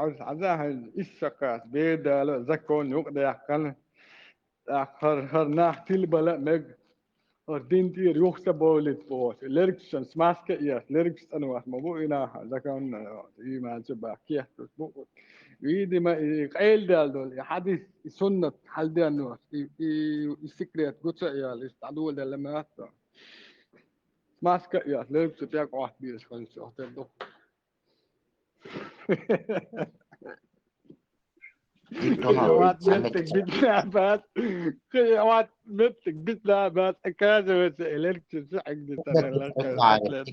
عاوز عزاها الشقاس بيدا زكون يقدر يحكي هر ناح تلبلا مج دين تير يخسب بولد بوس ليركس سماسك يا ليركس أنا واحد مبو إنا إذا كان ما تبع كيه تسبق ويدي ما قيل دول حديث سنة حل ده إنه السكريت قلت يا الاستعدوا ده لما ماسك يا ليركس تاعك واحد بيش خلص أحتاج Diplomat خيوات متك بتلعبات خيوات متك بتلعبات كذا وسائلك تسحق دي ترى لك أتلت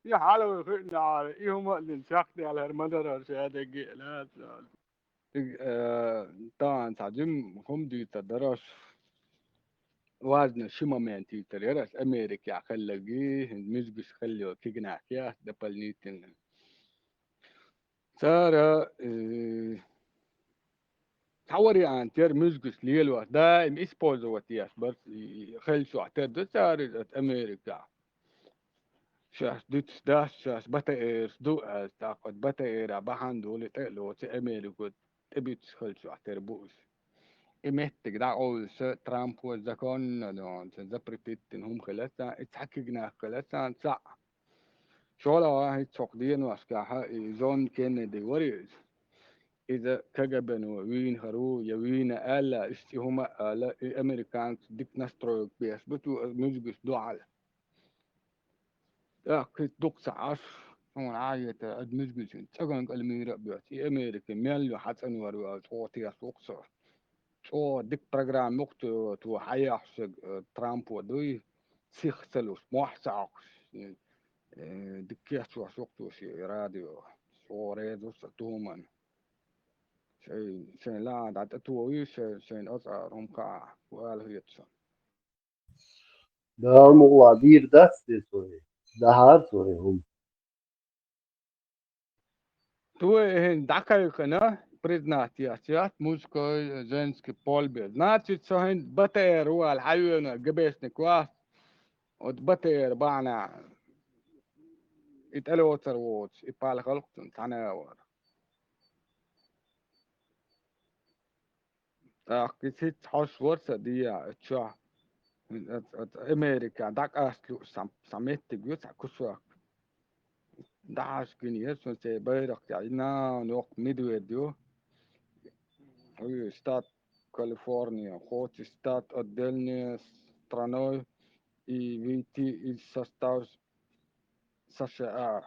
يا حلو خينا على يوم اللي شاختي على المدرسة شهادة لا طبعا تعجم هم دي تدرس وزن شما من تي تريرس أمريكا خلقيه مزبش خليه كيجنا كياس دبل نيتن سارة تحوري عن تير مزقس ليلو دا ام اسبوزو واتياس بس خلشو اعتر دا سارة أمريكا شاس دوتس داس شاس بتا ايرس دو از تاقد بتا ايرا بحان دولي تقلو تي أمريكا تبيتس خلشو اعتر بوش إمهتك دا أول ترامب وزاكون دون زبرتت هم خلصا اتحكينا خلصا سا شولا واحد سوقدين واسكاها جون كينيدي وريز إذا كجبن وين هرو يوين آلا استهما آلا أمريكان ديك نستروك بيس بتو مزجس دوال كيت دوك سعاش هون عاية مزجس تجن الميرا بيس أمريكا ميلو حتى نورو توتي سوكسو شو ديك برنامج مكتو تو حياح ترامب ودوي سيخ سلوس محسعش ديك يسوع سوكتو شي راديو شو ريدو ستومن شين لا دات توي شين أصار هم كا وال هيتشن ده مقادير دست سوی ده هر سوی هم توي هن دكاي كنا بريزنات ياسيات موسكو زينسكي بول بيل ناتي تسهن بتير هو الحيوان جبس نكواس وتبتير بانا يتقلوا وتر ووتش يبال خلقتن تناور كيسيت حوش ورسة دي تشا أمريكا داك أسلو سميت جوت كسوة داش كني يسون سي بيرق تعينا نوق ميدويديو هي ستات كاليفورنيا خوت ستات أدلني سترانوي إي فيتي إل سستاوس ساشا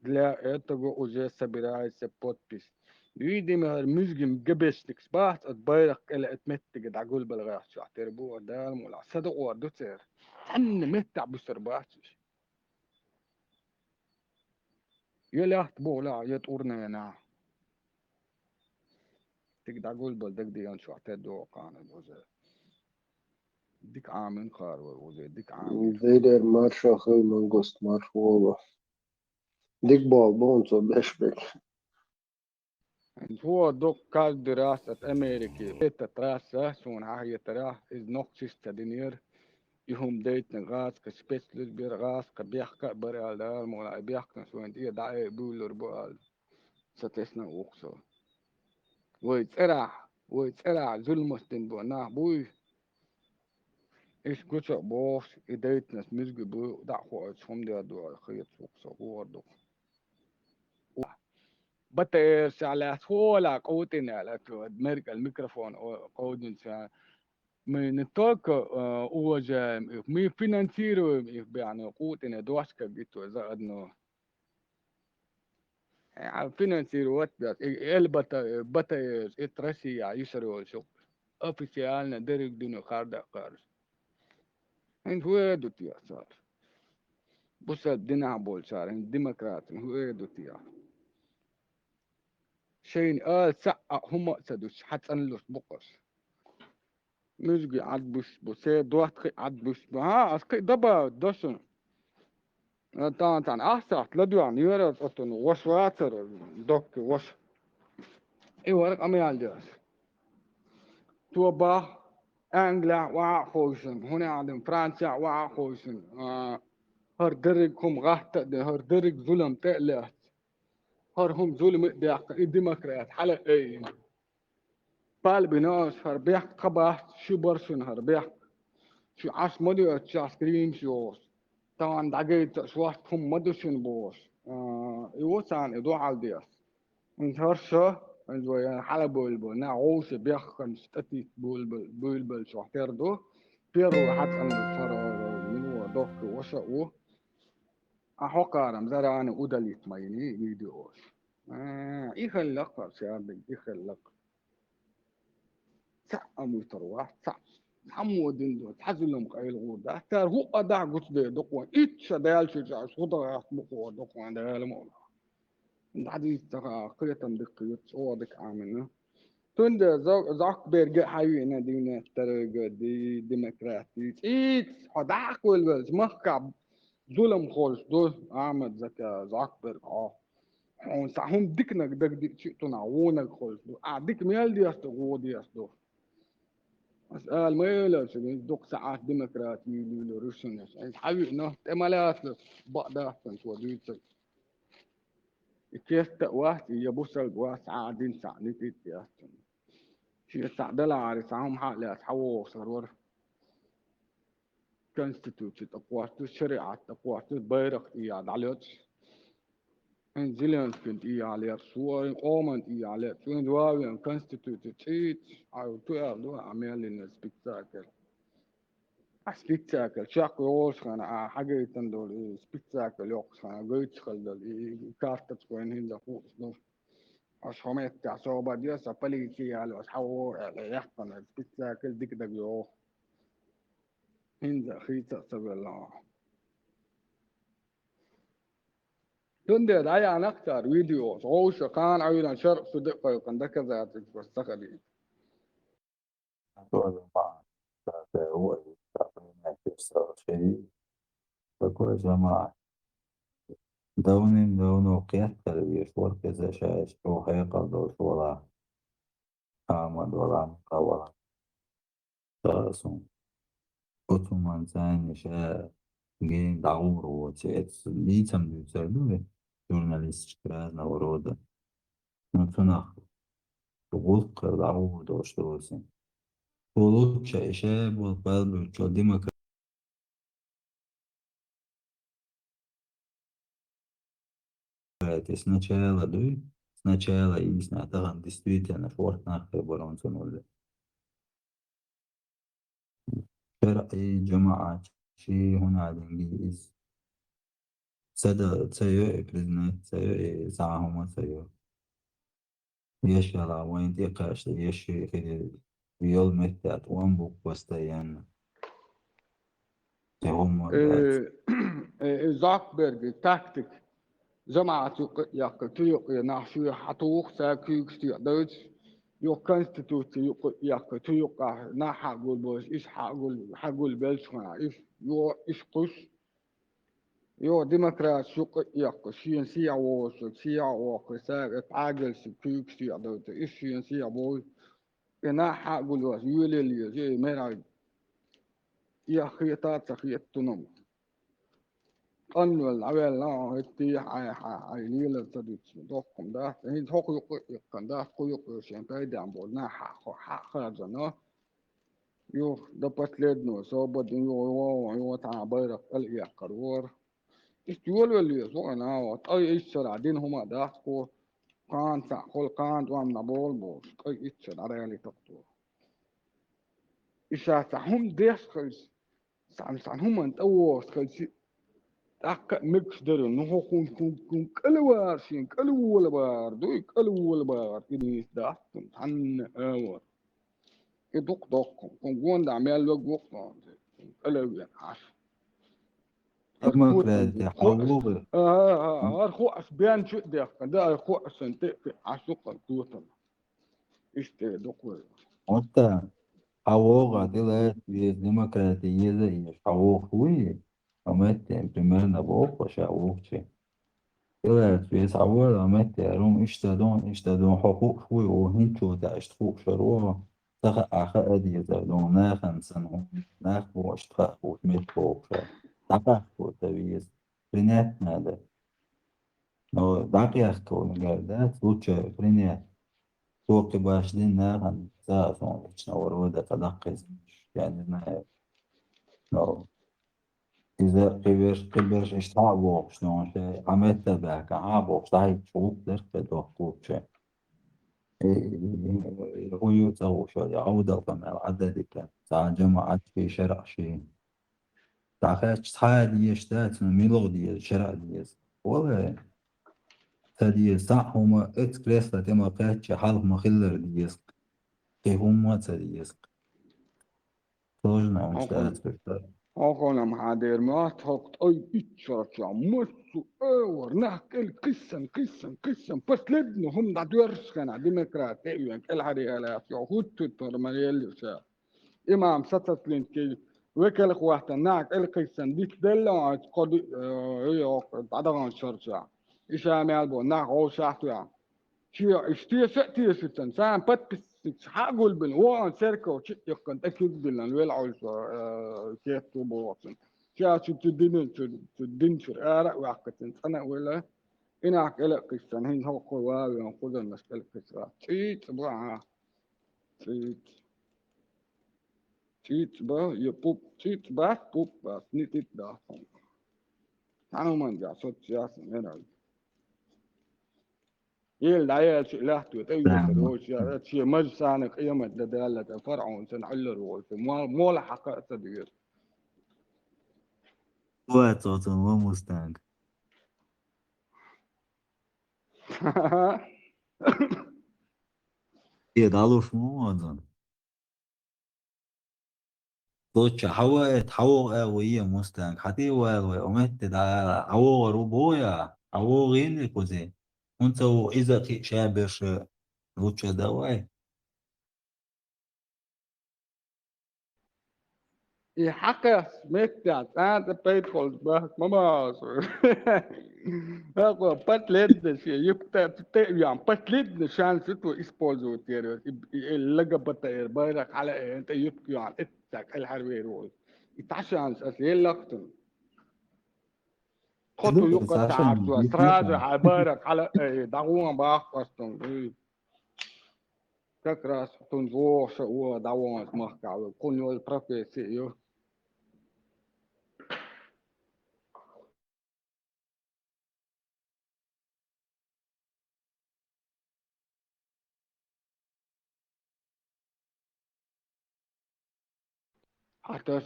для этого уже собирается подпись. Видимо, المسجم قبش تكسبات البيرق إلى اتمتق دعقول بالغاش شو اعتربوا دار مولا صدق وردو سير تن متع بسرباتش يلا تبولا يتورنا ينا تقدعقول بالدق ديان شو اعتردو قانا وزي ديك عامن خار وزي ديك عامن ویدر مارشا خیلی من گست مارش وابا دیک با بونسو بشبك هو دوك كاز دراسة أمريكي تتراسة سون هاي تراه إز نقشش تدينير يهم ديت نغاس كسبيسلس بيرغاس كبيحكا بريال دار مولا بيحكا سوين دي دعي بولر بوال ستسنا وقصو ويتسرع ظلمستن بونا بوي إيش كوشا بوش إديت ناس مزجي بو دعخو أجهم دي دو خيط وقصو هو دو بتير على سولا قوتين على أمريكا الميكروفون قودين من التوك وجا مي فينانسيرو يعني قوتين دواشكا جيتو إذا أدنو فينانسيرو وات بيات بتا اترسي يسرو شو اوفيسيالنا درك دونو خاردا قارس انت هو دوتيا صار بص الدنا بول صار انت ديمقراط هو دوتيا شين سقع هم سدوش حتى انلوس بقص مزجي عدبش بسي دوات عدبش ها اسكي دبا دوشن تان احسن لدوان يورا اتن وش واتر دوك وش اي ورق اميال جاس توبا انجلا وعا خوشن هنا عندهم فرنسا وعا خوشن هردركم غحت هردرك ظلم تقلات هرهم ظلم ديك الديمقراط حلق ايه بال بناس هربيح قبحت شو برشن هربيح شو عاش مدو تشاسكرين شوس طبعا دعجيت شواتهم مدوشن بوش يوسان ادو على دياس انت هرشا انت ويا حلا بولبل نا عوش بيخن ستاتي بولبل شو احتردو بيرو حتى ان الفرار منو دوك وشا أحوكارم زران أودليت مايني فيديوز يخلق شابي يخلق سأمو تروح حمود دو تحزلهم قيل غودا تار هو أدع قلت دي دقوان إيش ديال شجاع صودا يحبقوا دقوان ديال مولا حديث قيتم دقيت صوادك عاملنا تند زاك بيرجع حيونا دينا ترجع دي ديمقراطي إيش هدعك والبس مخكب ظلم خالص دول أحمد زكا زاكبرغ هم ديكنا دك شئتنا عونك خالص دول أعديك ميال دي أستغو دي أستغو أسأل ما يلاش دوك ساعات ديمقراطي لولو روسينيس يعني حبيب إنه تمالات لس بقدا أحسن شو ديتك كيف تقوات يبوسل قوات عادين سعنيتي يا أحسن شيء سعدلا عارف هم حالي أتحوه صرور كونستيتوشن أقوات الشريعة أقوات البيرق إياد عليك En Zelenskynd i alert så Åman i alert så en dwawian constituted it I to do a melin spectacle a spectacle شاق يوش خنا حاجة يتندول spectacle يوش خنا قيت خلدل كارت تكون هنا فوق نو أشهمت تعصوبة دي سبلي كي على أصحابه يحقن spectacle ديك دقيقة هنا خيطة سبلا تندي دايا نكتر فيديو غوش كان عينا شرق صدق يقن ده كذا تستخدم سؤال مع هو التقنية تفسر شيء فكل جماعة دون وقيت تلبية شور كذا شاش أو هيقل دو شورا حامد ولا مقاورة تاسون أتومان ثاني شا جين دعور وتيت ليتم بيتردوه جورناليست شكرازنا ورودة نتناخ بغلق دعور دوش دوسين بولوك شايشاب والقلب وتشوديما Сначала, да, сначала и сначала действительно швартнах برونسون ولا فرق جماعة شي هنا على الإنجليز سدا تسيو إبرزنا تسيو ساعهم تسيو يشغل وين تيقاش يشي خير ريال متات وان بوك وستيان هم زاكبرج تاكتيك جماعة يق نحشو حتوق ساكيك ستيقدرج يو كونستيتوت يق تيق نا حقول بوش إيش حقول بلش خنا يو إيش قش يو ديمقراط شق يق شين سيا ووش سيا وق ساك تعاجل سكيك ستيقدرج إيش شين سيا بوش نا حقول بوش يولي زي مرا يا خيطات خيط أنو العوال لا هتي حي ليلة تدوت دوكم ده هين هوك يقن ده كويك شنطة دام بولنا خرجنا يو دبت لدنو سو بدن يو تعبير قل يا قرور استول اللي سوينا وات أي إيش دين هما ده كو كان تأكل كان وام نبول بوش أي إيش على اللي تقطو إيش هم ديش خلص سان هم أنت أوه خلص akka mixdare noho kun kalwar shin kalwal bar do kalwal bar idi dastum han awar iduk dok kun gonda amel wog kalwar has ديمقراطية حقوقي har khu asbian chu de da khu asante asuq kutan iste dok وانت حقوقها طلعت ديمقراطية زي حقوق وي ومت примерно بوق وشاووك طلعت في صعوبة ومت روم اشتدون حقوق شوي وهنتو تعشت حقوق شروع تخ أخذ يزالون ناخن سنهم ناخ واشتخ وتمت فوق دقيقة تبيز فرينات هذا لو دقيقة نقدر توجه فرينات توقي باش دينا غن سافون شنو ورودا تدقيز يعني لو إذا قبر إشتعبوا شلون شيء عملت تبعك عابوا شتاي شوف درك دوقتو شيء هو يوتو شو يعود كما عدد كان ساعة جماعة في شرع شيء تعرف شحال يشتات ميلو ديال الشرع ديال والله تدي صح هما اكسبريس تما قاعد شي حال ما خلر ديال كيف هما تدي توجنا مشتات في Hakona hade mat hokt oj yttertja mussu över näkel kissen paslidnu hum da dörskana demokrat eyan el hadi ala ya huttu tormanel sa imam satatlin ki وكل واحد ناك القيسن ديك دلوا قد هي عدغان شرجع إيش عمل بو ناك هو شاطر شيء اشتي شتي ستن سام بات حقول بن وان سيركو يكون أكيد بلن ويلعب كيف تبوظن شيء تدين شر أرى وعكتن أنا ولا إنك إلى قصة هين هو قوي ونقول المسألة قصة تيت بقى تيت بقى يبوب تيت بقى بوب بقى نيت ده أنا ما نجح صوت سياسي هنا يل دايل شلحت وتأيي تروش يا شيء مجسان قيمة دلالة فرعون سنحل الروش مول حق تدير واتوتن ومستانك يدالوش مو أظن دوتشا حوات حوغ ويا مستانك حتي ومت دا حوغ روبويا حوغ غيني كوزي انتو إذا شابش دوتشا دواي يحقق متى أنت بيدخل بس ما أقوى بتلد شيء يبتة يعني بتلد شان ستو إسبوزو تيرو اللقى بتاير بارك على أنت يبكي عن إتك الحربي رول يتعشان أسئلة لقطن خطو يقطع عشان عشوة سراجة عبارك على دعوان باق أصلا كراس تنزوح شو دعوان مخكع كون يول بروفيسي يو حتى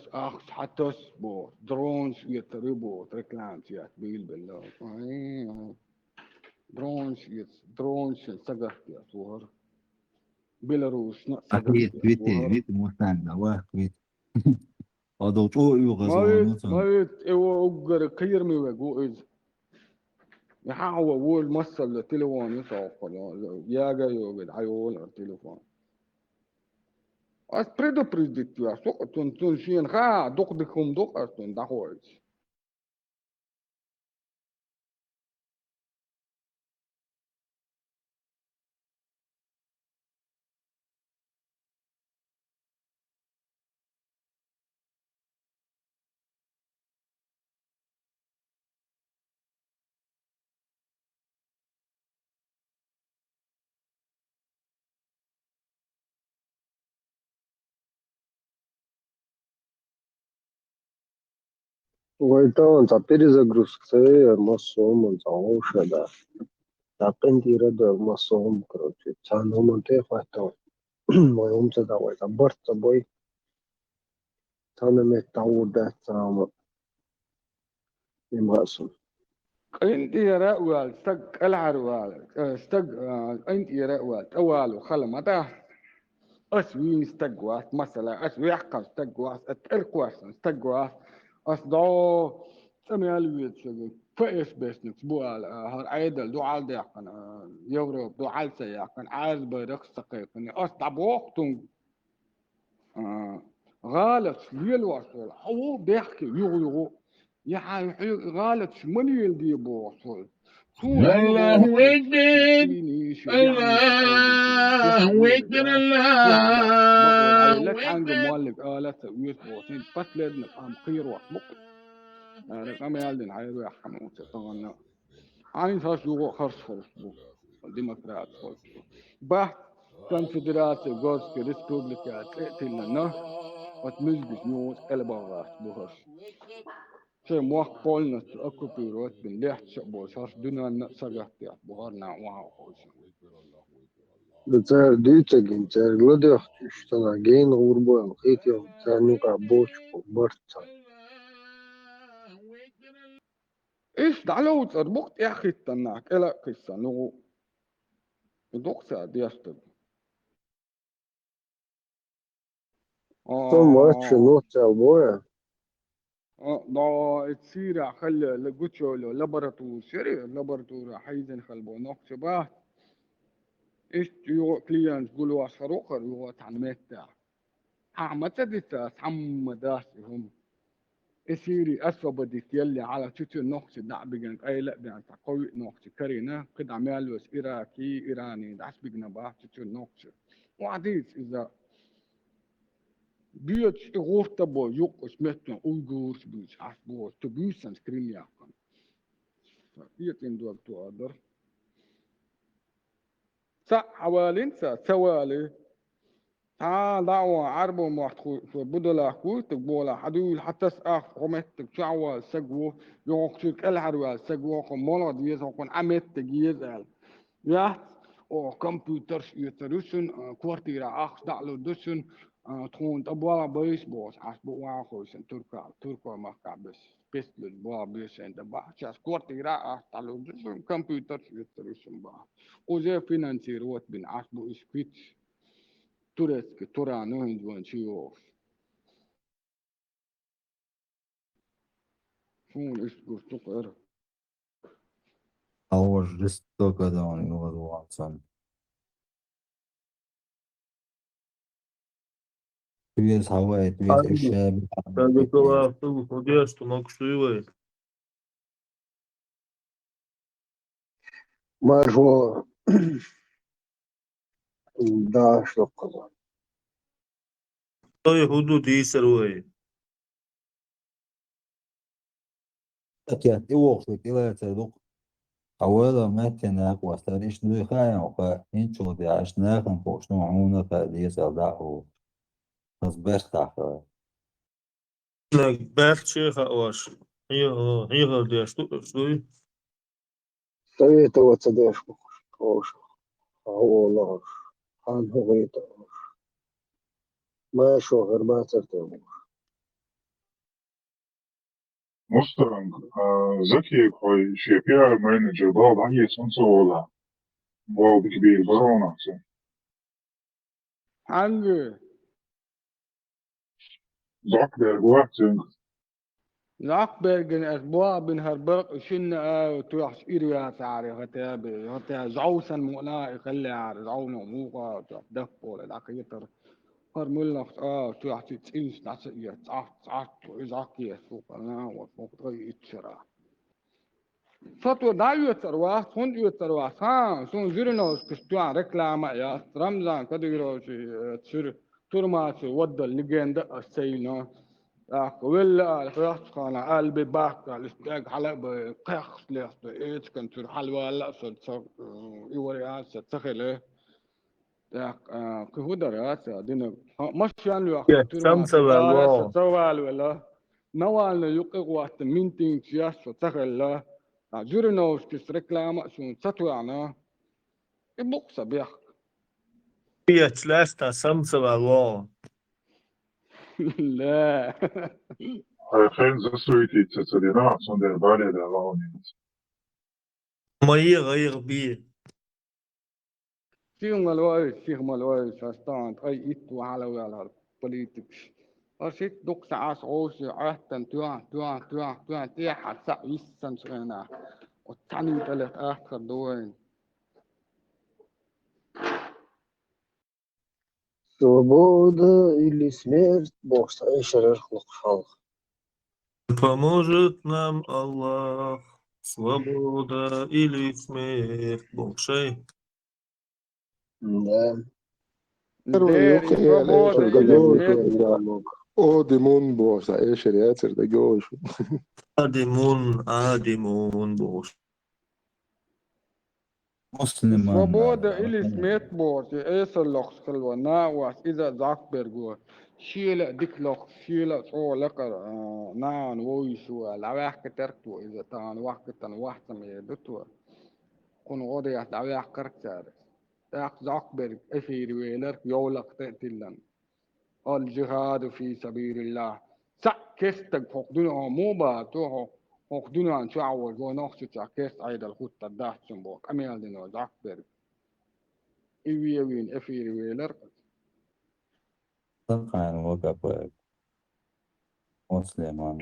بو درونز يتربو تركلان فيها بيل بالله درونز سقف يا صور بيلاروس أكيد سقف يا تويتي صور تويتي مستانك دواي تويت أدو تو يغزوانوتن ما يت ايوه اجر كير مي وجو از يحاول اول مسل التليفون يسوق يا جاي بدعيول التليفون as predo predictua so tun sien ga dok de kum dok as tun da hoort ويتون تبتدي gruskse masom und شدا تاقين دي رد masom كروتي تانو منتي فاتو ما يوم تدا ويتا برت بوي تانا متعود ده تاما يمغاسم انت يا رأوال استق العروال استق انت يا رأوال اوال وخلمته اسوي استقواس مثلا اسوي حقا استقواس اتركواس استقواس اصدو سميالويت شغل فايش بس نسبوع هر عيدل دو عال ديقن يوروب دو عال سيقن عايز برق سقيقن اصدب وقتن غالط ليل وصل هو بيحكي يغو يعني غالط من يلدي بوصل الله أكبر الله أكبر الله لا أكبر مؤلف لا تسويت بوصين بس لازم نقام قير وصل رقم يالدين عيرو يا حموت طغنا عين صار يوغو خرص بو ديمقراط خرص بحث كونفدراسية غورسكي ريسبوبليكا تلنا نه وتمزجش نيوز الباغاس بوهرس شيء موق بولنا أكوبيروت بن ليحت شعبو صار دنا نسجح تيا بوهرنا واو خوش بتاع ديتك بتاع الودي اشتغل جين غربو الخيتي بتاع نوكا بوش برتا إيش دعلو تربوك يا أخي تناك إلا قصة نو دوكسا ديستب ثم واتش نوت بويا دا تصير خل لقوتشو لابراتو سيري لابراتو حيزن خلبو نوك شباه إيش يو كليانز قولوا صاروخر يو تعلمات تاع عمتا دي تعم داسي هم إسيري أسوأ بديت يلي على تشتو نوكس دع بيجن أي لا بيجن تقوي نوكس كرينا قد عمالوس إيراكي إيراني دعس بيجن باه تشتو نوكس وعديس إذا بيوت غورتا بو يوق اسمتنا أويغورس بيوت عسبو تبيوسن سكرين ياكم بيوت إندوال تو أدر سا حوالين سوالي دعوة عربو محتخو بدلا كو تقبولا حدول حتى سأخ قمت تشعوى سقوو يوقشك الحروى سقوو قمولا ديز وقن عمت تجيز يا او كمبيوترز يترسن كوارتيرا اخ دعلو دسن تكون تبوالا بيس بوس عسبو واخوسن تركا مكا بس للبوا بيس عند باحشاس كوارتيرا اخ دعلو دسن كمبيوترز يترسن با وزي فينانسي روت بين عسبو اسكويتش تورسك تورا نوهن جوان شيوخ شون اسكو تقر أول رستو كدوني واتسون تبيز هواي تبيز Abi, الشاب sen de hafta bu konuya açtım suyu var. مارفو داش لقضا Dayı hudu değilse var. أكيد إيوه كده تصدق أولا ما تناك واستريش نوي خايا وخا إنشو دي عشناك نفوش نوعونا فديس أداهو نصبح تحت Berk şey var. Hier der suyu. سويت وتصديش خوش هو لاش هان هو غيتا ما شو غير ما ترتبو مسترنج ذكي كوي شيبير مانجر باب هي سنسولا باب كبير برونا حنجي زاك بيرغواتن الأخبار أسبوع بين هالبرق شن وتروح إيريا تعري هتا زعوسا مؤلاء يخلي عاري زعونا موقع دفو للأخيطر هرمولا تروح تتعيش ناسية تعط وإزاكية سوق أنا وفوق غي إتشرا سطو دايو ترواح سون ترواح سون زيرنوس كستوان ركلامة يا رمضان كديرو تشير ترماسي ودى الليجند السيلنا ولا الفراخ كان قلبي باك الاستاج حلق بقخ ليست ايش كان تر حلوة لا صار يوري تسخله يا كهودر يا دينا مش يعني يا تر ما Samsa ver var. سوال ولا نوال يقق وقت مينتين سياس تسخله جورنوس كس ريكلام شون تطوعنا يبقى بيخ Fiyatlar samsa ver var. لا خين زسويتي تسدينا سون بالي دراوني Mayı gayır bir. فيهم الوالد فاستانت اي اتو على ولا بوليتكس أشيت دوك ساعات عوش عهتن توع تيح سا يسن سنة والتاني تلت آخر دوين Свобода или смерть, Бог стоящий خلق Поможет нам Allah. Свобода или смерть. Бог şey. Да. ديري يقي عليه صبودة إلى القدور سميت يا او ديمون بوس اي شريات ده جوش. آدمون بوش. مسلمان Svoboda ili smetbord je eselloch skelwa na was iza zakbergo. Shila dikloch shila so lekker na an woisu la weg ketertu iza tan wakketan wachtam je dutu. Kon ode ja la weg kertjar. Dak zakberg efir weler jolak tetillan. Al jihad fi sabilillah. Sa kestag fokduna moba to fokduna an chawo go noxtu cha kest aidal hutta dahtsum bok. Amial dino zakberg. Iwiewin efir weler. طبعا وقف مسلمان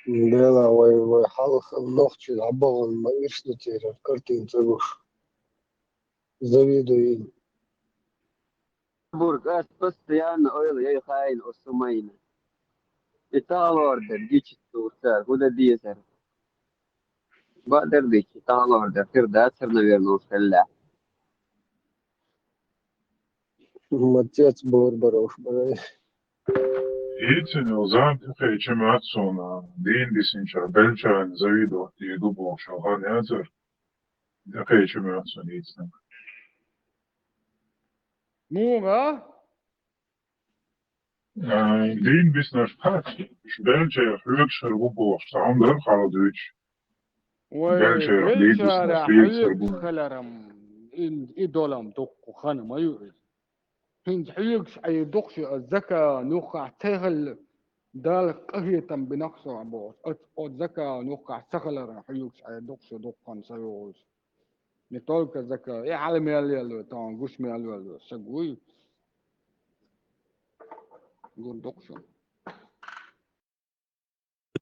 بيلا وي حلق النوخش العبغل ما يرشد تيرا كرتين تروش زبيدو Burg Östböstern öyle hayal osumayna. İtal order geçitu ser huda diyeser. Bader dik İtal order firda ser naverno fella. ماتيات بور بروش براي. Iitsin jo zaantike čematsuna, diindisinša, belčan, zavido, dubo, šalhan jācer, take čematsun iitsin. Muga? Diin bisnaš pat, belče ja hüökšer gubo, štaundar haladüč, belče ja liidusnas وبالشارع liidsar حيك gubo. خلرم إدولم دق خانة ما يؤذ هند حيك أي دقش الزكاة نوقع تغل دال قهية بنقصه عبوس الزكاة نوقع تغل حيك أي دقش دقان سيوز نتولك الزكاة إيه علم يلي تان قش ميلي سقوي قول دقشون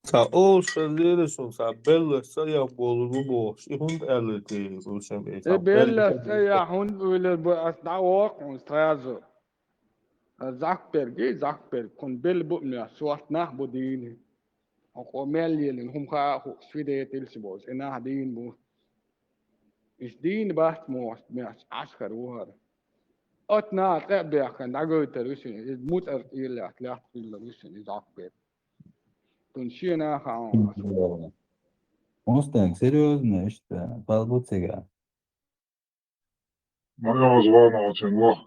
Sa olsa lirisum sa bella sa ya bolu boş. İhun eliti rusem e إيه sa bella. بيلا سياحون ولا بأسدعوك ونستيازو Zakberg kon bel bu mya swat nah bodini o melien hum kha ho swide tilsibos ena din bu is din baht mo mya askar war atna tabe kan dago terusin is mut ar ila atla ila rusin is Zakberg tun shina kha Mustang, серьезно, что? Полбуцега. Ma joo zvana otsin loh.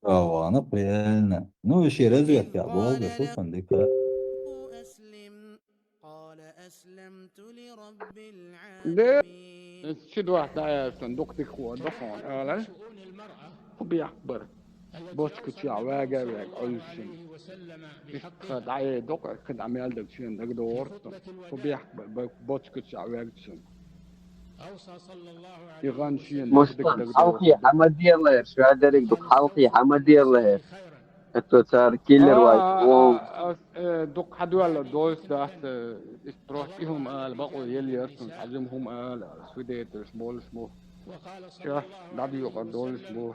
Ravana реально. Ну, еще разведка, а Волга, что там, дыка. أسلم قال أسلمت لرب de العالمين. shidwa ta صندوق تخو دخون ala بيخبر بوسكت يا واجا واج ألسن قد عيه دق قد عمال دك شين دك دورت وبيحبر بوسكت يا واجسن يغان شين دك دك Mustan دك halqi دورت hamadi Allah şu adarik duk halqi hamadi Allah. Etto sar killer white wow. دق حدوال دوس داس استروحتهم قال بقوا يلي يرسم تعلمهم قال سويديت سمول سمو يا دابي يقعد دول سمو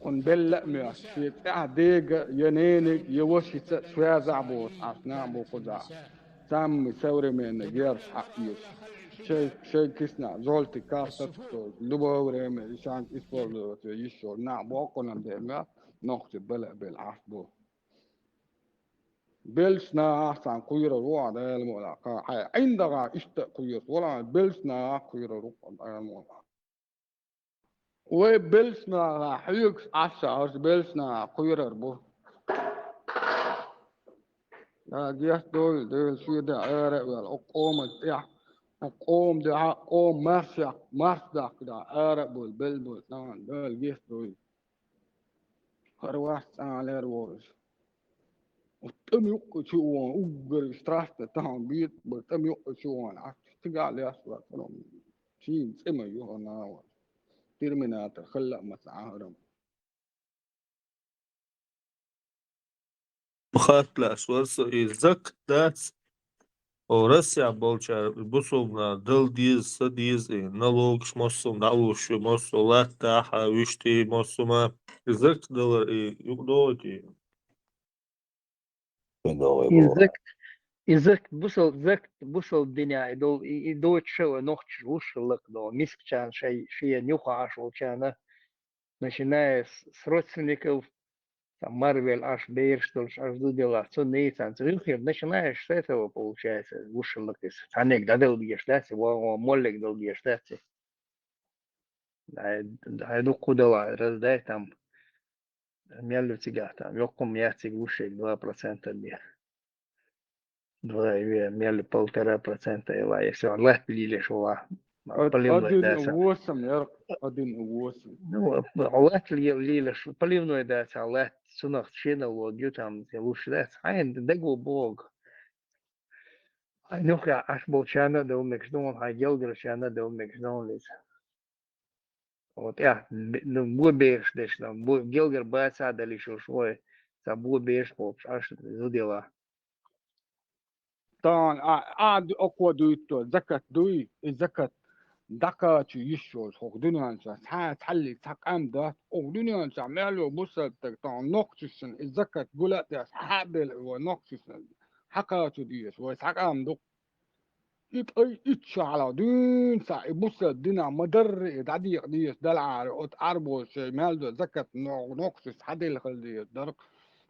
kon bella me shit dega yenenik yewoshit swaza bos asna mo koza sam sawre men ger hakiyus shay kisna zolti kartat to lubawre me shan ispor to yishor na bo konan de me noqt bela bel asbo بلسنا أحسن قير الروع ده الملاقة عندها إشت قير ولا بلسنا قير الروع ده الملاقة وبلسنا حيوكس عشر بلسنا قير بو جيس دول شو ده أرق والأقوم تاع أقوم ده أقوم مرسع ده أرق بول بلبل نان دول جيس دول خرواس على الروز وتم يوك شوان أوجر ستراست تام بيت بتم يوك شوان تقع لي أسوأ كلام شيء سما يوهنا تيرميناتر خلق مسعارم Bukhat la swarsa e zak das. Оросия болча бусовна дыл диз са диз налог шмоссом налуш моссо латта ха вишти моссома зак дылар югдоти إزك بوصل الدنيا يدول شو نوخش وش لك دو مسك كان شيء نيوخ عشو كان начиная с родственников, там, Марвел, аж Бейрштольш, аж до дела, что Нейтан, начинаешь с этого, получается, вышел из Танек, да, долгие штаты, Моллик долгие штаты, да, иду куда, раздай там, мялю тебя, там, ёком яцик выше 2% мне. 2, мялю 1,5%, и все, Allah пилишь, Allah, поливной, да, сам. 1.8 يا 1.8 Ну, Allah пилишь, поливной, да, Allah, сунах, чина, логю, там, лучше, да, айн, дегу Бог. Ну, аж болчана, да, умекшдон, а гелгер, чана, да, умекшдон, лиз. Вот, я, ну, бубеешь, деш, там, гелгер, баца, да, лишь свой, за бубеешь, аж задела. طبعا قعد أقوى دويتو زكت دوي الزكت دكا تيشو حق دنيا انسا تحلي تحقام ده حق دنيا انسا مالو بوسا طبعا نقصشن الزكت قولت يا حابل ونقصشن حقا تديش ويسحقام دق اي اتش على دين سا بوسا دينا مدر دعدي ديش دلع اربو شي مالو زكت نقصش حدي الخلدي درك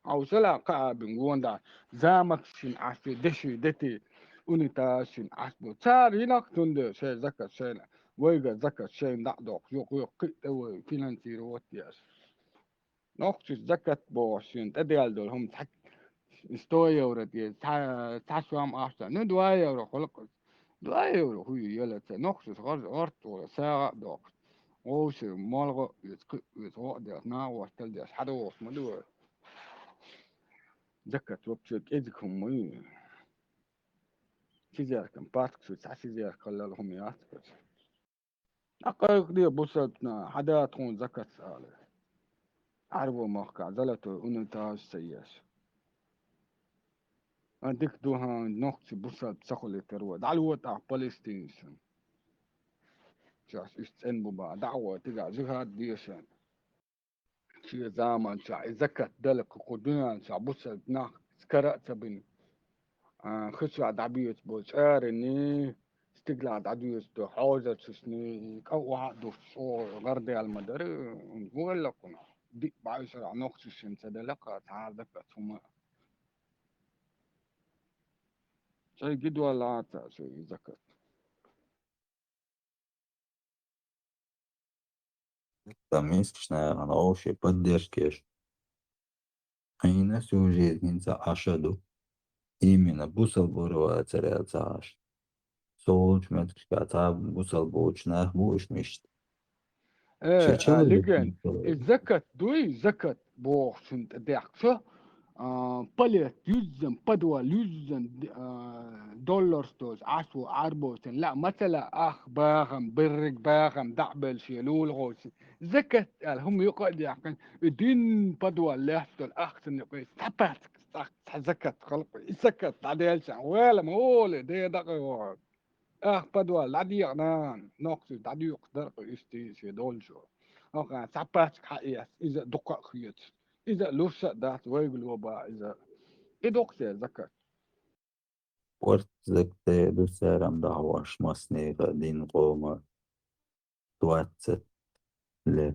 أو سلا كا بنقول زامك شين عسى دشي دتي unita shin asbo tsari nak tunde she zaka shena wega zaka shen da dok yok yok kite we finansi rotias nok sis zakat bo shin tadal dol hum tak stoya urati ta shwam afta no dwaya ro kholq dwaya ro hu yela ta nok sis gar art wala saga dok o she malgo yet ho de na wa tal de hado madu zakat wabshik ezikum mu كذا كان بارك شو تعسير خلى لهم ياسكت أقرأ دي بوسطنا حدا تكون زكاة سالة عربو موقع زلتو ونتاج سياس عندك دوها نقص بوسط سخلي تروى دعوة تاع فلسطين شاس استن ببا دعوة تقع جهاد ديشان شي زمان شا زكاة دلك قدنا شا بوسط ناخ سكرات بين خشوا دعبيت بوشارني استقلال دعبيت دو حوزة سني كو واحد دو شو غردي المدري نقول لكم دي بعشرة نقص الشمس دلقة تعال دقة ثم شيء جد ولا عتا شيء ذكر Tamistyczne, ale osie поддержки. Ayna сюжетница aşadı. Именно бусал бурва царяцаш. Солч метрика та бусал боучнах буш мишт. Шерчал لجن الزكاة دوي زكاة بوخ سنت ديكسو بلت يوزن بدوا يوزن دولار ستوز عشو عربوتن لا مثلا اخ باغم برق باغم دعبل شيلول غوش زكاة هم يقعد يعني الدين بدوا لحظة الاخ سنقي سبت زكاة خلق زكاة تعديل شان ولا مول دي دقيقة اخ بدوا لدي نان نقص ددي يقدر يستي شي دول شو اوكي سبت حقيقة اذا دقة خيط إذا لوسا دات ويقولوا با إذا إدوكسي زكاة Port zekte duseram davaş masnega din qoma tuatset le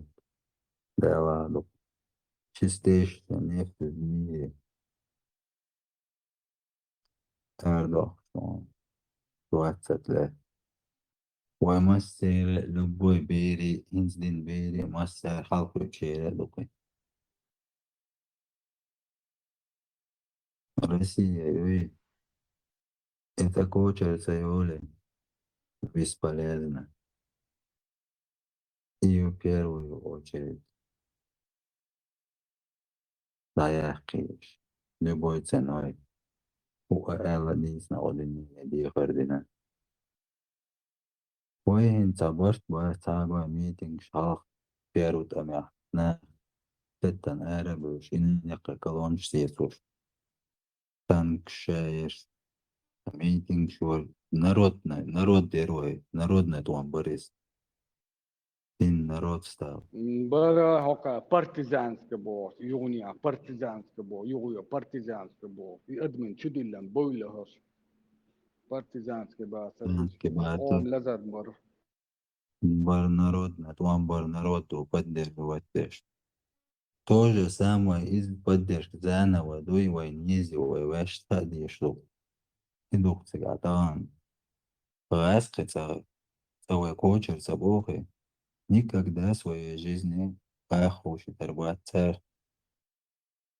devado. Çisteş nefes niye tardo son tuatset le. ومسر لبوي بيري إنزدين بيري مسر حلقو تشيري دوكي Россия, ой, это кочер Сайоли, бесполезно. И в первую очередь ضياقيش любой ценой وأقل ديس نقودني دي خردنا وين صبرت بقى ساعة ميتينج شاخ بيروت أميحنا ستة أرب وشين يقى كلونش سيسوش تانك شاير ميتينج شور народ герой, народный туан Борис. Тин народ стал. برا هوكا بارتيزانسك بو يونيا بارتيزانسك بو يويو بارتيزانسك بو في أدمن شدلن بويله هوش بارتيزانسك با سرش كباتو قوم لزر مر Барнарод, Натуан Барнарод, поддерживать. То же самое из поддержки заново, дуй войнизи, войваш стадии, что идут цигатан. Раскрица, целый кочер, собохи. Никогда в своей жизни пахуши торговаться.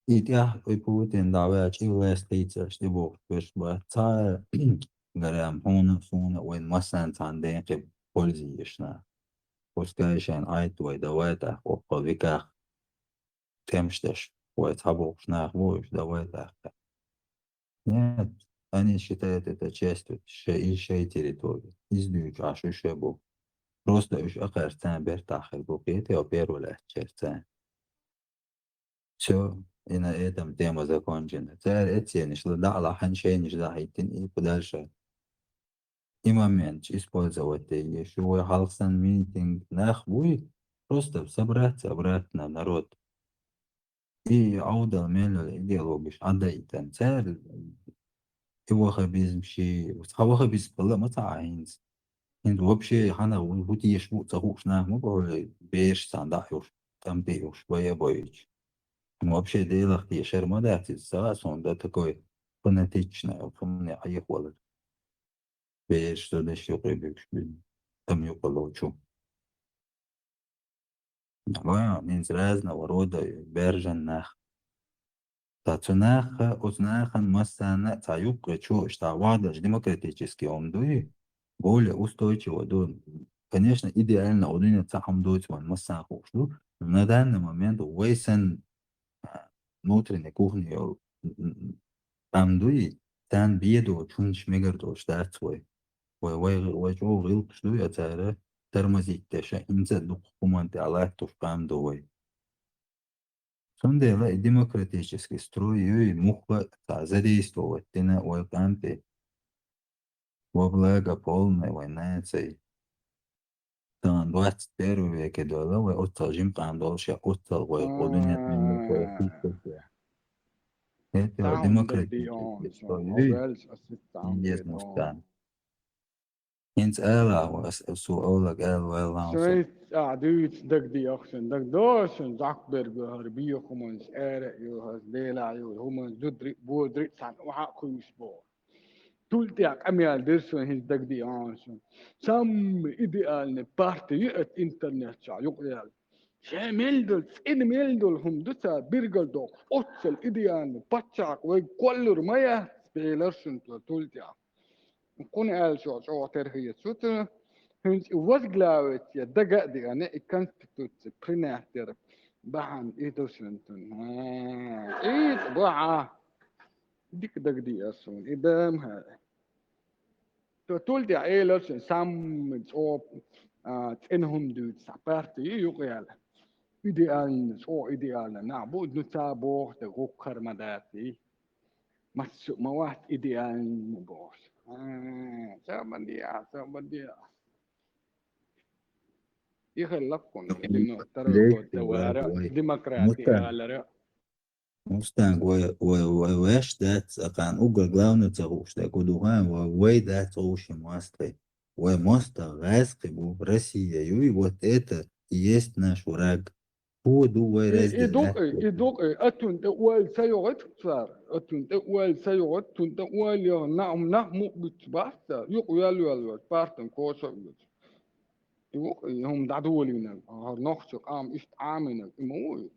И я и Путин давай и властиться, что бог бешбаца, гарам хуна, войн массан танден, que пользуешься. Пускай шан айтвай давай так, по веках. Темштеш, вот habok нахвоешь, давай так. Нет, они считают это частью еще и территории. Издают аж еще был. Просто еще ахерцан бертахер был. Это первая часть. Все, и на этом тема закончена. Царь эти что дала ханшей захитин и подальше. И момент использовать еще халсан митинг нахвуй. Просто собраться обратно народ. И аудал мелю идеологиш адайтан царь его хабизм ши его хабизм было матаинс инт вообще хана вутиеш вуцахуш на мобой беш сандахуш там беуш боевоич вообще делах и шермадати сасон да такой фанатичный фанне аехвал беш что да еще прибегш там я получу да из разного рода бержанах Тацунаха, узнахан, массана, цаюк, чё, что вадаш демократический омдуи, более устойчиво, конечно, идеально удобно цахам дойцван массаху, что на данный момент вейсен внутренней кухни амдуи, тан беду, чунч мегарду, штат свой, вай чё, гил, что я цара, тормозить, теша, инца дух куманты, аллах, туш камдуй. Сондела демократический строй и муха задействовать на войканты во благо полной войны цей. Там 21 веке доллар отцажим кандолша отцал вой подунят на вой. Это демократический строй и есть мустан. Инц эла вас суола гэл вэланса. Швейц عدويت دك دي أخشن دك دوشن زعبر جهر بيخمن سعر يوهز ديلا يوه هم زدري بودري سان وحق يسبور تولتيك أميال درسون هز دك دي أنشن سام إديال بارتي يقت إنترنت شا يقيال شامل إن ميلدول هم دوسا بيرجل دوك أتصل إديال باتشاك ويقولر مايا سبيلرشن تولتيك نكون قال شو ترهي سوتر هنش وزغلاوت يا دقا دي أنا كونستيتوت بريناتر بحن إيدوشنتون إيد بقى ديك دق دي أصلا إدام هذا تقول دي عيلة سام أو إنهم دوت سبارتي يقيال إيديال أو إيديال نعبود نتابو تغوكر مداتي ما واحد إيديال مبوش سامن دي يخلقكم إنه ترى الدوائر ديمقراطية على Мустанг, ваш дат акан угол главный цагуш, так удуган, вай дат цагуши масты, вай моста газки бу Россия, и вот это и есть наш враг. Буду вай разделять. يدوق أتون أول سيوغت صار أتون أول سيوغت تون أول يا نعم بتبحث يقول يا بارتن كوسو يقول هم دعولينا هرنخش قام إيش عامنا يموت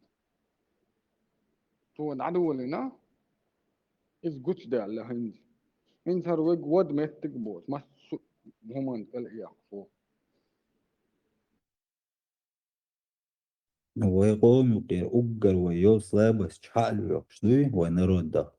تو دعولينا إيش قتش ده الله هندي إنت هروج ود متك بوت ما هم أنتل يعرفوا ويقوم يقير угол ويو слабость чалю, что и вой народ да.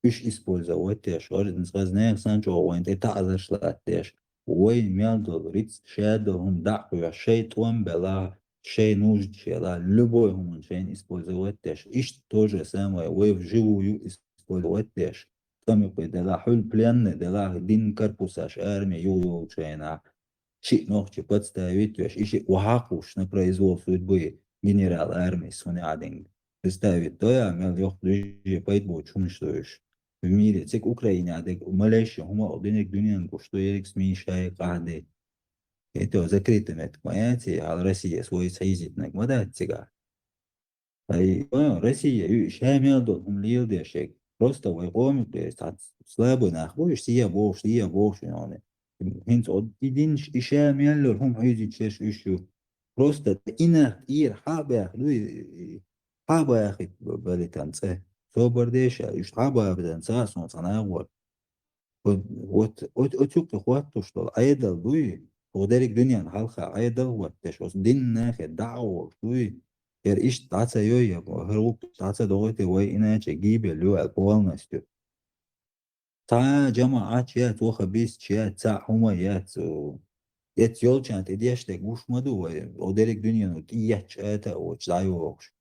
Иш использовать теш, орден сказнех санчо войн это азашла теш. Ой мялдол риц шедо хум дахуя шей туам бела шей нужд шела любой хум шей использовать теш. Иш то же самое ой вживую использовать теш. Там и дела хуль пленный дела дин корпусаш армия ю шейна. Ши ногче подставить теш. Иши вахакуш на произвол судьбы. Генерал армии Сунядинг. Представить то я имел ёх ближе поэтому чумштуешь. В мире цик Украине адек Малайзия хума одинек дунянку что ерик смешай кады. انتو ذكرت متكوياتي على رسية سوي سيزيتنك مدى تسيقا أي Россия шамелдо умлилде шек просто вайгом стат слабо нахбош сия бош يعني هنت оддин шамелло هم عايزين تشش إيشو просто إنا إير حابة لوي حابة أخي بالي تنسى صبر ديش إيش حابة بدنسى صنع صناعور وتوقي خوات تشتغل أيضا لوي وذلك دنيا حلقة أيضا وتشوز دين ناخد دعوة لوي ير إيش تعسى يويا هروب تعسى دوغتي وي إنا تجيب اللي البوالنا ستو تا جماعات يات وخبيس يات ساع هما يات يول كانت إدياش تقوش مدو وذلك دنيا نتيح شاتا وتشدعيو وقش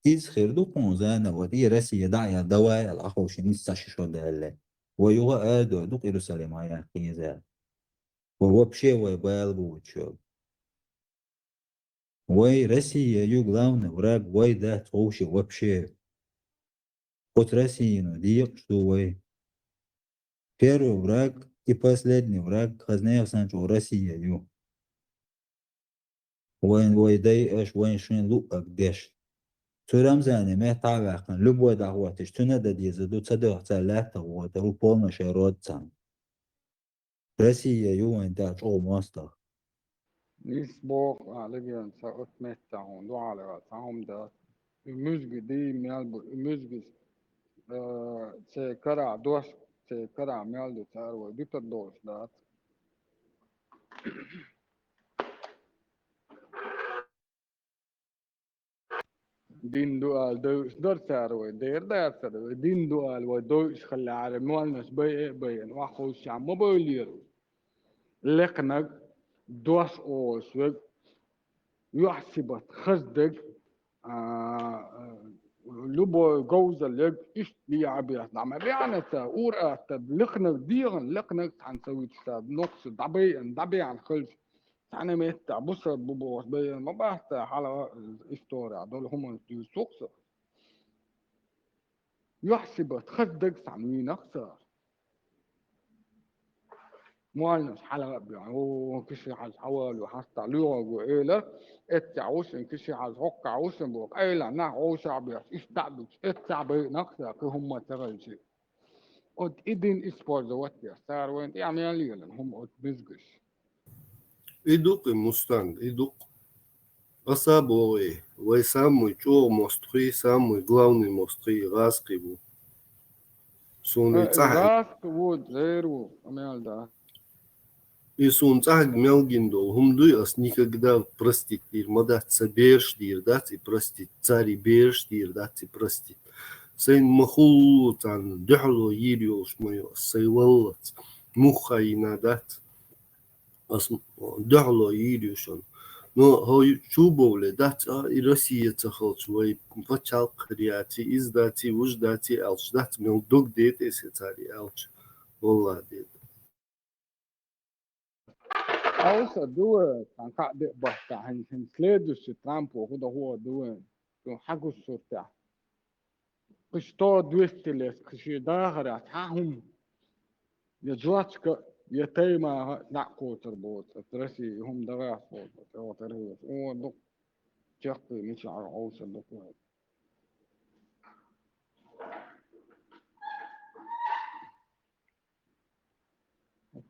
إز خيردو قونزانا ودي راسي يدعي دواء الأخوش نستاشي شو دالله ويوغا آدو دوق إرسالي مايا قيزا وهو بشي ويبال بوتشو وي Россия ее главный враг, вой да, слушай, вообще. От России, ну, диек, что вой. Первый враг и последний враг, Хазнаев Санчо, Россия ее. وين дай ايش وين شين لوقك ديش تورم زاني ما تعرفن لبوا دعواتش تنادى ديزدو تصدق ثلاثة وترو بولنا شيرات سان Россия يو انت او ماستر Nisbok aligen sa utmätta hon då alla sa om det musgi di melbo musgi se kara dos se kara meldo tarwa dita dos dat din dual دوش در tarwa der dar tarwa din dual و دوش خلى على مولنس بين واخوش عم بولير لقنق دوس اوس يحسبت خزدق لبو جوز اللي إيش لي عبيات نعم بيعنا أورا لقنا ديغن لقنا هنسوي تساب نقص دبيعن خلف أنا ميت بص ببوس بين ما بحث على إستوريا دول هم يسوقس يحسبت خزدق سامين أكثر مالنس حلقة يعني هو كشي على الحوال وحتى لغة وإيلا اتعوش إن كشي على الحق عوش بوك إيلا نعوش عبيات استعبت اتعبي نقصة كهم تغلشي قد إدين إسبوز واتيا صار وين يعني ليلا هم قد بزقش إدوك مستند إدوك أصابوي ويسامو جو مستخي سامو главный مستخي غاسقبو سوني تحت غاس وود غيرو أميال ده И сунцах мелгиндол, хумдуй ас никогда простить дир, мадат саберш дир, дат и простить, цари берш дир, дат и простить. Сейн махул тан духло йириолш мою, сейваллац, мухайна дат, ас духло йириошон. Но хой чубовле дат и Россия цахалч, вай пачал криати, издати, уждати, алч, дат мелдук дет эсе цари алч, волла дет. أوسا دوا كان قاعد بحث عن سليدوس ترامب وهذا هو دوا حقو السلطة قشطو دوستلس قشي داغرة تاهم يجواتك يتيما نعقو تربوت ترسي هم دغاس بوت أو ترهيس أو دق جاقي مش على أوسا دقوا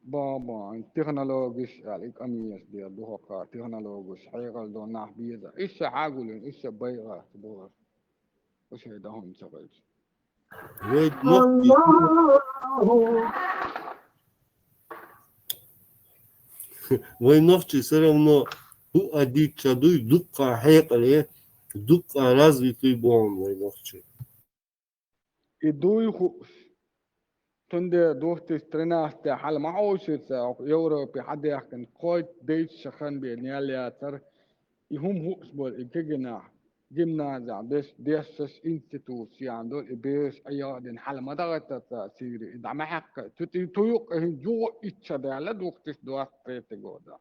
بابا التكنولوجيش عليك أميس دي دوهكا تكنولوجيش حيقل دون ناح بيزا إيش عاقلين إيش بيغا تبغى إيش هيدهم شغلش ويد نقطي войновчий все равно адит чадуй дукка хайкале дукка развитый бон войновчий. يدوي تندي دوختي ستريناستي حال ما عوشت يوروبي حد يحكي قويت ديت شخان بينيالي أتر يهم هو اسبول إجينا جيمنازا ديسس انستيتوسي عندول إبيش أيادين حال ما ضغطت سيري إذا ما حق تيوق جو إتشابه على دوختي دوختي تجودا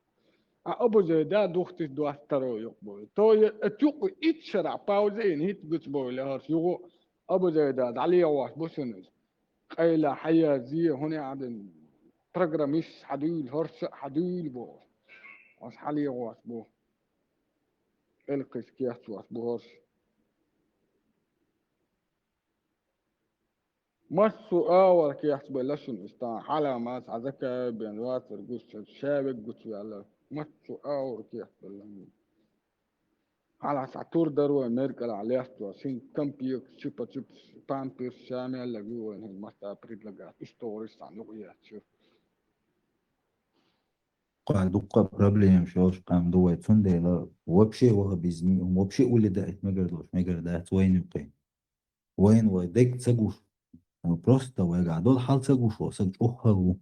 أبو زي دا دوختي دوخترو يقبل تو تيوق إتشرع باوزين هيت بتسبول هرش يو أبو زي دا عليه واش بوسنز قيلة حياة زي هنا عدن برنامج حدول هرش حدول بو was حالي was بو القيس كياس was بوش مسو أول كياس بلشون استا حالا ماس عزكا بين واتر قوس شابك قوس على مسو أول كياس بلشون على ساتور درو أمريكا على أستوا سين كمبيوك شوبا شوبس بامبير شامل لجوا إن المستا بريد لجات ستوريز عن لقيات شوف قاعد دقة بروبلم شوش قام دوت سندي لا وبشي وها بيزني وبشي ولي دقت مجر دقت وين يقين وين ودك تسجوش وبروستا ويقع دول حال تسجوش وسج أخره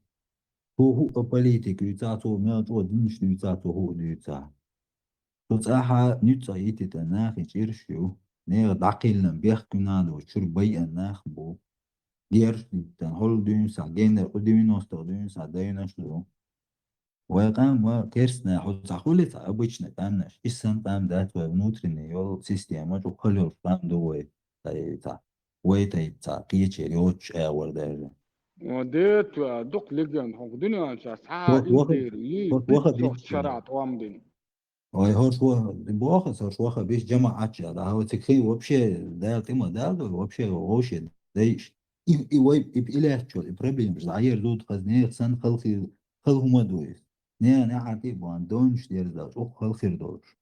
هو بوليتيك يتاعته ما تو دينش يتاعته هو يتاع تصاحا نيتsa يتتا ناخي تيرشيو نير داقيلنا بيحكينا دو شر بي الناخ بو دير تنهول دون سا جينر قديمينوس تقديم سا دايناشلو وقام وكيرسنا حط ساقولت أبوشنا تامناش إسان تام دات ونوترين يول سيستيما جو خليل فام دوي تا وي تا قيتش ريوتش ورداجة وديت دق لجن هو دنيا شاس ها إندير يبتشو شرعت وامدين وي هوش هو بواخص هوش واخا بيش جماعة هذا هو تكفي وبشي دا قيمة دا وبشي وغوشي دايش وي بإله شو البروبلم مش عير دود خزنير سن خلقي خلقه دويس نه عادي بان دونش دير داش أو خلقي دوش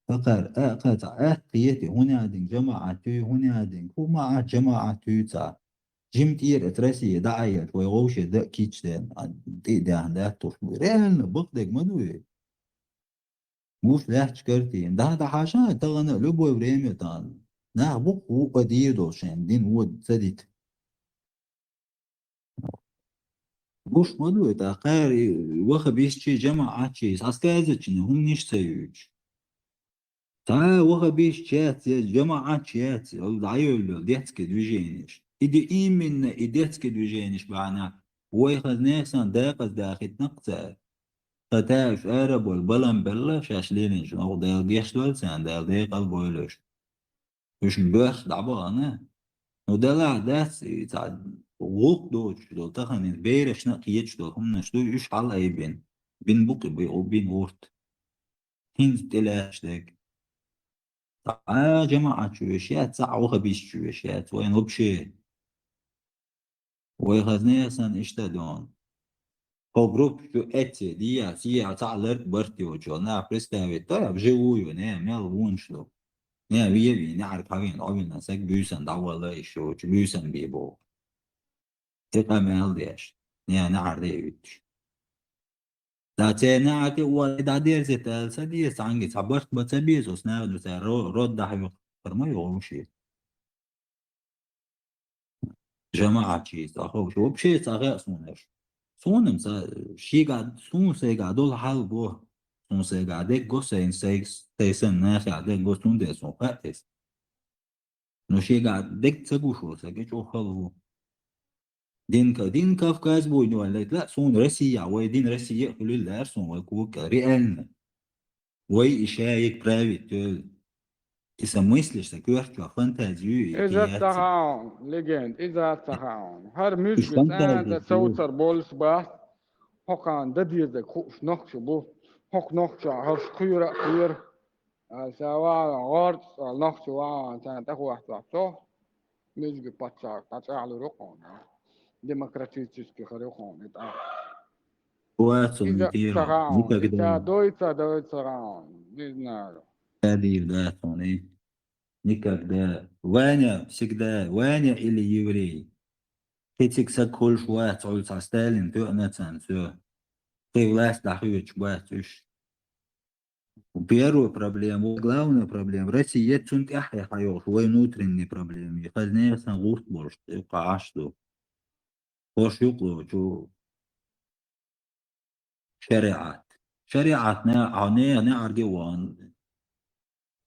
فقر قطع قيتي هنا عادين جماعتي هنا عادين هو مع جماعتي تا جيم تير اترسي دعيت ويغوشي دا كيتش دين دي ده توش ريال بقدك مدوي موش لاحش كرتي ده حاشا تغنى لبوي بريمي تان نه بق وقدير دوشين دين ود سديت بوش مدوي تا قاري وخا بيشتي جماعتي ساسكازتشن هم نيش سيوش تا وخا بيشتيات جماعتي العيولو ديتك دوجينيش إدي إيمن إديتك دوجينيش بعنا ويخذ نيسان داقز داخل نقطة قتاش أرب والبلن بلا شاشلينيش أو دايل جيش دولسان دايل دايق البويلوش وش بيخ دعبانا ودلع داس يتعد وغوق دوش دول تخن بيرش نقيتش دول هم نشدو يش على أي بين بقي بي أو بين ورت هنز تلاش داك جماعة شويشات ساعة وخبيش شويشات وين وبشي ويخذ نيسان اشتدون هو جروب شو اتي دي سيا تعلر برتي وجونا بريستاوي طيب جويو نه ميل شلو نه بيبي نعرف هاوين أوين نسك بيوسن دعوة شو بيوسن بيبو تبقى ميل ديش نه نعرف ديوش دا تناعتي ودا دير زيتال سدي سانجي صبرت بتسبيز وسنا دوسا رود ده حيو فرما يومشي جماعة شيء أخو شو بشيء صغير صونش صونم شيء قاعد صون سي قاعد دول حال بو صون سي قاعد جو سين سيكس تيسن ناس قاعد جو صون ده صون قاتس نو شيء قاعد دك تسقو شو سقي شو خلو دين كافكاز بو إنه لا صون رسي وي دين رسي يأكل الله صون ويكوك ريال وي إشايك برايفت تسميسلش تكويرت فانتازيو إذا تهاون ليجند إذا تهاون هر ميزجت أنا سوتر بولس باس هكان دديزك خوش نقش بو هك نقش هرش خير سواء غارد نقش وان كانت أخو واحد صح ميزجت باتشار على رقم ديمقراطيتش خريقون واتسون إذا ميتيرا تهاون نيكا إذا كده دويتا تهاون بيزنا هذه داتوني نيكا كده وانا سكدا وانا اللي يوري كيتك سكول شوات تعول ستالين تؤنا تنسو قيلاس دحيوش باتش Первый проблема, главная проблема, Россия цунт ахя хайош, вой внутренние проблемы. Хазнея сан густ борш, каашту. Хош юкло, чу شريعات نا أرجوان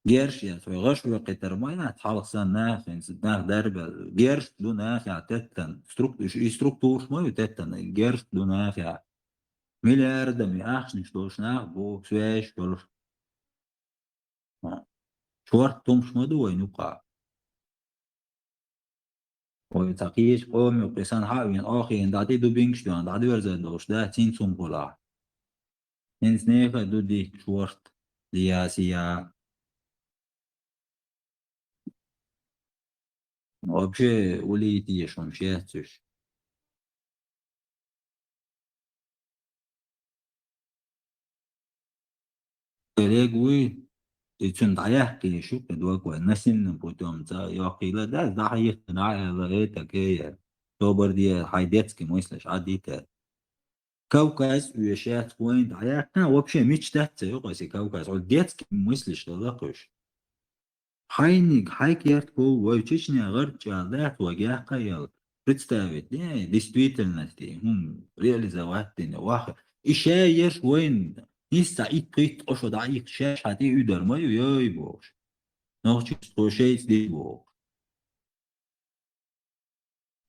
جيرش يا سوي غش وقتر ما يتحلصن ناخن سدنا درب جيرش دون آخر تتن ستركتور ما يتتن جيرش دون آخر مليار دم يأخشن شلوش ناخ بو سويش شلوش شورت تومش مدو ينقع ويتقيش قومي وقسان حاوين آخرين دعتي دو بينكشتوان دعتي ورزاد دوش ده تين سنبولا إنسنيخ دودي شورت سياسية вообще улетишь, он счастьешь. Коллегуи, ты чун даях ки шук дваква насин путем за яхила да даих на это кея. Добр дия хайдетский мыслишь адита. Кавказ уезжает войн даях. Вообще мечтать يقاسي Кавказ. Вот детский мыслишь лакуш. Хайник хайкерт был войчичная горчалдат вагях каял. Представить, действительности, реализовать واحد. إشاير وين يستعيد قيت أشد عيق شاش حتى يقدر ما يبوش نوشي ستوشيس دي بوش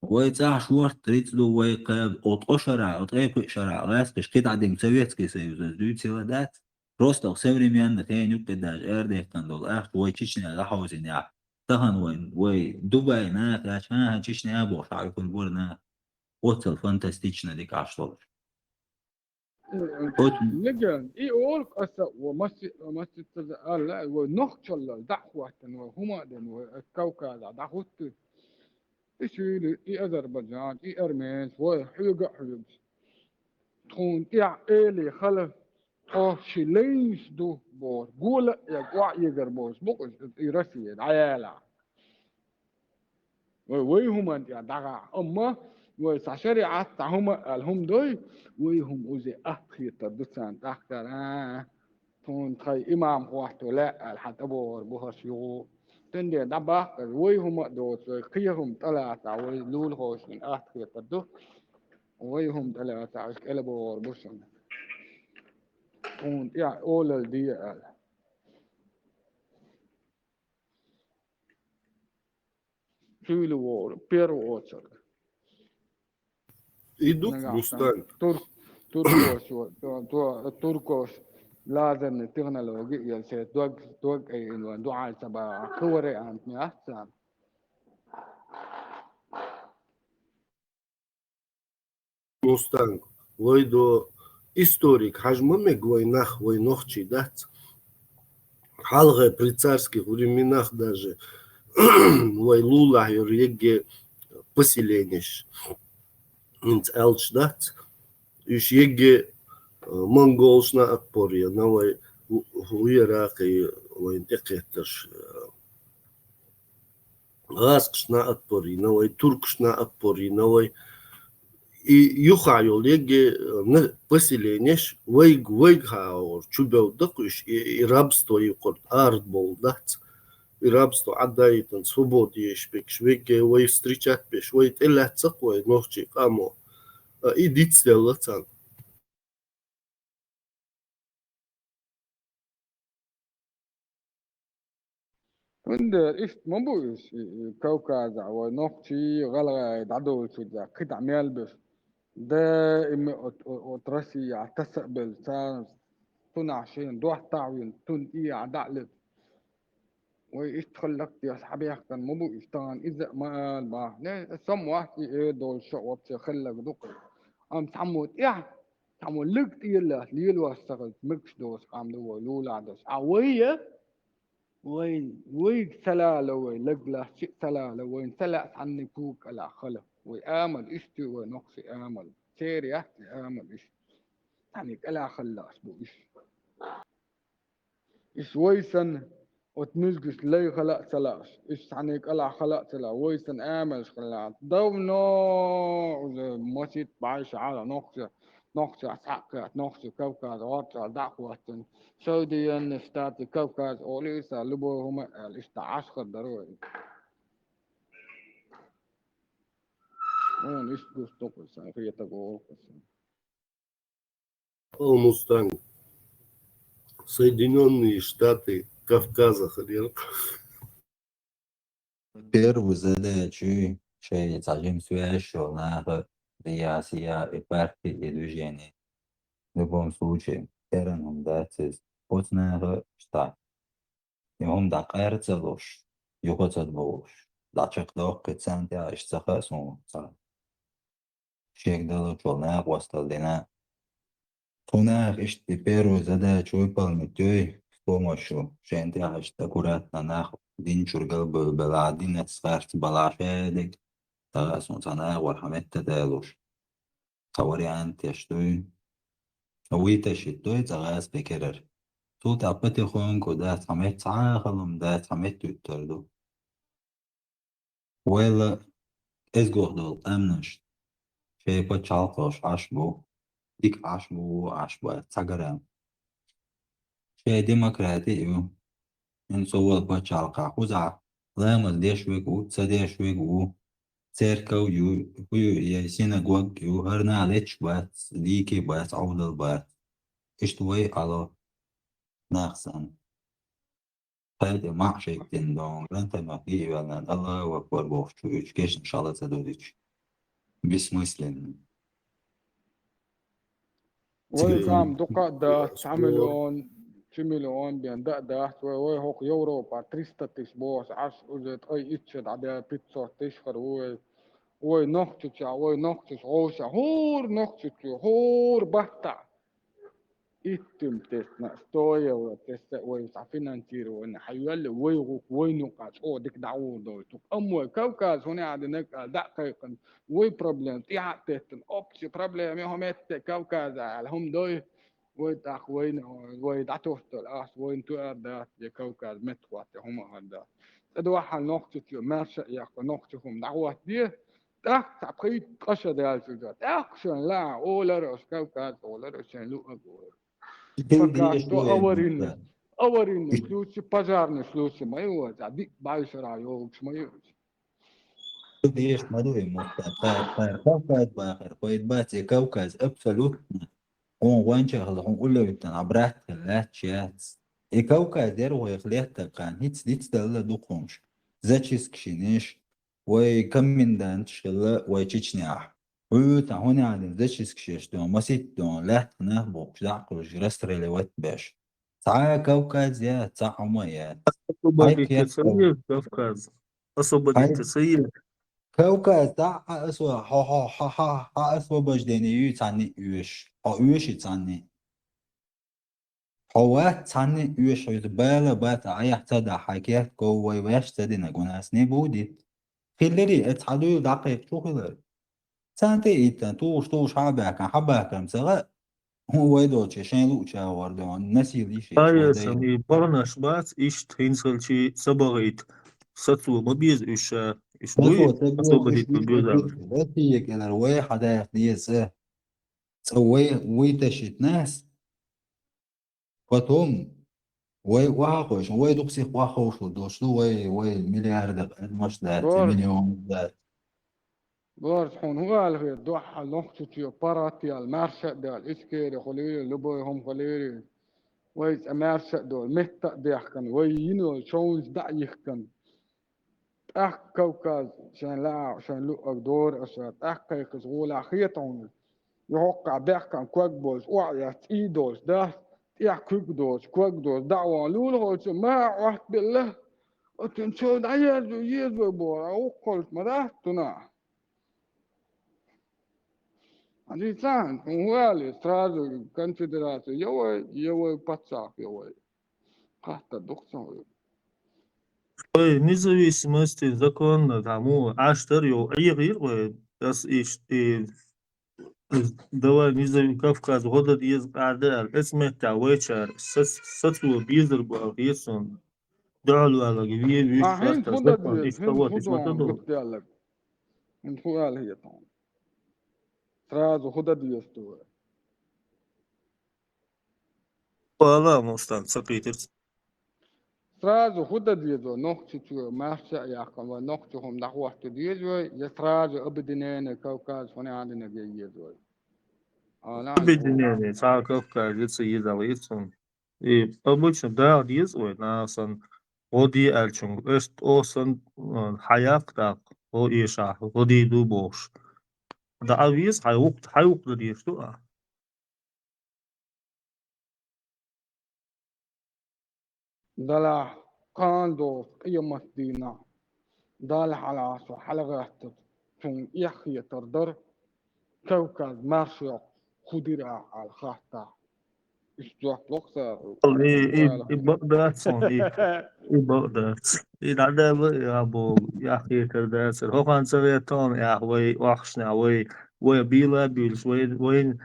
ويتاع شوار تريد له ويقاب أط أشرع أط أيق شرع غاسقش قيد عدم سويتسكي سيوز دوت سيلادات روستو سوري ميان تين يقداج أرديه كان دول أخت ويتشيشني لحوزين يا تهن وين دبي ناك عشان تشيشني أبوش على كل بورنا وصل فانتاستيشنا ديك عشتولش لجن أولك أسا ومسجد لا ونخشل دعوة وهما دن والكوكب دعوة إيش أذربيجان أرمينيا وحيق تكون إلي خلف شليش دو بور قول يقع يقربوش بقش يرسي عيالا ويهم دعا أما وشريعة تهم الهم دوي ويهم أوزي أخي تدسان تحكرا تون تخي إمام واحد لا الحتى بور بوهشيو تندي دبا ويهم دوت خيهم ثلاثة ويلول هوش من أخي تدو ويهم ثلاثة إلى بور بوشن تون أول الدي فيلو وور بيرو أوتشر Идут в Рустан. تركوش لازم التكنولوجيا يلسي دوق إنه دعاء سبا كوري أنتني أحسن Мустанг. Войдо историк хажмамег войнах войнохчи дать. Халга при царских временах даже вайлула юрьеге поселенеш. Инц элч дать. Иш еге монголшна отпорья. Навай хуераки войн экеташ. Аскшна отпорья. Навай туркшна отпорья. Навай и юхайол еге поселенеш вейг хаор чубел дакуш и рабство юкорт арт бол дать. И рабство отдает свободу ешпек швеге вей встречать пеш вей телецак вей ночи камо и дицелацан. وندر إيش مبوش كوكاز أو نقشي غلغة دعدو شجع قطع ميلبس دائم أترسي عتسقبل سان تون عشان دوح تعوين تون إيه عدعلت وإيش تخلق يا صحابي كان مبوش تان إذا ما قال ما نه سم واحد إيه دول شو وبس خلق دقة أم تعمود إيه تعمود لقت إيه ليل واستغل مكش دوس قام دو لولا دوس عوية وين سلالة وين لقلا شيء سلالة وين سلأت عني كوك على خلف وآمل إشتي ونقص آمل سير يحكي آمل إشتي يعني كلا خلاص بو إش ويسن وتمزقش لي خلق سلاش إش يعني كلا خلق سلا ويسن آمل خلاص دونا مسيت بعيش على نقص عساكات نقص كوكاز واتر دعوة سعوديا نستات كوكاز أوليسا لبوهم الاشتعاش ضروري он искус топоса я такого О, Мустанг. Соединенные Штаты Кавказа, хрен. Первую задачу шесть зачем связью на риясия и партии и движения. В любом случае, терном дать потная штат. И он дакается ложь. Юхотят ложь. Дачек лох центя ищцаха сумца. Шег дало чолна хвосталдина. هناك اشتي بيرو زدا شوي بالمتوي فومشو شانتي عشتا كوراتنا ناخد دين شرقل بلادين نتسخارت بلاشادك تغاسون سنة والحمد تدالوش خوري انتي اشتوي ويتا شتوي تغاس بكرر تو تابتي خون كودات حمد عاخلهم دات حمد تتردو ويلا ازگوه دول امنش شيبا چالقوش عشبو ديك عشبو تساقرام شي ديمقراطي إن صوت بچالقا خوزع لامز ديشويقو تسديشويقو церковь يا سيناغوج يو هرنا ليتش بات ليكي بات عودل بات اشتوي على ناقصان هذا ما شيء تندون لن تمكي ولا الله أكبر بوفتو إيش إن شاء الله تدوديش بسمسلن ويقام دقة دا أسبوع تعملون في مليون بين دا وهوك يوروبا 300 تشبوس عش أجت أي إتشد عدا بيتزا تشخر ونقطة ونقطة عوشة هور نقطة هور بحتة إتم تسنا ستويا وتسا ويسعفينانتير وإن حيوال ويغوك وينقاش أو ديك دعوه دويتوك أموي كوكاز هنا عدنك دقيقا وي بروبلم تيها تهتن أوبسي بروبلم يهم كوكاز علهم دوي ويتاخ ويدعتوه الأس وينتو أردات يا كوكاز متوات هم هذا أدوحل نقطة ماشا ياكو نقطة هم دعوات دي تاك تبقيت قشة ديال سجات أكشن لا أولا رأس كوكاز أولا رأسين لو أقول فكاش دو أورين فلوسي بازارن فلوسي ما يوز عديك بايشرا يوكش ما يوز ديش مدوي مستقر كوكاز باخر قويد باتي كوكاز أبسلوت هون وين شغله هون قول له يمكن عبرات ثلاث شات كوكاز دير ويخليت كان هيتس دل دوقونش زاتشيس كشينيش ويكم من دانش شلا ويتشنيح ويتا هون عادي زاتشيس كشيش دون مسيت دون لا تنهبو شدعقل جرستري لوات باش تعا كوكاز يا تعا ميات هايك يا освободите Кавказ. Освободите Союз. كوكاز تاع أسوا ها أسوا باش ديني يتعني يوش ها يوش يتعني هو تعني يوش يتبالا باتا عيح تدا حكيات قوي ويش تدينا قناس نبودي خلري اتحدو دقيق شو خلر سانتي إيتا توش حباك مسغا هو يدوش شين لوشا وردون نسي ليشي شو داي Ayasam i barnaş bas iş tinselçi sabahit. Satsu mabiz iş بفو duy تبو إيش освободите ليش Бюзар. بس كده الواحد يحديث تسوي ويتشت ناس فتهم وهاخوش وي دوكسي وهاخوش دوشلو وي مليار مش ذات مليون ذات بورس حون هو الهي دوحة نقطة باراتي المارشة دال إسكيري خليلي لبوي هم خليلي ويس أمارشة دول مهتا ديحكن ويينو شونز دعيحكن أخ كوكاز شان لا شان لو دور أشات أخ كيكس غولا خيطون يوقع بيحكن كوكبوز وعيات إيدوز ده تيح كوكدوز دعوة لولغوز ما وحد بالله وتنشو دعيز ويزو بورا وقلت مدهتنا هذه سان هوالي استرازو كونفدراسيو يوي باتساق يوي قهت الدكتور Ой, независимости законно тому аштар ё айгыр ой das iş دوا Кавказ года диез قعدة اسمه تعويشة ساتسو بيزر باقيسون دعوا على جبيه بيش هين فاخت خدا زكون ديز إيش هين توات إيش ما خدا تدور. قلت لك من هوال هي طبعا استرازو خدا ديز تو والله مستان سقيتر. استرازو خدا ديزو نقطة تو ماشا ياكم ونقطة هم دعوة ديزو يسترازو أبدنين كوكاز هنا عندنا جيزو Объединение, Кавказ, лицеиз алыйсун. И обычно да диез ой наасан оди элчун эст осан хаяк так о иша оди ду бош. Да авиз хайук да диез ту а. دلع قاندو قيمة دينا دالح على عصو حلقات تون يخي تردر كوكاز ماشي خديرة على الخاطة Istוח loksa. بقدر بقدر هذا يا ابو يا اخي كرداسر هو كان سويتون يا وي وحشنا وي بيلا بيلس وين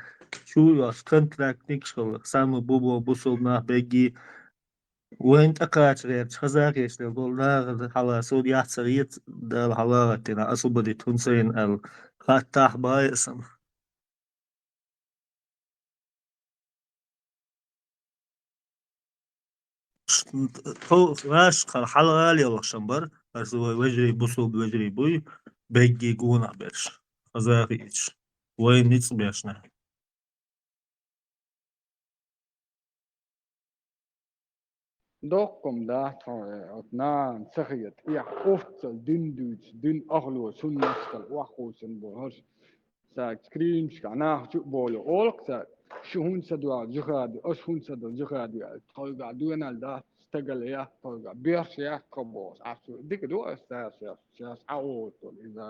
شو يا كونتراكت نيكشل سام بوبو بوصلنا بيجي وين تقاعد غير خزاك يشتغل قلنا على سوريا سريت ده الحلقة تنا أصل بدي تنسين الخاتح بايسم راش الحلقة يلا شمبر بس هو وجري بوصل وجري بوي بيجي جونا بيش خزاكيش وين نيتس بيشنا Dokkum da otnan sahiyat ya oftsal dinduts din aghlo sunnastal wahusen bohos sa screen shkana bolo olksa shuhun sadwa jihad ashun sadwa jihad ya toyga duenal da stagal ya toyga birs ya kobos asu dik do asas ya awot iza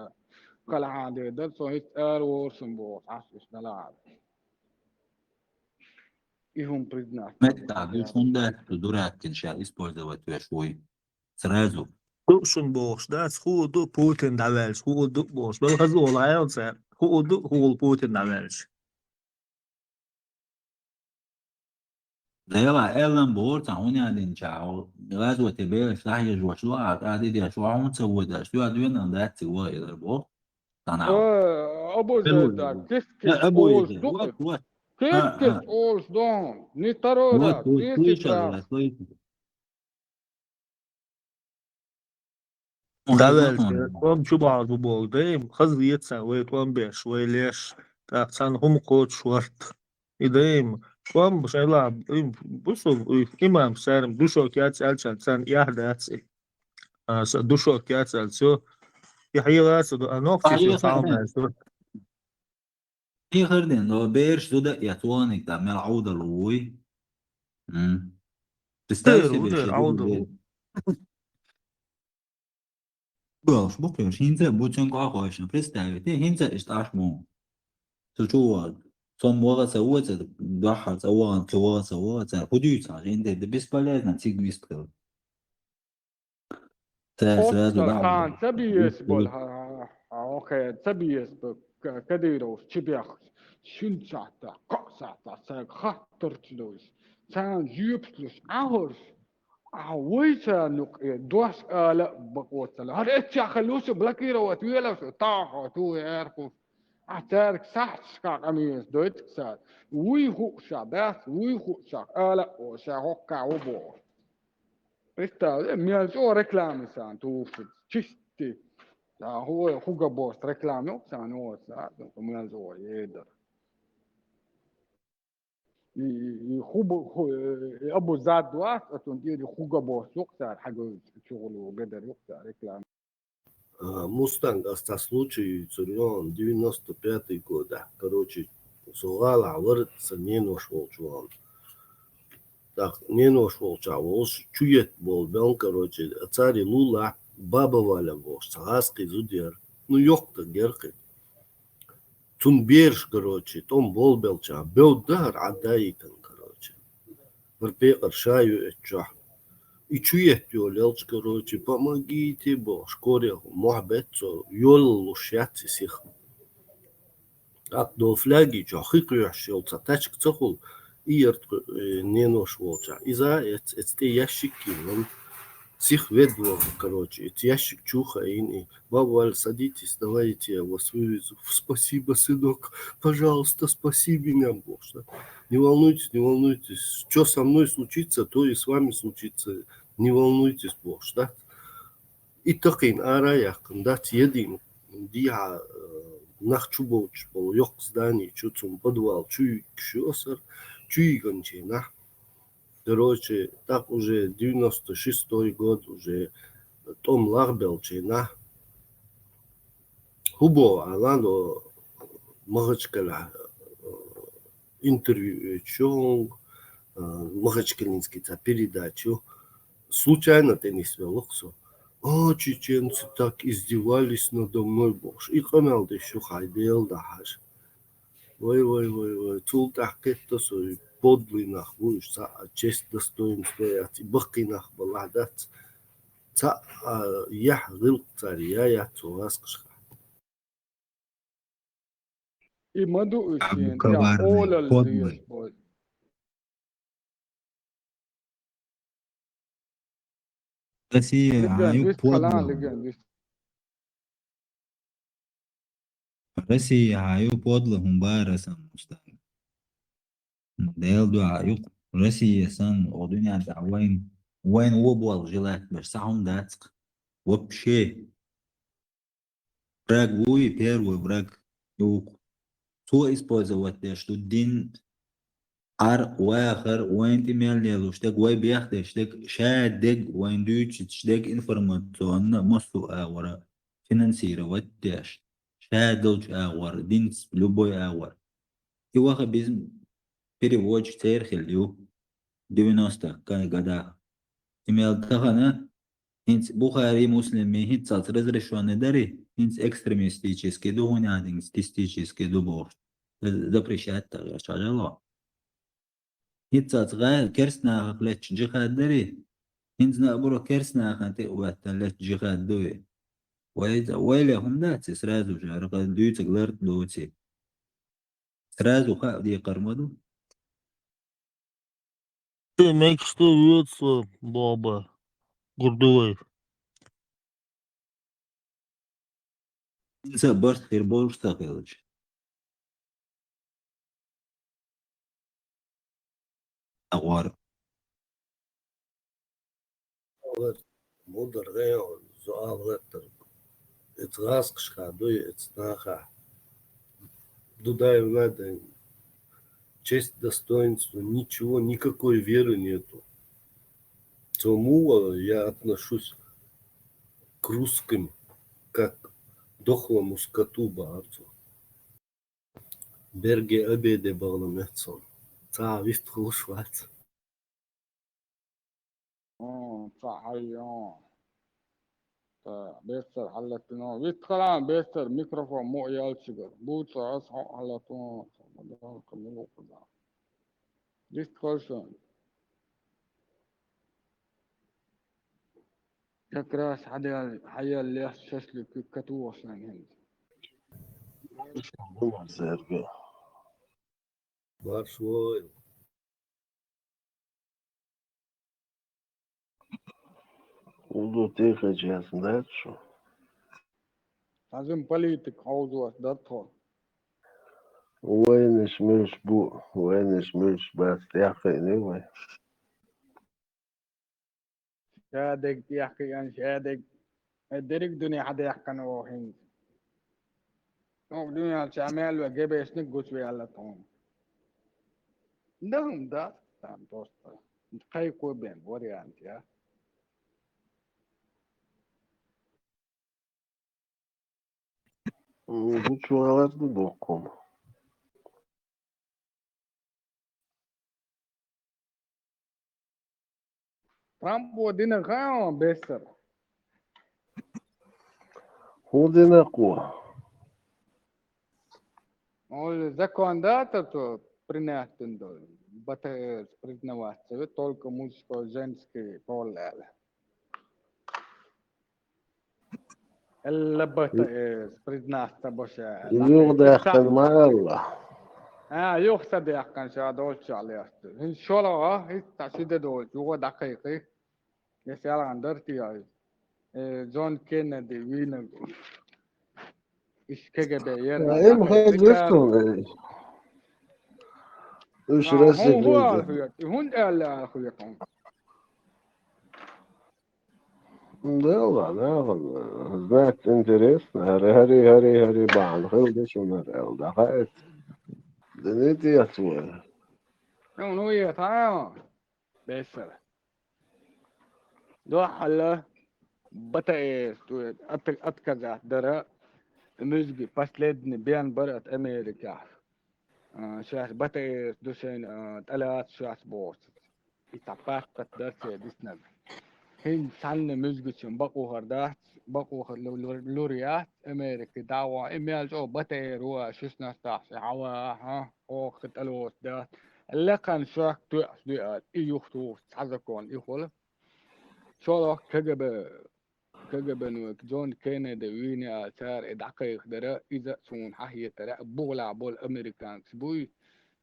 kala hade da so it warsen bo asu nalad ihum priznat متى بيشون ده تدورات كنشا использовать شوي сразу. Dušun boš, da schodu Putin da velš, schodu boš, vēl hazola elce, schodu hul Putin da velš. لا إعلان بورتا هوني عندين شاو غازو تبير صحيح جوا شو عادي دي شو عم تسوي ده شو عدوين عند ذات سوى إذا بو تناو أبو زيدا كيف أبو أولز إذا دوك وات كيف أولز دون نيتارودا كيف تراف Da velš, tom čubāz bu boldējim, hazvietsa, vai tom bieš, vai lieš, tā can hum kaut švart. Idejim, tom šai labi, busu, imam sērim, dušok jācelčan, can jāhdāci. Dušok jācelč, jo, jāhīlāci, anoktis, jo salmēs. في خردين لو بيرش دودا يتوانك دا مال عودة لوي تستوسي بيرش عودة باش بكرش هنزا بوتشن قاقوشن представите هنزا اشتاشمو تشوال صم وغا سوات ضحى سوان كوا سوات خديوتا هنزا ده بسبالات نتيجة بيسبال كان تبيس بولها اوكي تبيس كديرو تشبيخ شنشاتا قصاتا ساق خطر تلوش كان جيبتلوش عهرش عويسا نق دوس آلا بقوتلا هذا اتشا خلوش بلاكيرا وتويلا طاحو تو يعرفوا اعتارك صح شكاك اميز دويتك ساد ويهو شاباس ويهو شاك آلا وشا هوكا وبو استا ميالجو ريكلامي سان توفت تشتي هو هوغا بوس ريكلامي سان هو ساد ميالجو يقدر يخوب ابو زاد دواس اتوندي خوغا بوس يقصر حاجه شغل وقدر يقصر ريكلام Мустанг случай царен 95-й года. Короче, сугала вырца не нашел чуван. Так, не нашел чавол, чует был, бел, короче, царь Лула, баба Валя был, сагаский зудер. Ну, ёхта геркой. Тун берж, короче, том бол белча, бел дар адаикан, короче. Верпекар шаю этча. И чует ёлелч, короче, помогите, бо, шкоре, мухбетцо, ёллу шяци сих. Ак до фляги, ча, хикуяш ёлца, тачк цохул, и ерт не нашел ча. И за эти ящики, он сих ведло, короче, эти ящик чуха, и баба, садитесь, давайте я вас вывезу. Спасибо, сынок, пожалуйста, спаси меня, Бог. Не волнуйтесь, что со мной случится, то и с вами случится. Не волнуйтесь, Бог, да? И таким араях, да, едим, диа нахчубоч, был ёк зданий, чуцум подвал, чуй кшёсер, чуй гончина. Короче, так уже 96-й год, уже том лахбелчина. Хубо, алано махачкала интервью чонг, махачкалинский передачу. Случайно теннис велоксо. Чеченцы так издевались надо мной, боже. И канал еще хайдел дахаш. Ой. Цул так это свой подлинах будешь, честь достоинство я бахинах баладат, я гыл царя я цуаскшха. И маду ищен, я Коварный, олал подлый. здесь будет. Россия Леган, عايب вис калан, подлым. леган, вис. Россия عايب подлым барасам مستقبل. ديل دو عايق Россия сан o dünyada وين وبوال جلات بس ساهم داتق وبشي براغ وي بيرو براغ يوك سو использовать что дин ار واخر وين تميل يلوشتك وين بياخدشتك شادق وين دوتشتك انفورماسيون مصو اورا فينانسيرا واتش شادلج اور دينس لوبوي اور يواخد بيزم переводч تيرخليو 90 كان قدا تميل تخنا هنس بخاري مسلم هنس разрешённый дари هنس экстремистический духовный стистический дубов запрещает так шажало هنس كرسنا خلت جهاد дари هنس نابرو كرسنا خانت وقت لت جهاد دوي ويلهم دات سرازو جارق دوت غلرت دوتي سرازو خا دي قرمدو Demek istiyorsun baba. Gurduy. هنس برت خير بولش تاقيلج أغوار Мудр рео, зоал леттер. Ицгаскшха, дуй ицнаха. Дудаев надо. Честь, достоинство, ничего, никакой веры нету. Тому я отношусь к русским как к дохлому скоту баарцу. Берге обеде бағламетсон. Вист хулшвац. صحيح. بيستر حلتنا ويت كلام بيستر ميكروفون مو يالشجر بوتس أصحى حلتنا كملوا كذا discussion كراس حيا اللي يحسس لك كتوس عن هند Baar شوي. Udo tihо jasno, što? لازم بوليتيك عوض دكتور وينش مش بو وينش مش بس يحقني وين شادق يحكي عن شادق الدريك دنيا حدا يحكي عن هند نو دنيا شامل وجيب اسنك جوسوي على طون دهم ده تام دوست كاي كو بين وري انت يا bu çuvallarda dokum. ترامب ودينا غاو بيستر Hudine kuva. Он законодательство принятен бата признаваться только мужско-женский пол. إلا بتا признаться بوشا. Yuğda yakın mağalla. يقصد يحكي شادول شاليه. إن شاء الله هيك تشيد دول جوا دقيقة. يسأل عن درتي جون كينيدي وين إيش كجبة يرنا. Hem hedefton. Üç resi هو أخويا هون قال أخويا كم. Да ладно, знать интересно. Хари бан. Хэл шо нарел. Да хает. Да не ти атуэ. Ну я там. بيسر دو حلا بتا أتكذا درا مزجي последний بيان برات أمريكا شاش بتا دوشين تلات شاش بوس يتعباك قدرت ديسنا هين سالنا مزجي شن بقو هردات بقو لوريات أمريكا دعوة إميال جو بتا روا شسنا ستاش عوا ها أو ختلوس دات اللي كان شاك تقص دقات يختو تحزكون يخول شو كجب نوك جون كينيدي ويني آثار دقيق درا إذا سون حهي ترى بولا بول أمريكان بوي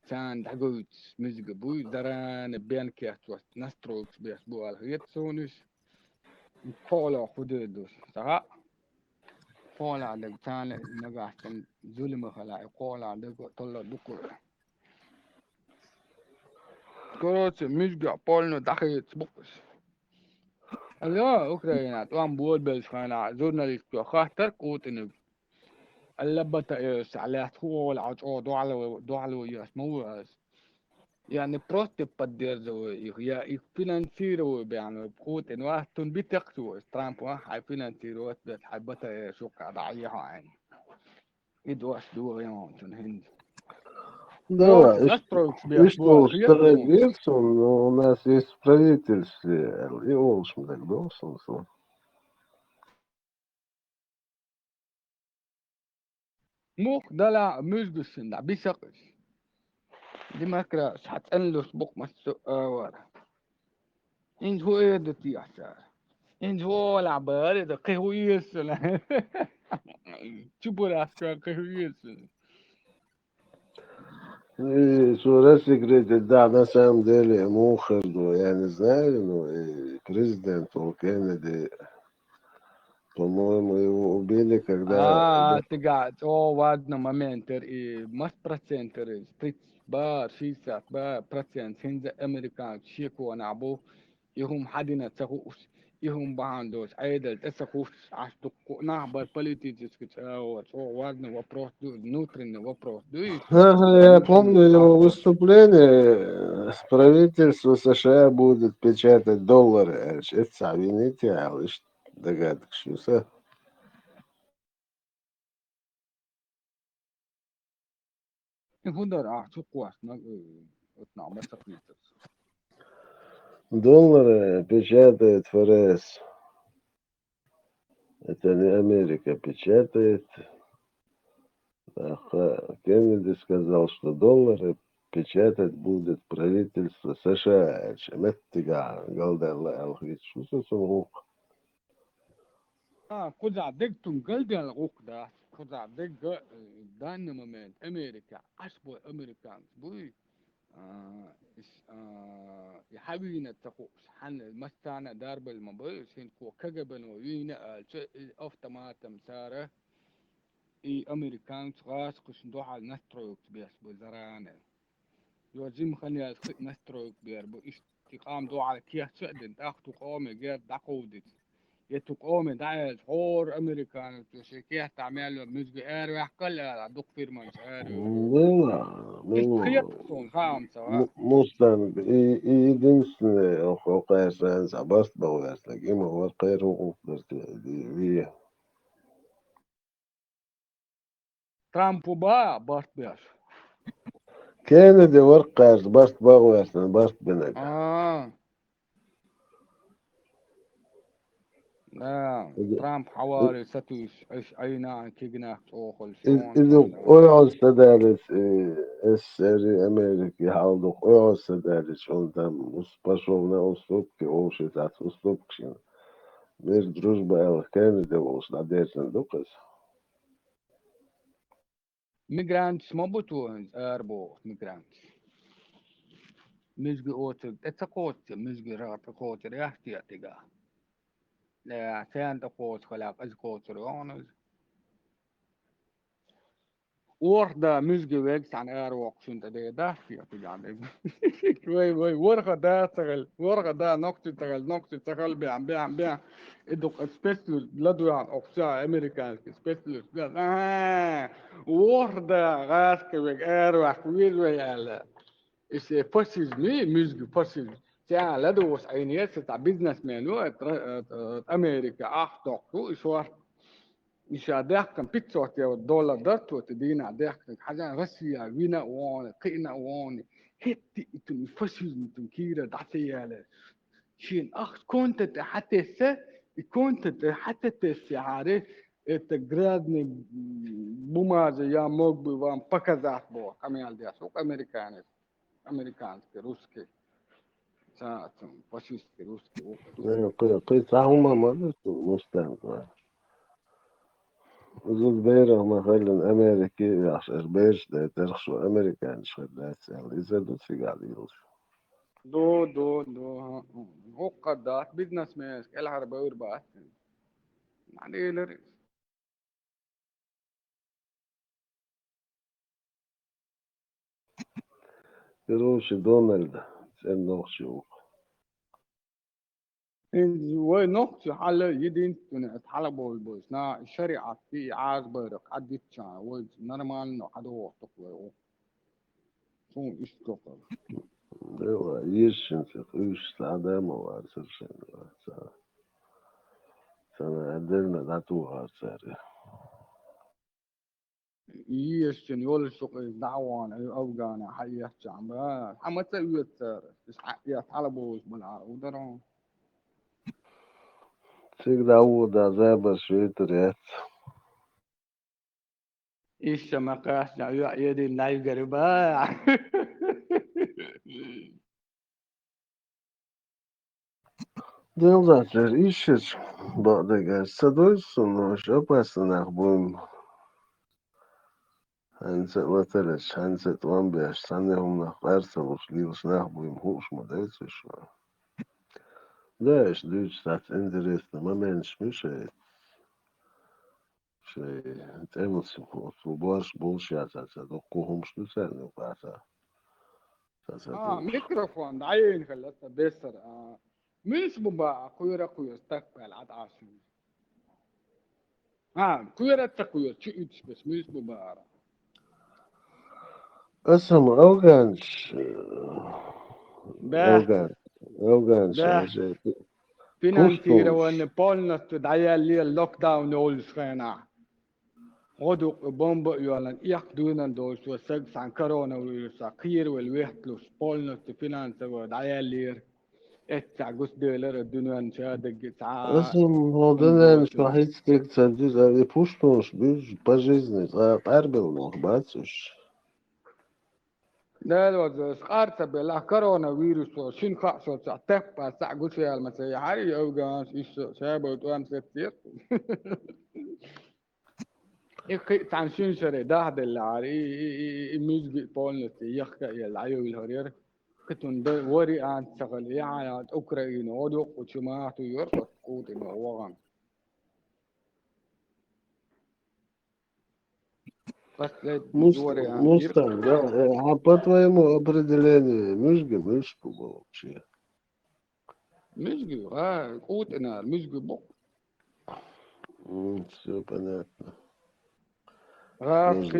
كان دقوت مزج بوي دران بين كياتوس نستروكس بيسبوع الهيت سونش كولا خدودوس صح كولا دك كان نجاستن ظلم خلا كولا دك طلع دكور كروت مزج بولنو دقيق بوكس لا أوكرانيا طبعا بول بالفانا جورناليست خاطر كوتن اللبت إيش على طول عجو دوالو يسمو يعني بروست بدير زو يا فينانسيرو يعني بكوتن واحد بيتقسو ترامب واحد فينانسيرو بس حبته شو قاعد عليها يعني يدوس دو يوم هند Да, كروت نستروكس и что, بيسبوع старый خيطون Вильсон, но у нас есть правительство, и Олшм так должен. موك دلع مش بسندع بيسقش ديمقراس حتقلش بوك مسؤول إن هو يدتي أحسن إن هو العبارة ده كهويس شوفوا الأفكار كهويس И что раз говорит, да, на самом деле Мухарду, я не знаю, но и президент Кеннеди, по-моему, его убили, когда... تقعد وادنا مامنتر مس برسنتر ستريتش بار شيسات بار برسنت هنز أمريكان شيكو نعبو يهم حدنا تسخوش يهم باندوس عيدل تسخوش عش دقو نعبر بوليتيجس كتاور شو وادنا وبروح دو نوترين وبروح دو Ага, я نوترين помню его أحتو выступление. Правительство США будет печатать доллары. Это совините, а лишь догадываешься. يهودر شو قواس اتنا مسقيتس Доллары печатает ФРС. Это не Америка печатает. Кеннеди сказал, что доллары печатать будет правительство США. Чеметтига, Галдерла, Алхит. Что это за كوزا دقتم قلبي الغوك كوزا دق دان مومنت أمريكا أشبه أمريكان بوي يحاولين تقو حن المستانة دارب المبوي سينكو كجبن وينا أفتماتم سارة إي أمريكان غاس كشندوح على نستروك بيس بزرانة يوزيم خليها نستروك بير بو استقام دو على كيه سعدن تاخدو قومي غير دقودت يتقوم دعاية حور أمريكان تشكيه تعمل مزج أروح كلها دوك فيرمان Было, خيطون خامسة Мустанг. И единственное, окажется, забаст был, таким вот кайру, и ترامب با بارت بيش Кеннеди ورقاس باست باوس باست بنك. لا ترامب حواري ستوش ايش اينا كيجنا اوخل إذا قيعد سدالس السري أمريكي حاضر قيعد سدالس شونتم وسباشونا أسلوبك أوشي تحت أسلوبك شين مير دروش بقى كندا وصل ديرسن دوكس. ميجرانتس ما بتوهن اربو ميجرانتس مزج اوتك اتسقوت مزج رات قوت ريحتي اتيغا لا كان تقوت خلاق ازقوت رونز وردا مزج ويكس عن اروق شنت ده في اتيغا وي ورقة ده تغل ورقة ده نقطة تغل بيع ادوك سبيسلوس بلادو عن اوكسا امريكان سبيسلوس وردا غاس كويك اروق ويلا is فاسيز مي مزج فاسيز تاع لدوس عينيات تاع بيزنس مان امريكا اخطو شوار مش هداك كان بيتسوت يا الدولار دات وتدينا هداك حاجة رسيا وينا وان قينا وان هتي تم فاسيز تنكيرة دعتيالة شين كنت حتى تسعاري تجرادني بوماز يا موج بوام بكذات بو كميال دياسوك امريكاني американский, русский, фашистский, русский. قطعهما مرة مستنقع زود بيرغ مثلا أمريكي عشان بيش ده ترخصو أمريكان شغلات يعني إذا دوت في قاعد يلوش دو هو قدات بيزنس ماسك الحرب يربح يعني لري يروش دونالد سأل شو وين نقطة حلا يدين تنت حلا بول نا الشريعة في عاز بيرك عديت شان وين نرمال نو حدا وقت قوي شو إيش كفر ده يشن في قيش سعادة ما وارسل شن سنة عدلنا داتوها ساري يشن يول سوق دعوان أوغانا حيا شام حمت يوتر يا حلا بول بالعرب ودرون سيك داود عذاب شوية ريات إيش ما قاس يا يدي ناي قربا Deel dat er is, maar de gasten dus, no shopas na boom. Hanset wateles, hanset wambe, sanehum nach Barsa, was liels nach boom, hoos models is. Da is dus dat interesse, maar mens misje. Het Engels, voor boos bullshit, dat ze toch kohom sturen, no pasa. ميكروفون دعين خلتها بيسر مش ببا كويرا استقبل عاد عاشم كويرا تكوير شو إيش بس مش ببا Asam arrogance, ده arrogance, فينانتيرا push. وان بولنا تدعي لي اللوك داون اول سخينا غدو بومب يولن يقدونا دوش وسق عن كورونا ويروس كير والويحتلوس بولنا تفينانس ودعي لي اتع قص دولار الدنيا شادق Asam hodanan швахицких цадюз ави пуштунш бюж по жизни арбел нох бацуш. ده الوز قارت بلا كورونا فيروس وشين خاصة تقبع قص يا المسيح هاري اوغانس ايش شابه وان ستير تعن شين شري ده اللي عاري ميزج بولنت يخك العيو الهرير كتون ده وري عن شغل يعني اوكراينا ودو وشماعت يرقص قوت انه وغان بس وري عن Мустан, да. А по твоему определению, мышка была вообще. ميزج قوت انا ميزج بق Все понятно. غاف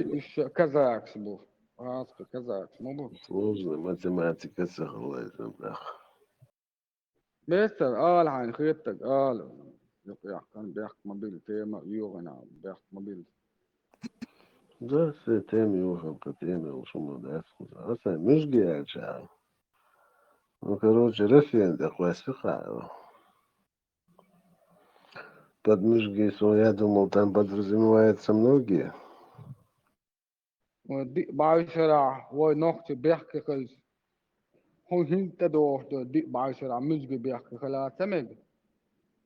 كذاك سبو غاف كذاك مو Сложная математика согласен, да. بس الحين خيطك كان بيحكي موبيل تيما يوغنا بيحكي موبيل Да, с теми ухом, теми ушум, да, скуда. Мышки я чаю. Ну, короче, Россия такой сыхаю. Под мышки, я думал, там подразумевается многие. ودي بعشرة ونقطة بيحكي خلص هو هنت دي بعشرة مزج بيحكي خلاص سمج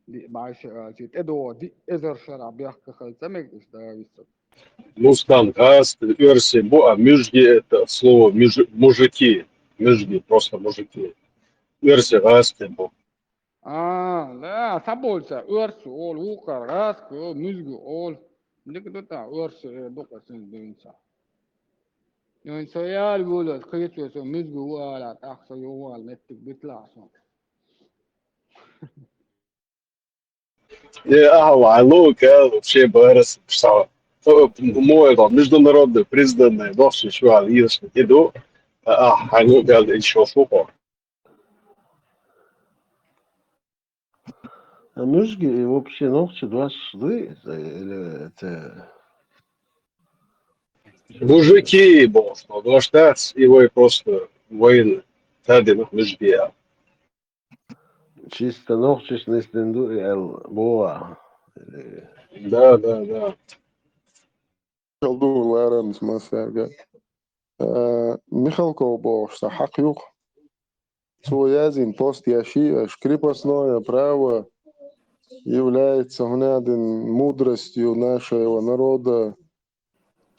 دي بعشرة جيت دي إزر شرع بيحكي خلص سمج إيش ده يسوي Мустан, версия мюжги это слово мужики. Мюжги, просто мужики. Версия гастебо. لا سبولسا أرس أول وكر راسك مزج أول ديك دوتا أرس دوكا سن بينسا يعني سيال بقول خيط يسوي مزج ولا تأخذ يوال نتك بيطلع صون Лука вообще БРС писала. Мой международный признанный вообще журналист иду. Лука еще шупал. А мышки вообще ногти 26 или это... Мужики, босс, но доштац его просто воин. Тадин мужики. Чисто ногти с нестенду и боа. Да. Y'all doing loud on this must have got. Михалков бошта хакюк. Суязин пост яши крепостное право является мудростью нашего народа.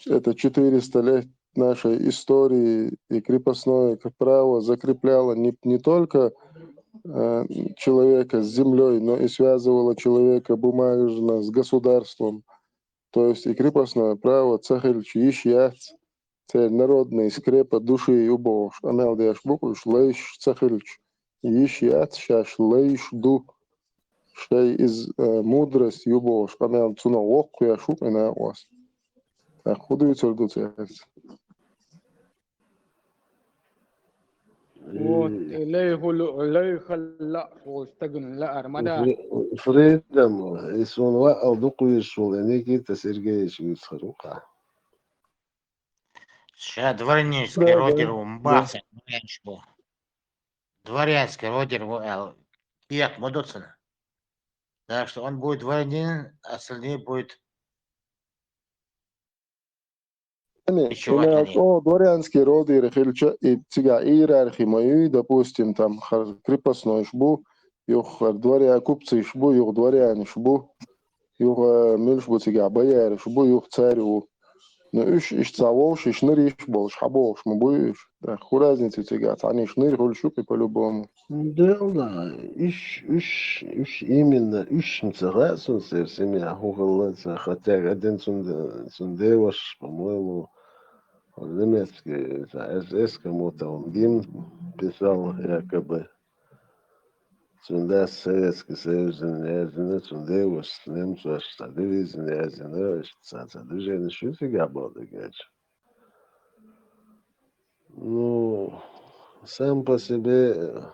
Это 400 лет нашей истории, и крепостное право закрепляло не только человека с землей, но и связывало человека бумажно с государством. То есть и крепостное право цахельчи ищяц, цель народная скрепа души и убош. Амелдяш букуш лейш цахельч ищяц шаш лейш ду шей из мудрость юбош. Амел цуна локку я шук и на вас. Худую цельду цехельц. Вот لا يخلق واستغن لا أرمدا فريدم يسون وا دوكو يشول انيكي تسيرجيش يسخروقا Ща дворянский Да, родер да, у да. Мбаса, дворянский родер у Кият Модоцина. Так что он будет дворянин, остальные будет бичевать на них. Дворянский род и рехильча и цига иерархии мои, допустим, там крепостной шбу, юх дворя купцы шбу, юх дворяне шбу, юх мельшбу цига бояре шбу, юх царю. Ну иш цавош, иш ныриш бол, шабош, мы будешь. Да, ху разница цига, они шнырь гульшук и по-любому. Да, иш именно иш мцагасун сэр семья хугаллаца, хотя один сундеваш, по-моему, немецкий, СС кому-то он гимн писал якобы. Сунда Советский Союз не сундеваш, немцаш, дивизия не цаца, движение шутига было, геч. Ну, сам по себе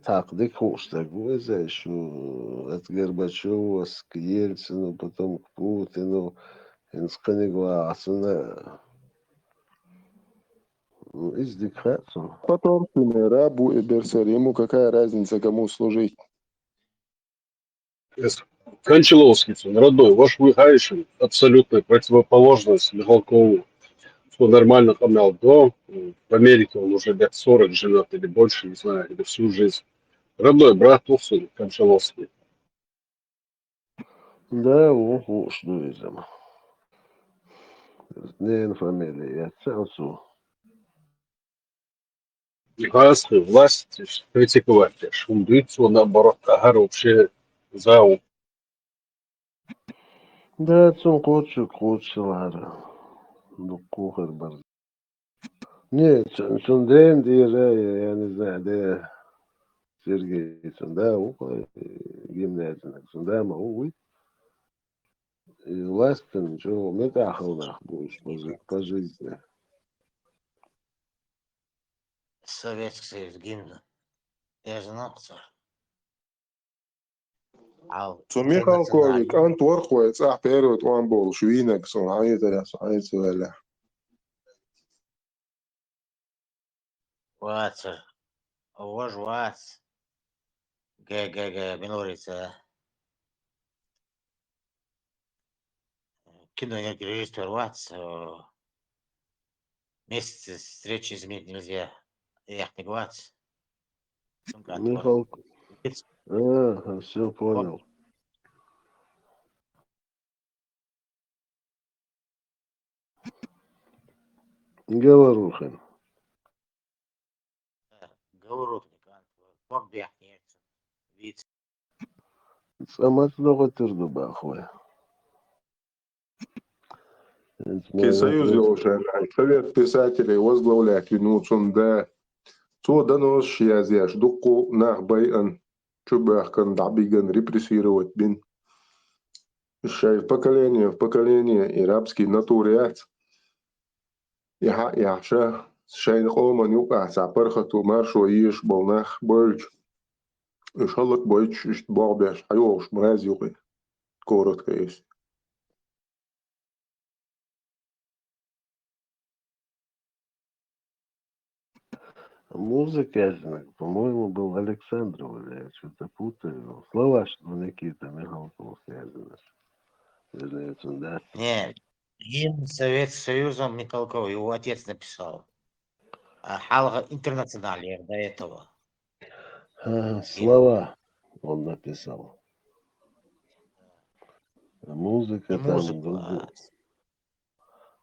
так, дикуштаг, еще от Горбачева к Ельцину, потом к Путину, Инсканегласена. Издихаться. Потом рабу и берсер, ему какая разница, кому служить. Кончаловский, родной, ваш Михайлович абсолютная противоположность Михалкову. Что нормально помял до. В Америке он уже лет 40 живет или больше, не знаю, или всю жизнь. Родной брат Туфсон Кончаловский. Да, что видим. Не фамилия, я целсу. Государственную власть критиковать. Шумдыцу, наоборот, ага, вообще за ум. Да, цун кучилар. Ну, кухар бар. Не, Цунден, я не знаю, да, Сергей Цунда, гимназия Цунда, увы. И власть, ничего, метахал будешь по жизни. Советский Союз гимн. Я знал, что. Михалковик, Антвор хуец, период он был швинок, сунайта, вела. Ватсер. Вож ватс. Минорица. Кинорежиссер ватс. Месяц встречи изменить нельзя. Я не ватс. Михалков. Все понял. Говорухин. Говорухин. Как бяхнется. Вид. Сама много тырду бахуя. Союз уже, Совет писателей возглавляет вину Цунда. Цудано шьязяш, дуку нахбайан, чубахкан дабиган репрессировать бин. Шай в поколение и рабский натуриат. Яша, шай нахоман юка, сапархату маршо иш болнах больч. Шалок больч, ишт бабяш, айош, мраз юки. Коротко есть. Музыка, по-моему, был Александров, я что-то путаю. Слова, что Никита Михалков связаны. Нет. Гимн Советским Союзом Михалков, его отец написал. А Халга Интернационале до этого. Слова он написал. А музыка Не там музыку, другое. а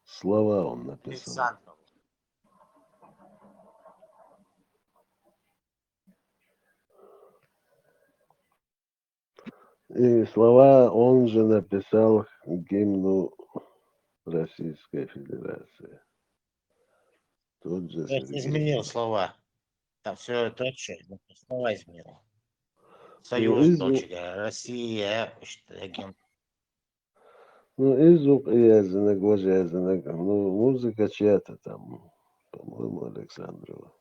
Слова он написал. Александров. И слова он же написал к гимну Российской Федерации. Тот же То есть Сергей. изменил слова. Там все точно, но слова изменил. Ну, Союз, точка, Россия, что гимн. и звук язык, божий язык. Ну, музыка чья-то там, по-моему, Александрова.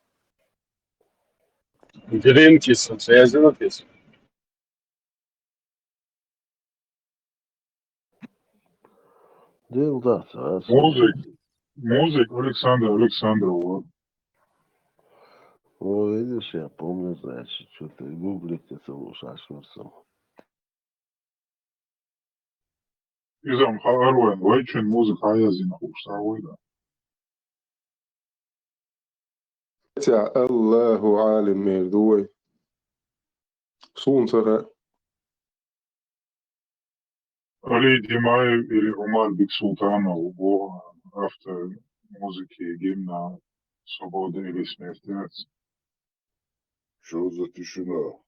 Гринкиса, связи написано. Дел да, а Музык Александр Александров. Ну, видишь, я помню, значит, что-то и гуглите шашварсом. İzam Harvard, Weichen Musik Hayazin Husawida. Allahu alim merdui. Suunsara. Ali Dimaev или Умар Бексултанов, оба автор музыки гимна «Свобода или смерть». Что за тишина?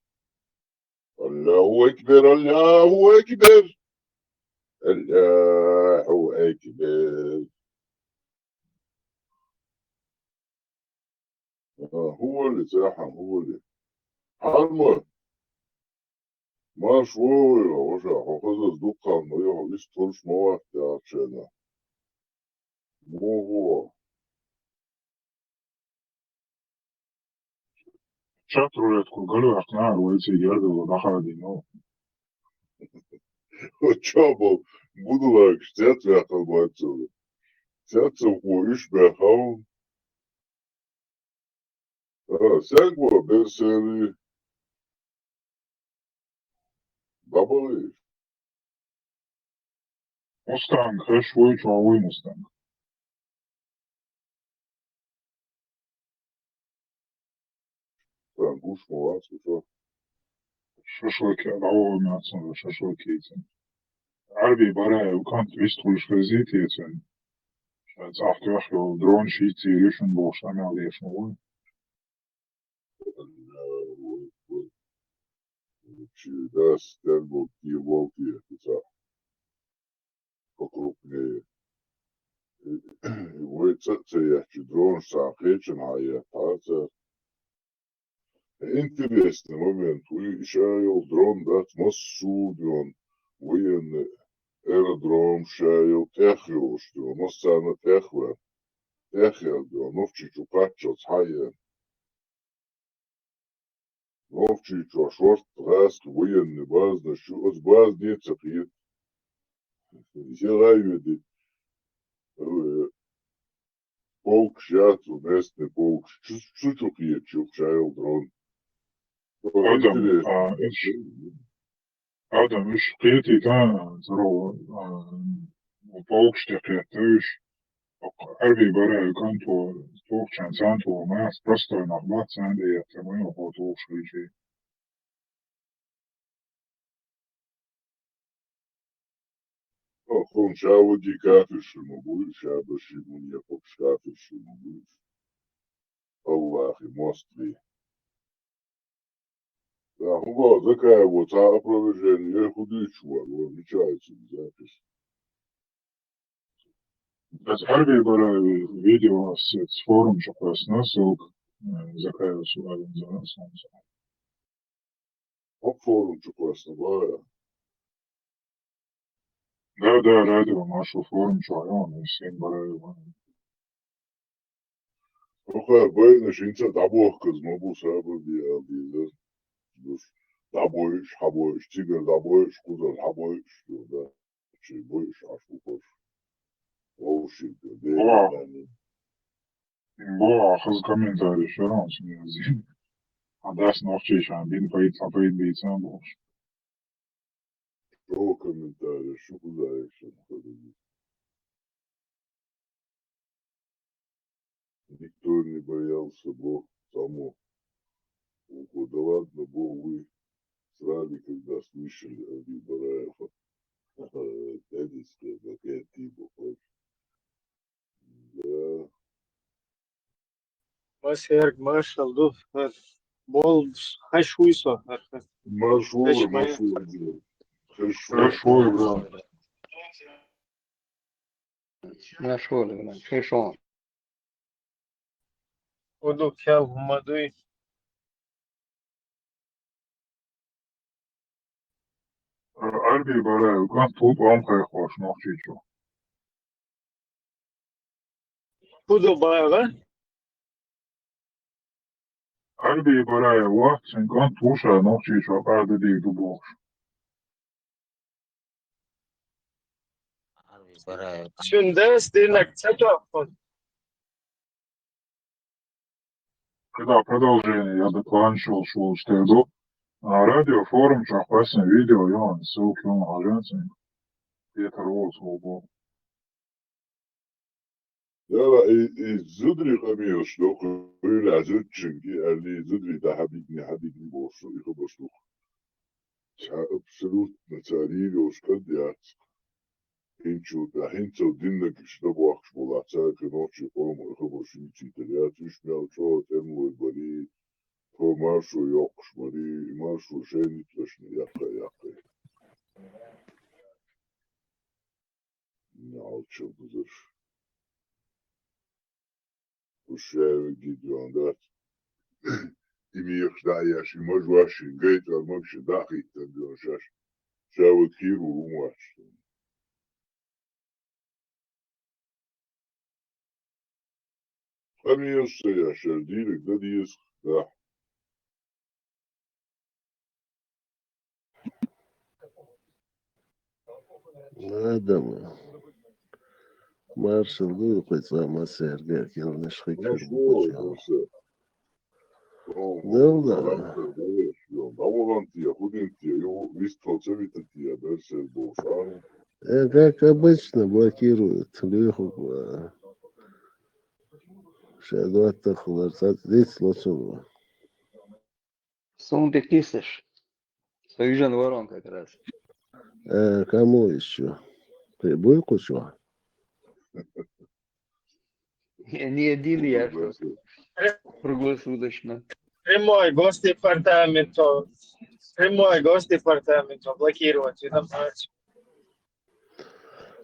Аллаху Экбер, Аллаху Экбер. Аллаху Экбер. هو اللي ترحم هو اللي حرمه ما شوي وش حافظ دقة ما يهويش طولش موقت عشان مو هو شاطر تكون قالوا أقناع ويسي جرد ودخل دينو. Чабо, буду лайк, штят вяхал бойцовый. Сядца уиш бяхал. Сягва берсери. Бабалы. Мустанг, хэшвой чуавой мустанг. Гуш мулацкий, что? Шашлыки, алло, мясо, шашлыки. Арби барай, укант вистулш газети. Als achterweg drone sheet die Russen boos aan al die van Да, стянул те волки, это покрупнее. Его цецеящий дрон сахечен, а я это интересный момент. Уезжал дрон дать массу, он военный аэродром шаял техил, что массана техва. Техил, новчичу качал, хая. Новчичу шорт, траск, военный баз, на что с баз нет цепит. Зелаю, полк шат, местный полк, чучук є, чукшайл дрон. Adam is qeeti kan zero полк штекетыш. Арби барай канто толк чансанто мас просто на бат санде это мы толк швичи. Хон шаводи кафешему будешь, а башиму не попш кафешему будешь. Аллах и Москве. Да, вот такая вот опровержение худый чувак, он отличается запись. Без арби барай видео с форум чокосна ссылка закрою сюда за нас. Оп форум чокосна бая. Да, радио нашу форум чойон, и всем барай. Оха, бай шинца дабох кызмабу сабырди алдизер. Дабоиш, хабоиш, тигр дабоиш, кузар хабоиш, да. Чи боиш, ашку кош. Оуши, да. Boa, hız комментарий, что он смеется. А дас ночи, а бин поит бейцам больше. Что комментарий, что куда еще? Никто не боялся, Бог само. Да ладно, Бог, вы срали, когда слышали Али Бараева. Дядечка, какая ты, Бог. Да. Масерк, Маршал, Бол, Хашуйсо. Машур, Машур. Хорошо, Нашел, Шишон. Оду Кял, Мадуй. Арби Бараев, кан туп амхай хош нохчичо. Буду Баева. Арби Бараев, вахтсен кан туша нохчичо, арда ди дубош. Шундас, динак, цатуапон. Когда продолжение, я доклан шел штеду. Радио, форум, чахпасен, видео, я ссылки он агенцин. Петр Волс, Волбо. Ja, zudri gemiddeld nog een uitzending en die zudri daar heb ik niet boos. Ik heb het nog. Ja, absoluut. Natuurlijk, als kan ja. Hinter dinner gestoppt, maar dat zou ik nog zo komen. Ik heb het niet zitten. Ja, het is wel zo. Het moet maar die voor Marso joks, maar die Marso zijn niet tussen. Ja. Nou, zo dus. Ушеви гидron dat. Имех да я ши мож ваши гейт а мог ши дахи там шаш. Шавот киру умаш. Амиёс я шардирик да диес да. Надо. Маршал, ну, хоть сам Сергей, я на шхик. Да. Даволантия, худентия, его вистфалцевитатия, берсер болшан. Как обычно, блокируют Леху. Шадуат тахларцат, здесь лосово. Сум ты кисешь. Союзен ворон как раз. Кому еще? Прибылку что? Не один я, что круглосуточно. Прямой госдепартамент блокировать.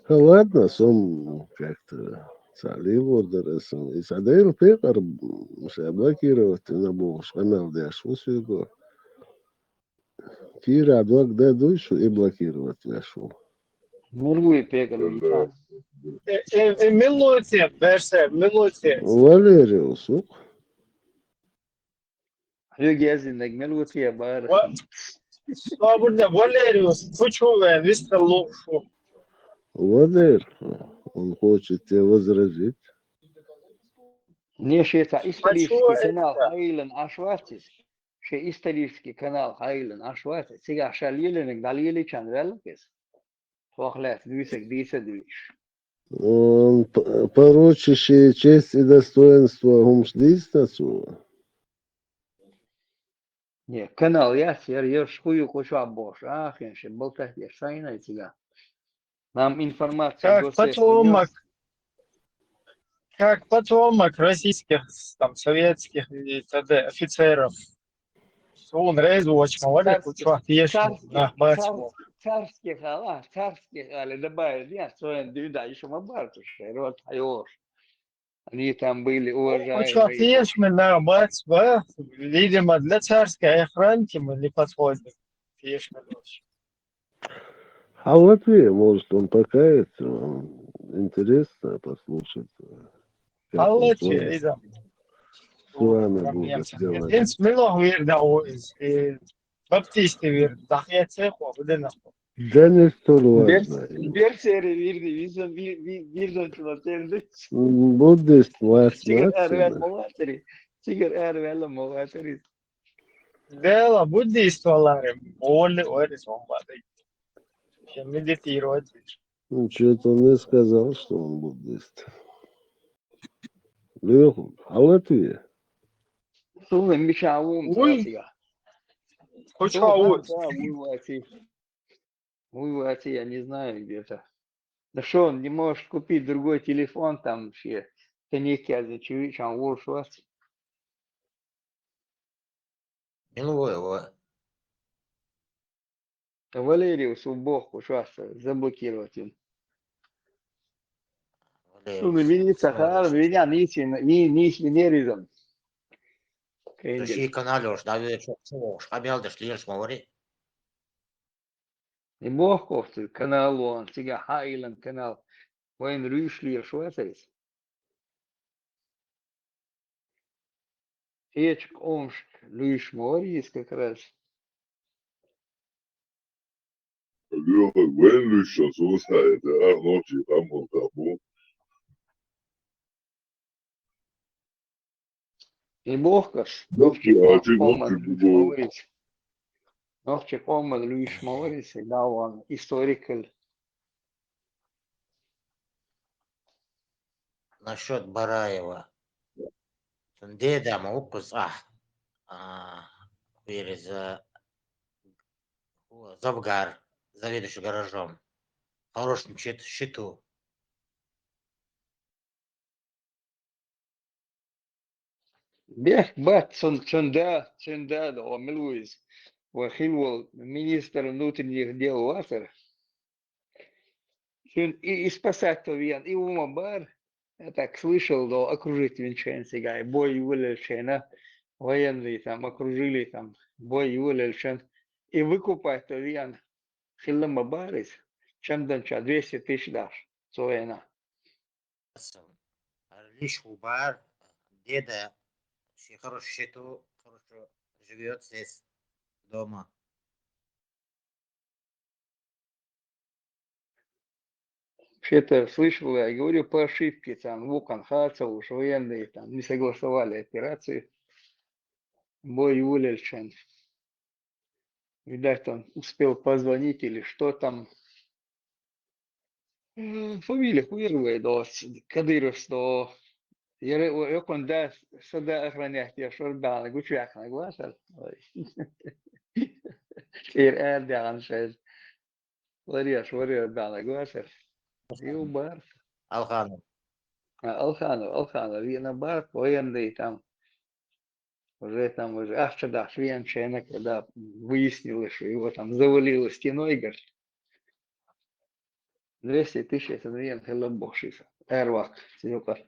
Ладно, сом как-то салил ордересом. И садейл пекар, блокировать на богош. Амел дяш, усвиго. Кира, двак да душу и блокировать вяшу. Мургуй пекар. Милуте, берсер, милуте. Валериус, Рюгезинек, милуте, бар. Свободно, Валериус, почувствуй, вистер лушу. Валер, он хочет тебе возразить. Не, это исторический канал Хайлен Ашватис. Что исторический канал Хайлен Ашватис. Сега шалиленек далили чанвелкис. Хохлет, двисек. Он порочащий честь и достоинство гумшдистацу. Не, канал я серьез хую кучу бош. Ах, еще болтать я шайна тебя. Нам информация. Как потомок российских, там, советских и т.д. офицеров. Он резочка, вот кучу царских, але добавили, я своим да, еще мабарту, вот, они там были уважаемые. Видимо, для царской охранки мы не подходим. А вот и, может, он покается. Интересно послушать. А вот и, да. С вами будет делать. Инсмило вирда баптисты вирда. Я цеху, будем. Да не столь важно. Берсери вирда чулателды. Буддист Сигар эрвел моватери. Да, буддист валаре. Оле орис вамбады. Медитировать. Что-то он не сказал, что он буддист. ليخو حواتي Сулы мечавум Уй, сасига. хоть Сулы хауд. да, уйвати, я не знаю где-то. Да что, он не может купить другой телефон, там все тенеки азачевичам ушвас. Милуева. Валериус убог ушваса заблокировать им. Сулы Валериус. вини сахар, виня нisi неризом. Ши каналёш, да вы что, шабелдеш лирс моври. И бог кофту канал он, сега Хайланд канал. Вайн рюшли швасарис. Ечк оншк люш морис как раз. اليوم وين الشمس هاي نوتي قام تابو И бог каш, نوتي آتي نوتي luš بو mauris. Nohče pomad luš mauris, и да он historical. Насчет Бараева. Деда мукус через Завгар, заведующий гаражом. Хорошим счету. Бех бат цунда, да, Мелуис. Вахилвал министр внутренних дел Ватер. И спасать то вен, и умабар. Я так слышал, да, окружить Винченци, гай, бой Юлельшена, военные там окружили там, бой Юлельшен. И выкупать то вен, хиллама барис, чем данча, 200 тысяч дашь, цоена. Лишь убар, деда, хороший счету, хорошо живет здесь дома. Вообще-то слышал, я говорю по ошибке, там, Вукан Хацев, уж военные там не согласовали операции. Бой Юлельшен. Видать, он успел позвонить или что там. Фамилия хуевая, да, Кадыров, да. Я когда сюда охранять, я шордал, гучак на глаза. Эрдян шесть. Варя, да, на глаза. И у бар. Алханов. Алханов, на бар, военный там. Уже Авчада Швенчена, когда выяснилось, что его там завалило стеной, говорит, 200 тысяч это, наверное, хелобошиса. Эрвак, синюка.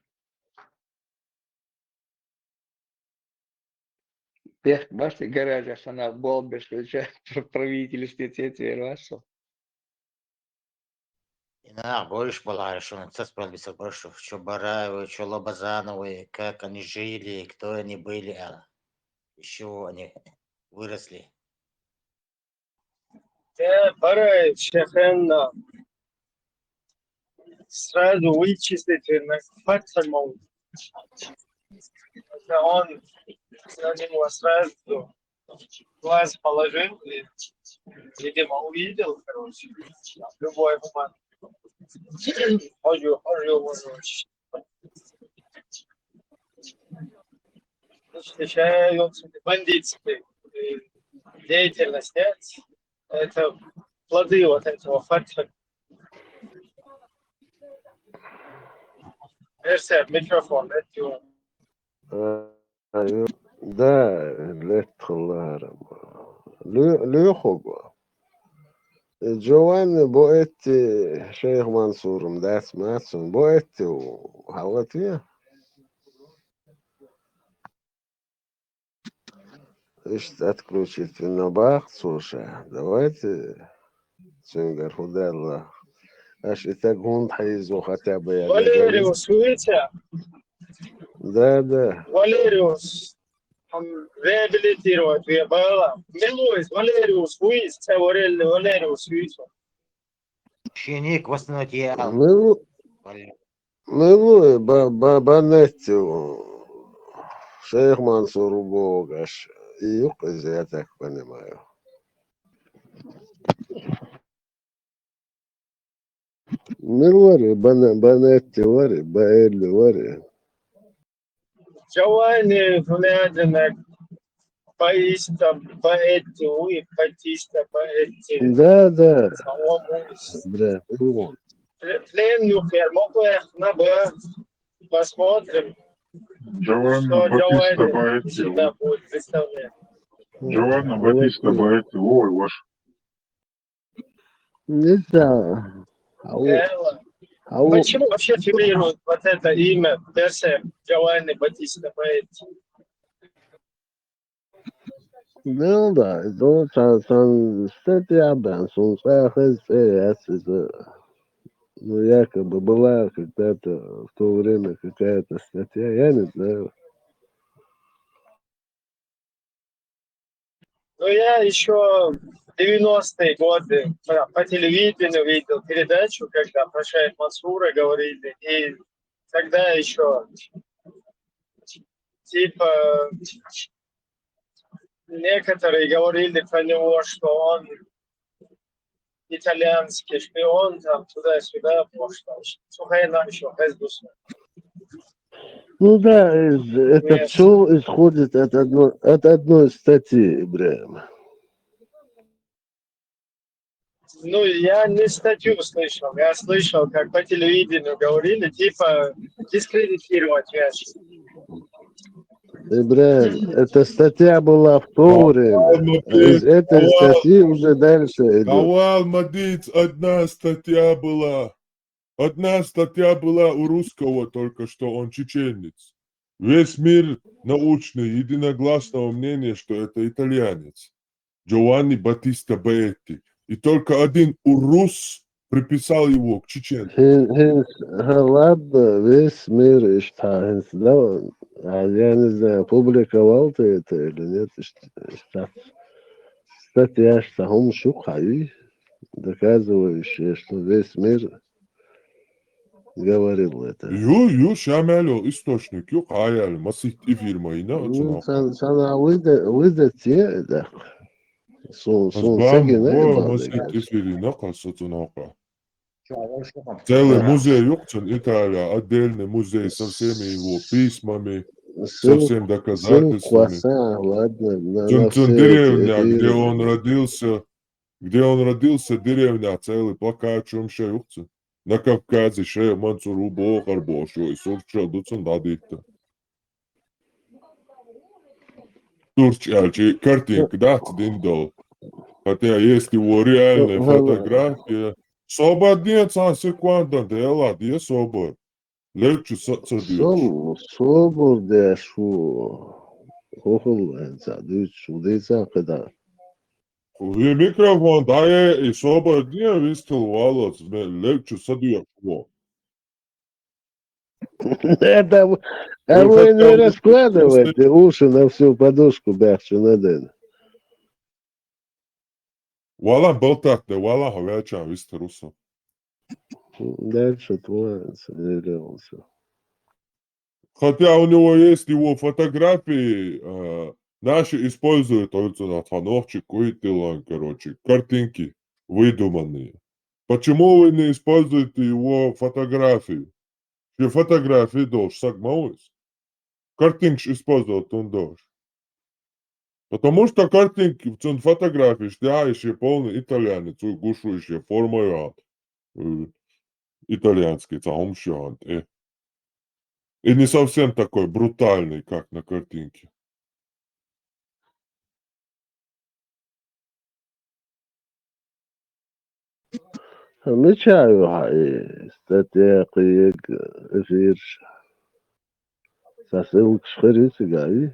Пех, бачите, гаража, она болбе, что правительстве цети расу. Инак, больше была, что он спросил больше, что Бараевы, что Лобазановы, как они жили, кто они были, еще они выросли. Бараев, Шехенна, сразу вычислить на фактормал. Он на него сразу глаз положил и, видимо, увидел, короче, любой момент. Встречаю бандитской деятельности. Это плоды вот этого фактора. Версия, микрофон, это أيوة ده لا تخلارم ليخوغو جوان بوئت شيخ منصور مداس ماتسون بوئت وحواتيا إيش تتكلوشيت في النباق صوشا دوات سنجر هدى الله أش إتاقون حيزو خطابة Валериус, видите? ده Валериус, реабилитировать было. Милуис, Валериус, Уис, Цеворелли, Валериус, Уис. Щеник восстановил. ملو بنتي شيخ منصور بوغاش يقزيتك بني مايو من وري بنتي وري بقيل وري Giovanni Фунядина, Паиста Паэту и Патиста Паэти. Да, Самомус. бля, вот. Пленную ферму надо посмотрим, Джованна что Батиста Giovanni Баэти. себя будет представлять. Джованна Батиста Баэти. Ой, ваш. Не знаю. Элла. Почему вообще фигурирует вот это имя Персе Giovanni Battista Paetti? Ну да, это статья, блин, ну, якобы была когда-то в то время какая-то статья, я не знаю. Ну, я еще в 90-е годы по телевидению видел передачу, когда про Шейх Мансура говорили, и тогда еще типа некоторые говорили про него, что он итальянский шпион, там туда-сюда, пошло. Сухая нам еще Ну да, это все исходит от одной статьи, Ибраим. Ну, я не статью слышал, я слышал, как по телевидению говорили, типа, дискредитировать вещи. Ибраим, эта статья была в то время, а из этой статьи уже дальше идет. Кавал Мадиц, одна статья была. Одна статья была у русского только что, он чеченец. Весь мир научный, единогласного мнения, что это итальянец. Джованни Батиста Баэтти. И только один урус приписал его к чеченцу. Ладно, весь мир считает, да, я не знаю, публиковал ты это или нет, статья, что он шухай, доказывающая, что весь мир говорил это. Ю, шамело, источник, ю, хаял, масит и фирма, и на Sana выйдет те, да. Сон Азбам, сегине во, надо, масит и конечно. фирина, касатунака. Целый музей Юкцин, Италия, отдельный музей со всеми его письмами, со всеми Ссылку доказательствами. оставь, ладно, на все эти Деревня, эфиры. где он родился, деревня, целый плакат, чем ще Юкцин. На Кавказе ще Мансуру Бохар Бошо, и Сурча Дуцин Дадикта. Турча, картинка, да, Диндо. Хотя есть его реальная фотография. Сободец, секунда, дела, где собор? Легче садюч. Собор дешу. Хохол, садюч, удейца, когда. И микрофон, да, и собор, где вистил волос, легче садюч. Это вы не раскладывайте уши на всю подушку, бахчу надо. Вала болтакте, вала хавяча, вистеруса. Дальше творится, делился. Хотя у него есть его фотографии, наши используют только на фановчик, короче, картинки выдуманные. Почему вы не используете его фотографии? Что фотографии должен сагмауис? Картинки использовать он должен. Потому что картинки в фотографии, что еще полный итальянец, гушующая форма итальянский, цаумшант. И не совсем такой брутальный, как на картинке. Мечаю, статья, эфир. Сосылка шхарицы, гаи.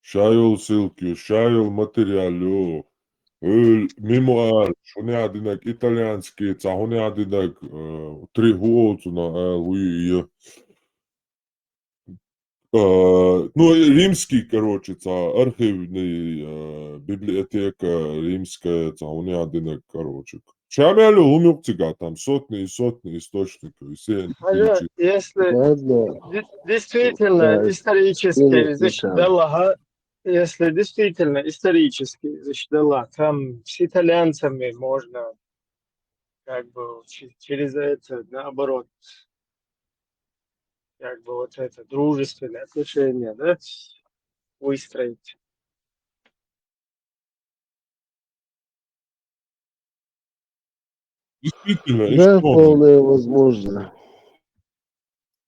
Шайл ссылки, шайл материалу. Мемуар, шунеадинак итальянский, цахунеадинак трихуолцуна, ну, римский, короче, архивный библиотека римская, цахунеадинак, короче. Шамелю умюкцига, там сотни и сотни источников, все Если действительно исторически защитила, если действительно исторически защитила, там с итальянцами можно как бы через это наоборот как бы вот это дружественные отношения, да, выстроить. Действительно, Да, что он? вполне возможно.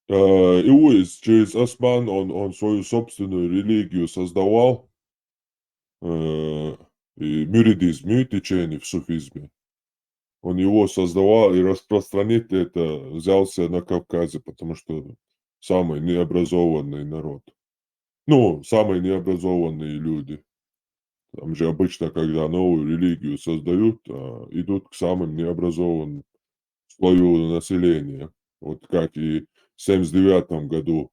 Иуис через Осман он свою собственную религию создавал, и мюридизм, течение в суфизме. Он его создавал и распространить это взялся на Кавказе, потому что самый необразованный народ. Ну, самые необразованные люди. Там же обычно, когда новую религию создают, идут к самым необразованным слою населения. Вот как и в 79 году,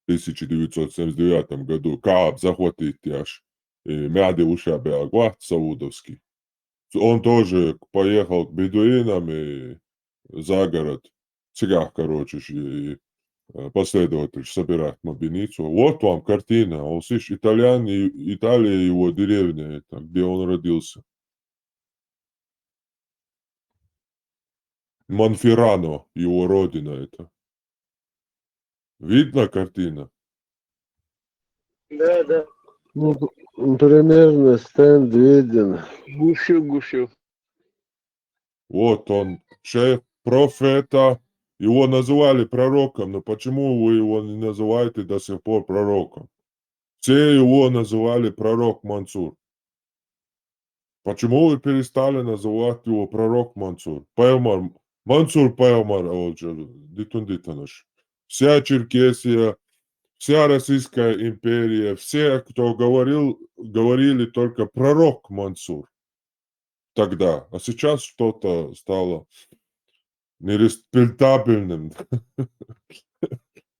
1979 году Кааб захватит Яш, Мяды Ушабе Агват Саудовский. Он тоже поехал к бедуинам и за город, цигах, короче, и последователь собирать мобиницу. Вот вам картина. Он, слышишь, Италия его деревня, это, где он родился. Монферрано, его родина это. Видно картина? Да, да. Ну, примерно стенд виден. Гушу. Вот он, шейх профета. Его называли пророком, но почему вы его не называете до сих пор пророком? Все его называли пророк Мансур. Почему вы перестали называть его пророк Мансур? Пайгамбар, Мансур Пайгамбар, дитун-дитаныш. Вся Черкесия, вся Российская империя, все, кто говорили только пророк Мансур тогда. А сейчас что-то стало нереспектабельным.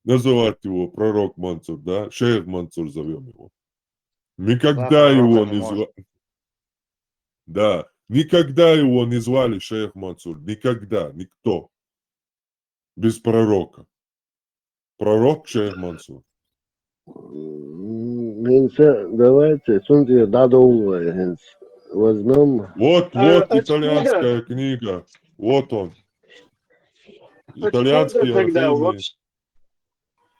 Называть его пророк Мансур, да? Шейх Мансур зовем его. Никогда его не звали. Да, никогда его не звали шейх Мансур. Никогда, никто. Без пророка. Пророк шейх Мансур. Давайте, смотрите, додумывай. Возьмем... Вот Откуда? итальянская книга. Вот он. Откуда Итальянский тогда архивный.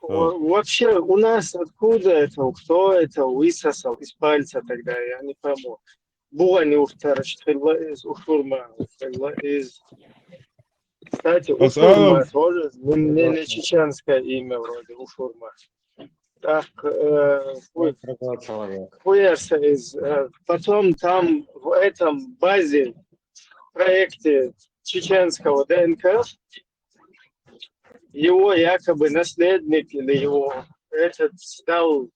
вообще у нас откуда это, кто это высосал из пальца тогда, я не пойму. Буани из Уфурма, из... Кстати, Уфурма тоже не чеченское имя вроде, Уфурма. Так, Хуерса из... Потом там в этом базе, проекте чеченского ДНК, его якобы наследник или его этот стал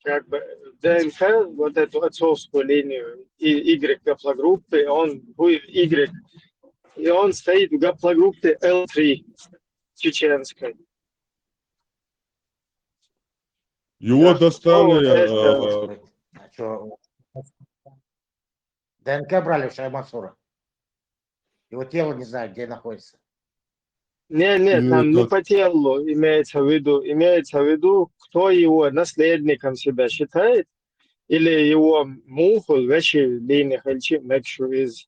как бы ДНК, вот эту отцовскую линию и Y гаплогруппы, он будет Y, и он стоит в гаплогруппе L3 чеченской. Его достали... ДНК брали у Шейха Мансура. Его тело не знаю, где находится. Не, там не по телу имеется в виду, кто его наследником себя считает, или его муху, вещи линих, или мекшу из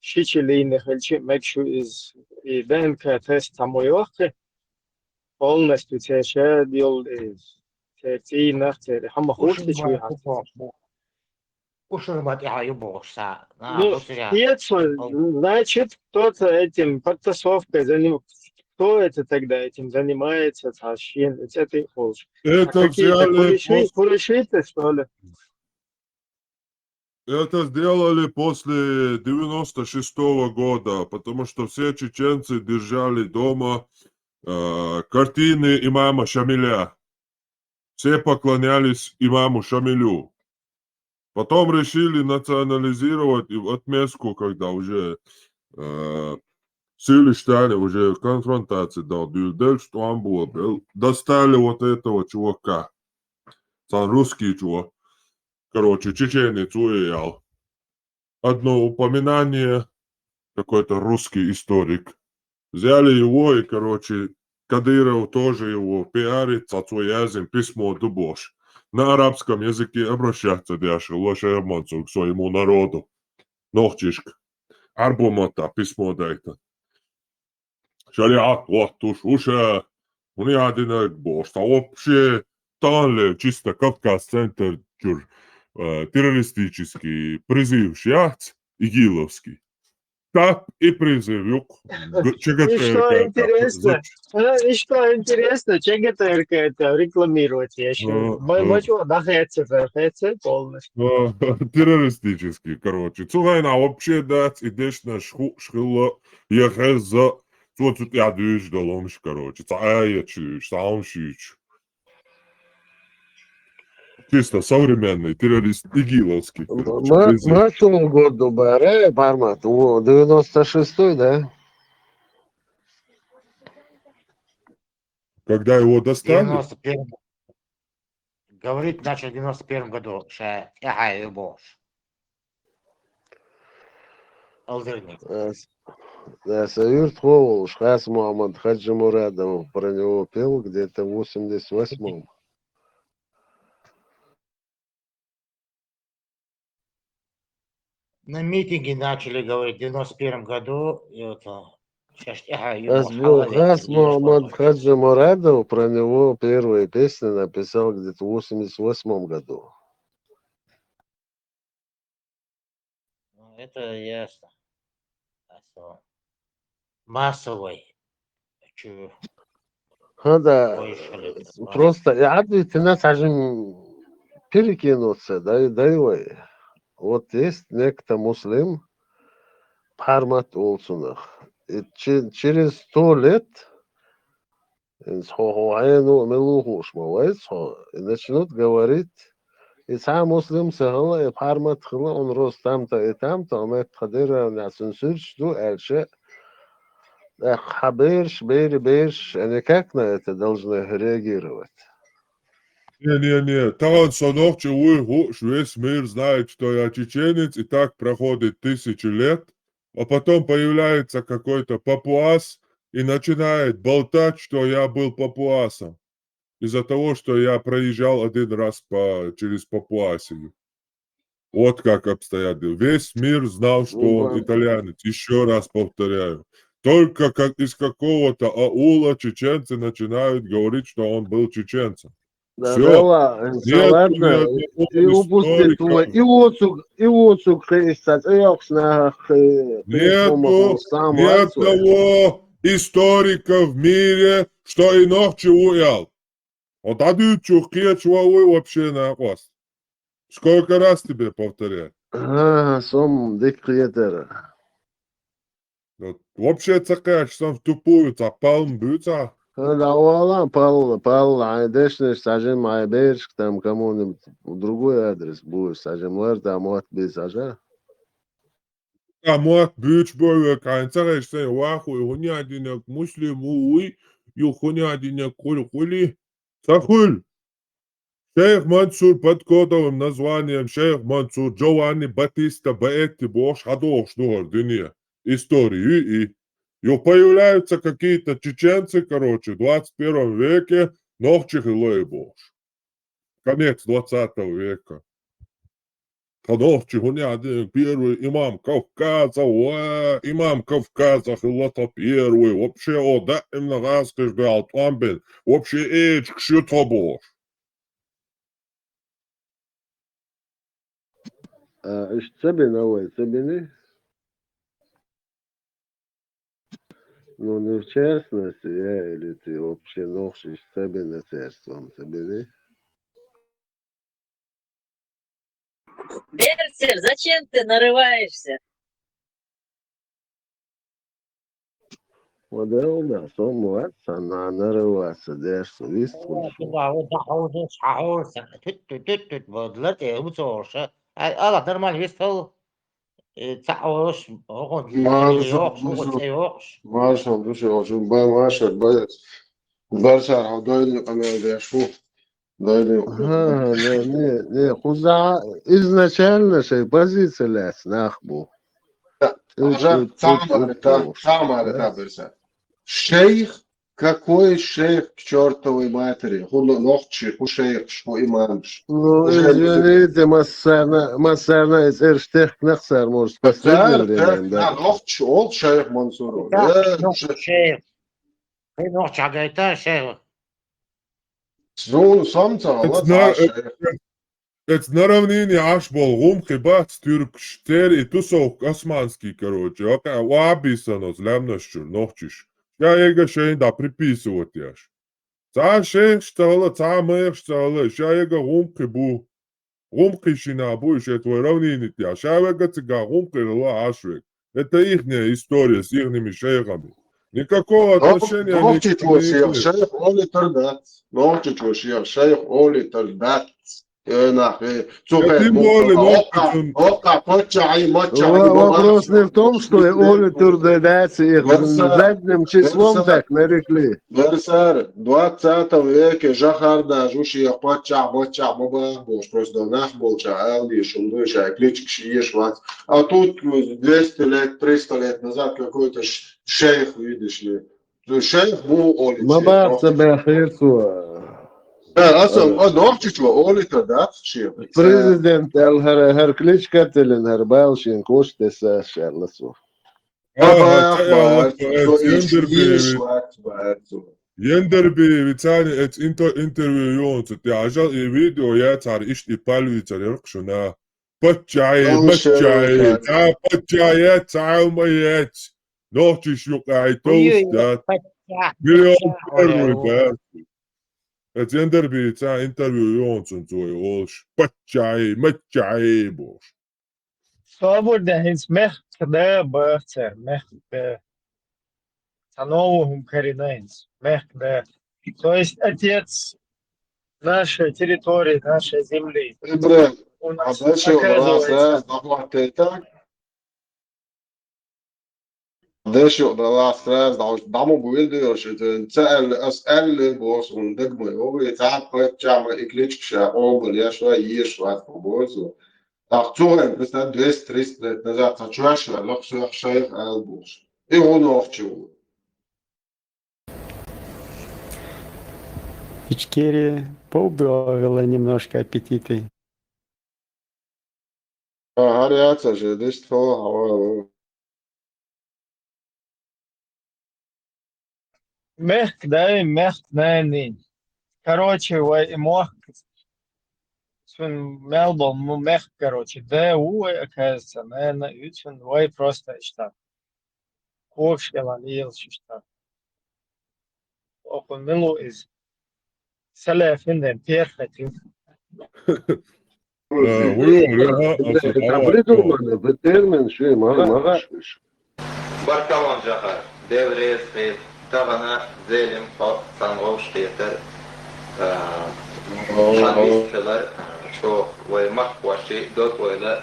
шичи линих, или мекшу из и ДНК тест самойохи, полностью тече дел из тетина, хамахушки чуят. Значит, кто-то этим подтасовкой кто это тогда этим занимается, тащин, это холш. Это взяли куришиты, что ли? Это сделали после 96-го года, потому что все чеченцы держали дома картины имама Шамиля. Все поклонялись имаму Шамилю. Потом решили национализировать и в отместку, когда уже силы стали, уже конфронтации дал Дюльдель, что он был. Достали вот этого чувака. Сам русский чувак. Короче, чеченец уезжал. Одно упоминание, какой-то русский историк. Взяли его и, короче, Кадыров тоже его пиарит, цацуязим, письмо дубош. На арабском языке обращаться дяши, лошадь Мансур к своему народу. Нохчишка. Арбумата, письмо дайте. Шариат, вот уж, У меня один бошь, а вообще там ли чисто Кавказ-центр террористический призыв сейчас, ИГИЛовский. Так и призыв, И что интересно, и что интересно, ЧГТРК это рекламировать еще. Бачу, да, хэцет полностью. террористический, короче. Цугайна вообще дать, идешь на шхила, ехал за... Вот тут я дышь доломш, короче. Я чуешь, сам щич. Чисто современный террорист ИГИЛовский, короче. призыв. Матом году баре, Пармат, 96-й, да? Когда его достали? 91 говорит, начал в 91 году, что я его Алдырник. Да, Саюрт Ховул, Шхас Мухаммад Хаджи Мурадов про него пел где-то в 88-м. На митинге начали говорить в 91 году, и вот сейчас Хас Мухаммад Хаджи Мурадов про него первые песни написал где-то в 88-м году. Это ясно. Массовый. Да, просто عدت الناس عشان перекинуться, да, и вот есть некто муслим, Пармат Олсунах, и через 100 лет начнут говорить, и сам муслим сахала, и Пармат хала, он рос там-то и там-то, он это хадира на сенсурчту, эльше, хаберш, берш, они как на это должны реагировать? Не, там сонок весь мир знает, что я чеченец, и так проходит 1000 лет, а потом появляется какой-то папуас и начинает болтать, что я был папуасом. Из-за того, что я проезжал один раз через Папуасию. Вот как обстоят дела. Весь мир знал, что он итальянец. Еще раз повторяю. Только как из какого-то аула чеченцы начинают говорить, что он был чеченцем. Да, Все. да ладно, и упустил твой, и отцуг христат, и окснах, Нету ни одного историка в мире, что и ночи уял. Вот адючух кечуавы вообще на вас. Сколько раз тебе повторять? Сом дикриетера. Вообще цакаешь сам в тупую, цапалм бюца. Да, вала, пал, айдешнеш, сажем айберш, там кому-нибудь другой адрес будет, сажем лэр, там от без сажа. Амуат бюч бой, канцареш сей ваху, и хуни одинок муслиму, уй, и хуни одинок хули. Сахуль. Шейх Мансур под кодовым названием Шейх Мансур Джованни Батиста Баэти Бош Хадош Дугардине. Истории и появляются какие-то чеченцы, короче, в 21 веке, Нохчих и Лейбош. Конец 20 века. Хадовчих, он один первый имам Кавказа, имам Кавказа, Хилата первый, вообще, да, именно раскаш дал Тламбин, вообще, эч, кшютобош. Цебины? Ну, не в частности, я или ты вообще носишь Цебина царством, Цебины? Берцель, зачем ты нарываешься? Модерна, сомваться, нарываться, дерсу, вистку. Allah normal вистал. تعوش Маршал, душе, очень Маша, Баршар, Худойли, Камел, Шфу. Не, хуза изначально шей позиция лес, нахбу. Шейх, какой шейх к чертовой матери? Хуно ногчи, шейх, что имамш. Ну, извините, Массарна из Эрштех Нахсар, может, в последнее время, да. Ногчи, ол шейх Мансуру. Шейх. Ты ногчи, агайта, шейх. Это на равнине аж был гумки бац тюркштер и тусовка османский, короче. Описано, злямнощур, нохчиш. Я ега шейн да приписывать яш. Ца шейн штала, ца мэйх штала, ша ега гумки бу. Гумки шина бу, ша твой равнине тя. Ша ега цига гумки рла ашвек. Это ихняя история с ихними шейхами. Никакого отношения نوقتي توشيخ не شيخ أولي تردات نوقتي توشيخ شيخ أولي تردات нахуй, тем более, ока, почай, Вопрос не в том, что Оля Турдедец их задним числом так нарекли. Версар, 20 веке Жахарда, Жушиях, поча, баба, просто нах болча, Алди, Шумдуша, клички Шиешват. А тут 200 лет, 300 лет назад какой-то шейх, видишь ли. Шейх был Оли. Мабарца Бехирцу. Президент her kličkatelin, her belšin kuštis šerlasu. Yenderbi tani et interview yontu ti ajal video ya tar ishti palvi tar yarqshuna patjai ta patjai ta umayet nohtish yuqai toast milyon perwi et yenderbi ta interview yontu zoy olsh patjai bosh Свободно из мехкда бахтер, мехкда. Новым коренец, мехкда. То есть отец нашей территории, нашей земли. У нас оказывается... Deixa de lá atrás, dá uma boelha, eu acho que as elle boas um degmo, eu vou estar para chamar eclipse que já ombro, já só aí só boas. Aktuell bis dann 200 лет назад отчашивали, но все шейх Албуш. И он овчил. Ичкерия поубавила немножко аппетиты. Горячая же, действительно. Мехк, короче, мох. Мелбом, мех, короче, да, оказывается, наверное, очень, просто штат. Ковшела, лился штат. Около милу из Салафинден, перхотин. Придумано, что мага. Баркалон Жахар, Деврес, Тавана, Зелим, Сангов, Штетер, Шамистелер, شو ومقوشي دوت ولا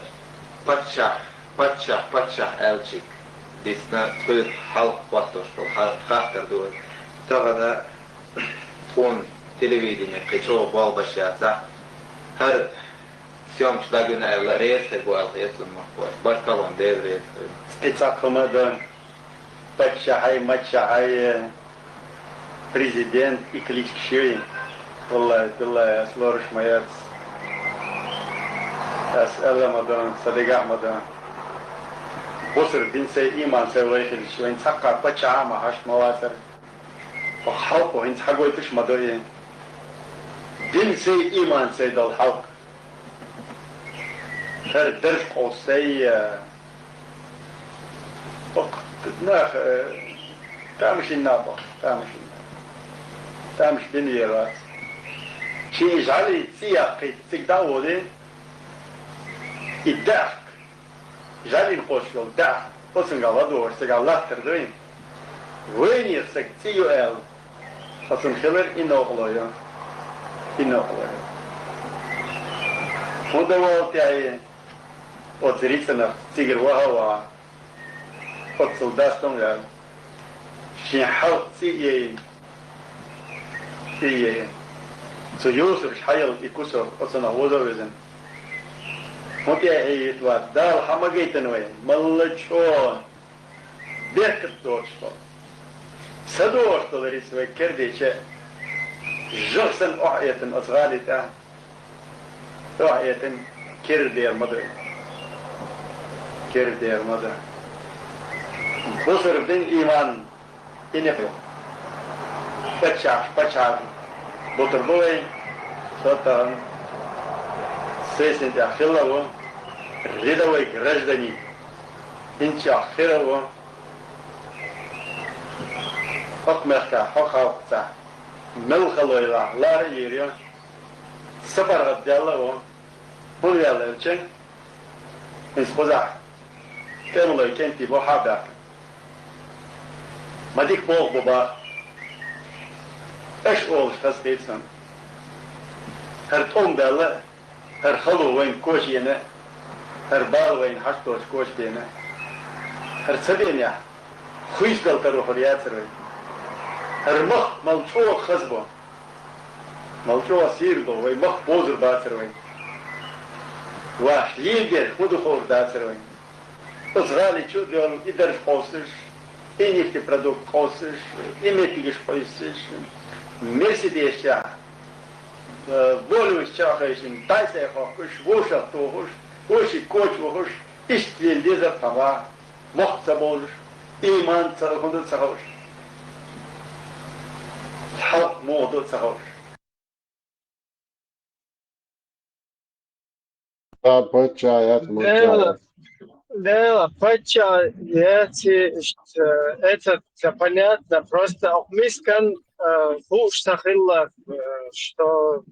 باتشا ألشيك ديسنا تقول حلق واتوش خاطر دول تغدا تكون تلفزيون كيشو بالبشاتا هر يوم تلاقينا الرئيس هو الرئيس المقوش بركلون ده الرئيس اتاكم هذا باتشا هاي ماتشا هاي بريزيدنت يكليش شيء والله أسلورش مايات أسأل مدن صديق مدن بصر دين سي إيمان سي ويخل شوين تحقق بتشعى ما هاش مواسر وحلقه هين تحقوا يتش مدوين دين سي إيمان سي دل حلق هر درش قوسي ناخ تامش النابا تامش دنيا شيء يجعلي سياقي تقدعوا دي الضحك جالي نخش له الضحك قسم قال دور سقال لا تردوين وين يرسك تيو ال قسم خبر إنه قلايا هذا وقت يعني وتريسنا تيجر وهوا قصل داستم يعني شين حوت سيئين سيوسف حيل يكسر قسنا هذا وزن متى هي توادال حماقيتن وين ملشون بيركت دوشتو سدوشتو دريس وكردي شيء جرسن أحيتن أصغالتا أحيتن كردي المدر بصر دين إيمان إنفو بتشاف Бутербой, что-то сессия Ахиллова, рядовой гражданин, инча Ахиллова, حكمك حقوقك ملخلويلا لا يريون سفر الدالة هو يلا الشيء إسقطع كمل كنتي بحابة ما ديك بوق بابا إيش أول شخص كيسان هر توم دالة هر خلو وين كوشينا هر بال وين حشتوش كوش بينا هر سبينيا خويش دل تروح رياسر المخ موضوع خصبه موضوع سيربه ومخ بوزر داسروي واحد ليدر مدخور داسروي أصغالي شو ديال إدر قوسش إنك تبردو قوسش إمتيش قوسش مرسيدس شا بولوش شاخيشين تايسي خوش ووشا توهوش ووشي كوش ووش إشتلي ليزر تما مخ تبولش إيمان تسرخون تسرخوش حق موضوع سهول Да, патча, это понятно, просто мискан хуш сахилла, что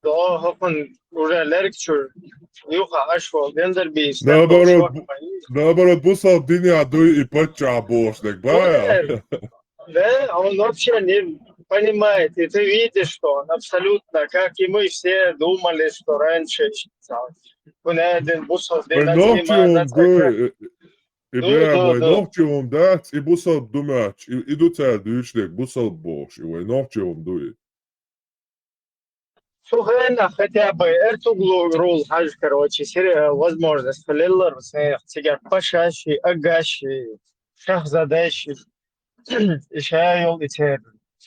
да, он уже легче, юха ашвал, гендербис. Наоборот, бусал диня дуй и подчабошник, да? Да, он вообще не понимает, и ты видишь, что он абсолютно, как и мы все думали, что раньше он один бусал Vai nohtium duj, Ibrahim, vai nohtium dats, и бусал думач, и дуцая дучник, бусал бош, и vai nohtium дуй. Сухена хотя бы Эртуглу рул хаж, короче, возможность фалиллар, сигар пашащий, агащий, шахзадащий, шайол и тер.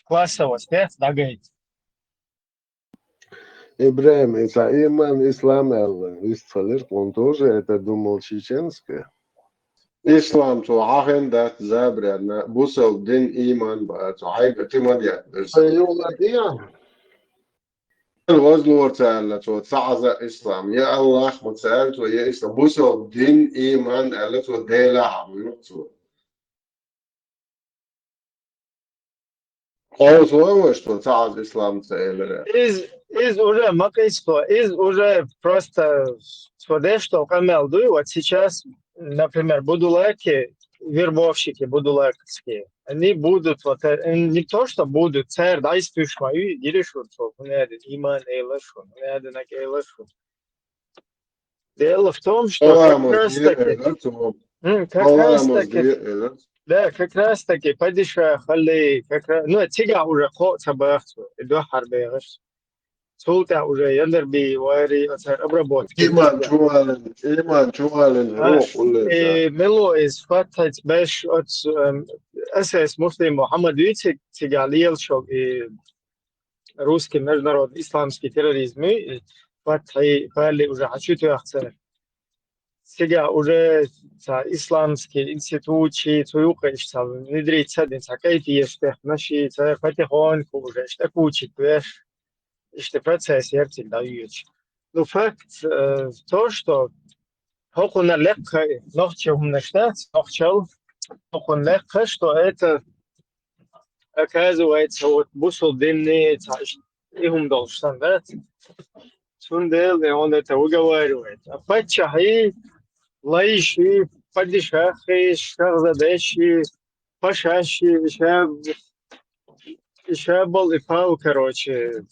Классово, свет, дагайт. Ибраим, это иман ислам, истфалер, он тоже это думал чеченское. إسلام تو عهن ده زابر أن بوصل دين إيمان بقى تو حاجة تمديا أيوة دي الغزل ورتال تو تعز إسلام يا الله متسأل تو يا إسلام بوصل دين إيمان ألا تو ديلا عملتو قوس وش تو تعز إسلام تسأل Из уже макайство, из уже просто что камелду, вот сейчас, например, будулаки, вербовщики будулакские, они будут, вот, не то, что будут, царь, дай стюшма, и решут, что иман эйлашу, дело в том, что как раз таки, падиша, хали, ну, тига уже ход собахту, и до харбегаш. سلطة уже يندربي واري أثر أبربوت. إيمان شوالن روح ولا. ملو إز فتت باش أساس مسلم محمد ويتك تجعليل شو русский международный исламский терроризм فتحي قال уже حشيتو أخسر. Сега уже исламские институты, туюка ишта внедрить садин сакайти еште наши потихоньку уже ишта кучит, веш. Işte процесс яртик даёт. Но факт то, что он легко, noch чем начинать, он легко, что это оказывается вот бусул дынный, им должен дать. Сундел, он это уговаривает. А пачахи, лаиши, падишахи, шахзадеши, пашаши, еще был и пал, короче.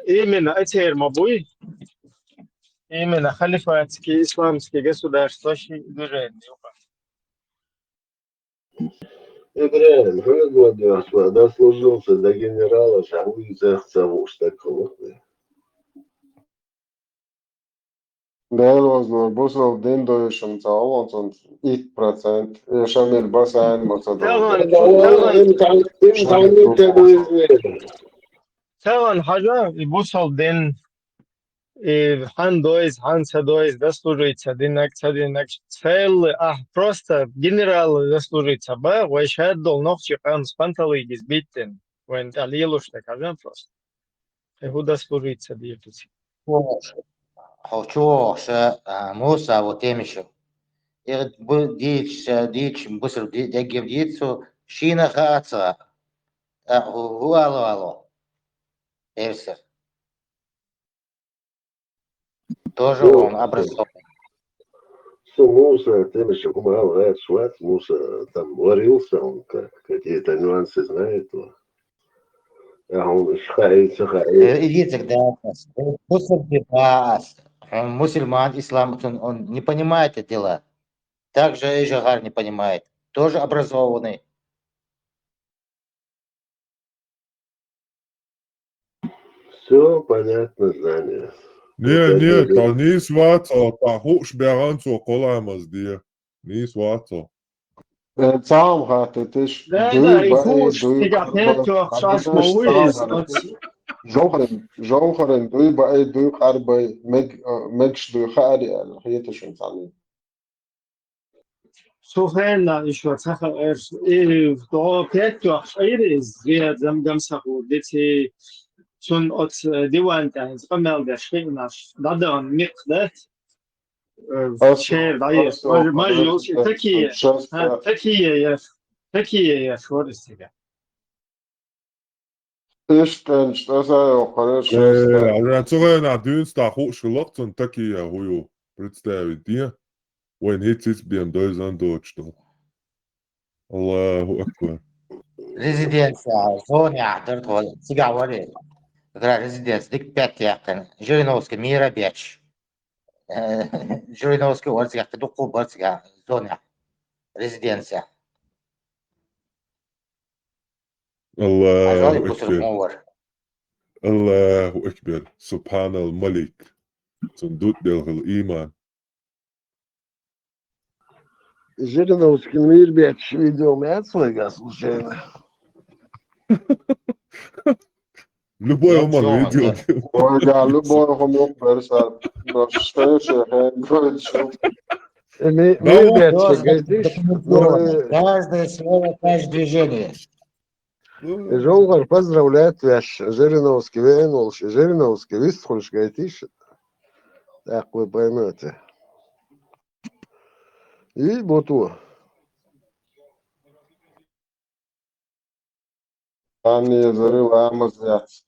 Именно эти мабуи, именно халифатские исламские государства движения. Ибраим, что дослужился до генерала, а вы из такого. Dēlos būs din dojušana caurons un 1%. Šamir basēni طبعا حاجة يبوصل دين хан доиз, хан садоиз заслужится динак цел просто генерал заслужится ба вайшад дол нохчи хан спанталыгиз биттен وين تعليلوش تكلم просто. هو спорится диетуси. Хочу, что Муса вот темишу. И дич, бусер дегив дицу, шина хаца. Алло. Эрсер. Тоже он образован. Муса, тем еще помогал швать, Муса там варился, он какие-то нюансы знает. А он шхается. Видите, когда мусульман, ислам, он не понимает эти дела. Также и Жагар не понимает. Тоже образованный. Все понятно, знание. Не, tā nīs vācā, tā hūš bērāns o kolēmas die. Nīs vācā. تعال هاتش لا دوي لا بقى يخوش دوي تقعد عشان خربش مويز جوهرن دوي بقى دوي خربي مكش دوي خاري الحياة شو تعلم سوفينا يشوف سخر تو بيتو إيرز غير زم سخو ديتي شون أت ديوان تاني قمل دشيناش دادان مقدت شير داير ما يوش تكية يا شو رسيبه إيش تسا وقرش Atcerēju, dūns tā hūš lokts un takī jā huju представить die. Войн hits bijām doizandoči to. Allahu akbar. Резиденция, зоня, дыртвой, сигаворы. Резиденция, дик 5 яқтан. Жириновский, мира беч. Жириновский орц яқты, дуқу борц я, зоня. Резиденция. Allahu akbar. Allahu akbar. Subhanal Malik. Sundut del iman. Жириновский мир беч видео мяцлыга случайно. Любой оман видел. Ой, да, любой хомок перса. Но что еще, говорит, что... Мир беч, говоришь? Каждое слово, каждое движение. Жолгар поздравляет вяш Жириновский венолш, Жириновский вистхольш говоришь? Так вы поймете. И боту. أني يزري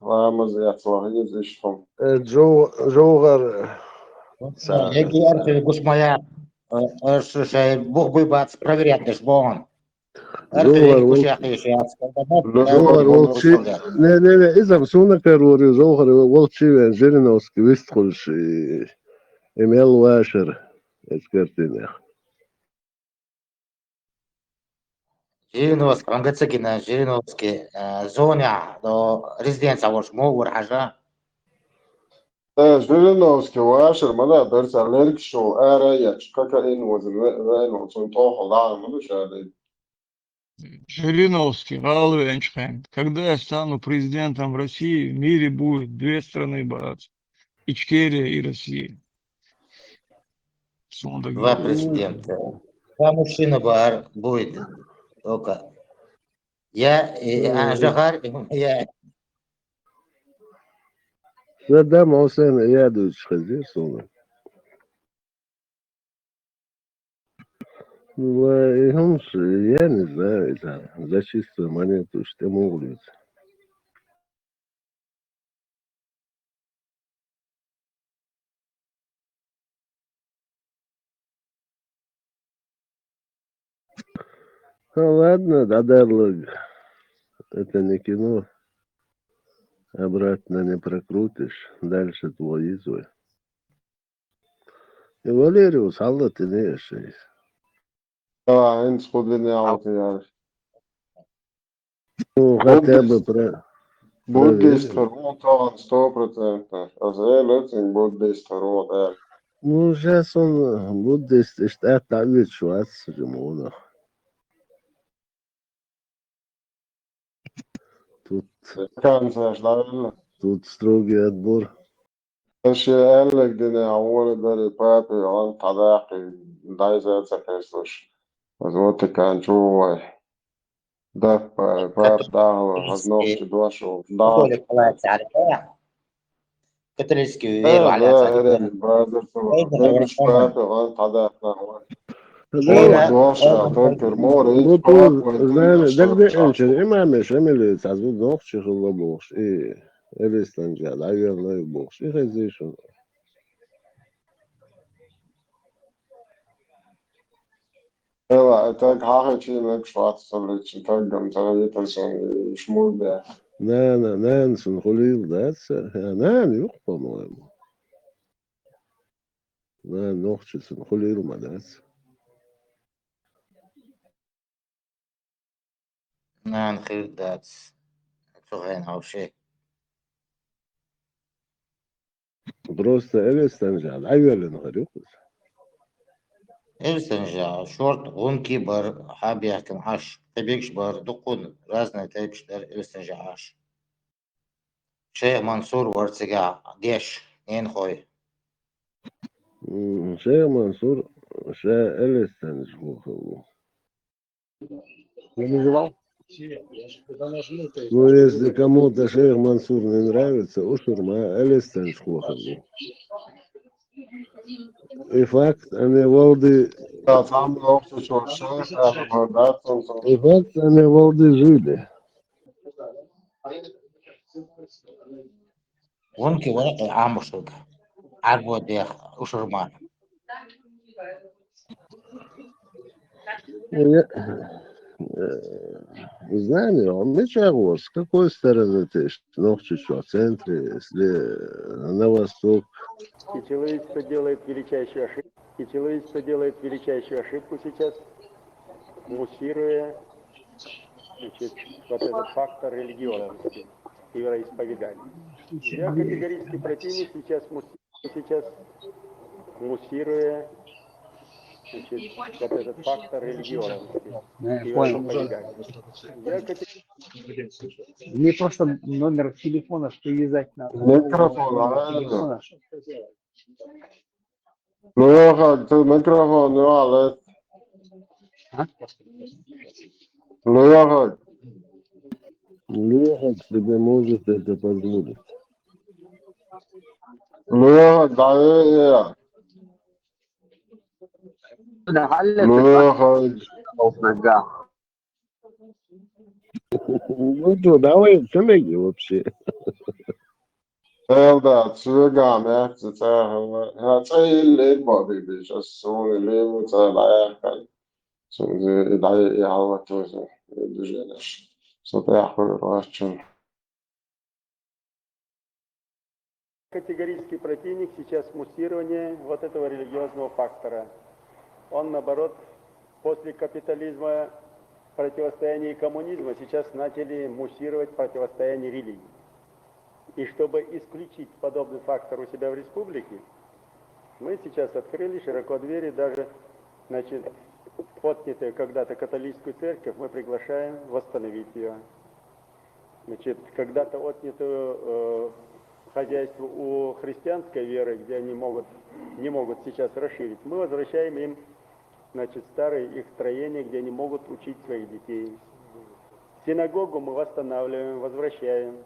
وامزيات وهي زيشهم. Жолгар. Який архів гусмая, слушай, Бог бы бац, проверять даже он. Жолгар волчи. Не, إذا بسونا كروري جوهر волчи Жириновский вистхольш имел вашер. Экспертине. Жириновский, он говорит, Жириновский, зоня, до резиденция, вот, мовур, ажа. Жириновский واشر ملا درس عليك شو أريج كاين وزن وزن طاح لا ملوش عليه. Жириновский, Галвенчхайм. Когда я стану президентом в России, в мире будет 2 страны бороться. Ичкерия и Россия. 2 президента. 2 мужчины будет. Только. Я, Жагар, я... Саддам Хусейн Ядович Хазирсона. Ихомш, я не знаю, это за чистую монету, что могут. Ну ладно, Дадерлог. Это не кино. Обратно не прокрутишь. Дальше твой извой. И Валериус, Алла, ты не ешь. أنت خذ لي عاوتاني يعني. Ну, хотя бы про... Буддист род طبعا 100%. Азраиль буддист род, да. Ну, сейчас он буддист, что تعبير شوية جمهوره. Тут строгий отбор. أشياء قال لك دي أول ده بابي عن طلاقي دايزة تكسوش. أزوت كان شو ده فات ده هزنوش دوشو ده كاثوليك ولا تعرفها كاثوليكي وير ايه ولا ده تعرفها إيه بازر أيضا ده مش فات وانت هذا هذا شو دوشة تنكر مور ايش بطول فات زمان ويدوش دق شاش انشر إما مش عمل تعزود نوخش خلا بوش إيه الاستنجال عير لا يبوش إيه زي شو ايوه تاك هاخي شي لك شوات صليتش تاك قم تغييت السن شمول ده نان سن خليل داتس نان يقطع مهم نان نوخش سن خليل ما داتس نعم خير دات تغين أو شيء بروست الاستنجال عير لنهار يقص إرسنجا شورت غون كيبر حاب يحكم عاش تبيكش بار دقون رازنا تبيكش در إرسنجا عاش شيخ منصور ورتسقع ديش نين خوي شيخ منصور شا الاستنجال Ну, если кому-то шейх Мансур не нравится, ушур ма элестен шхуахану. И факт, они волды... تعمل وقت شو الشيخ انا بدات И факт, они волды жили. غون كي ورقي عامشوك عربو ديخ وشرمان Знание, он не чего, с какой стороны ты, ногти что, в центре, если на восток. И человечество делает величайшую ошибку. И человечество делает величайшую ошибку сейчас, муссируя вот этот фактор религиозности и вероисповедания. Я категорически противник сейчас муссируя вот этот фактор религиозности и вероисповедания. Мне просто номер телефона, что вязать надо. ميكروفون لو ياخد الميكروفون يعلق لو ياخد Лехать тебе может это позволить. لو ياخد دعوة لو ياخد Ну что, давай коллеги вообще. هذا تسويقا ميحت تاهو هاتي اللي بابي بيش السون اللي متابعي كان سوزي إدعي إعوة توزي دجينش سطيح ويراشن Категорический противник сейчас муссирования вот этого религиозного фактора. Он, наоборот, после капитализма, противостояния и коммунизма сейчас начали муссировать противостояние религии. И чтобы исключить подобный фактор у себя в республике, мы сейчас открыли широко двери, даже, значит, отнятую когда-то католическую церковь, мы приглашаем восстановить ее. Значит, когда-то отнятую хозяйство у христианской веры, где они не могут сейчас расширить, мы возвращаем им, значит, старые их строения, где они могут учить своих детей. Синагогу мы восстанавливаем, возвращаем.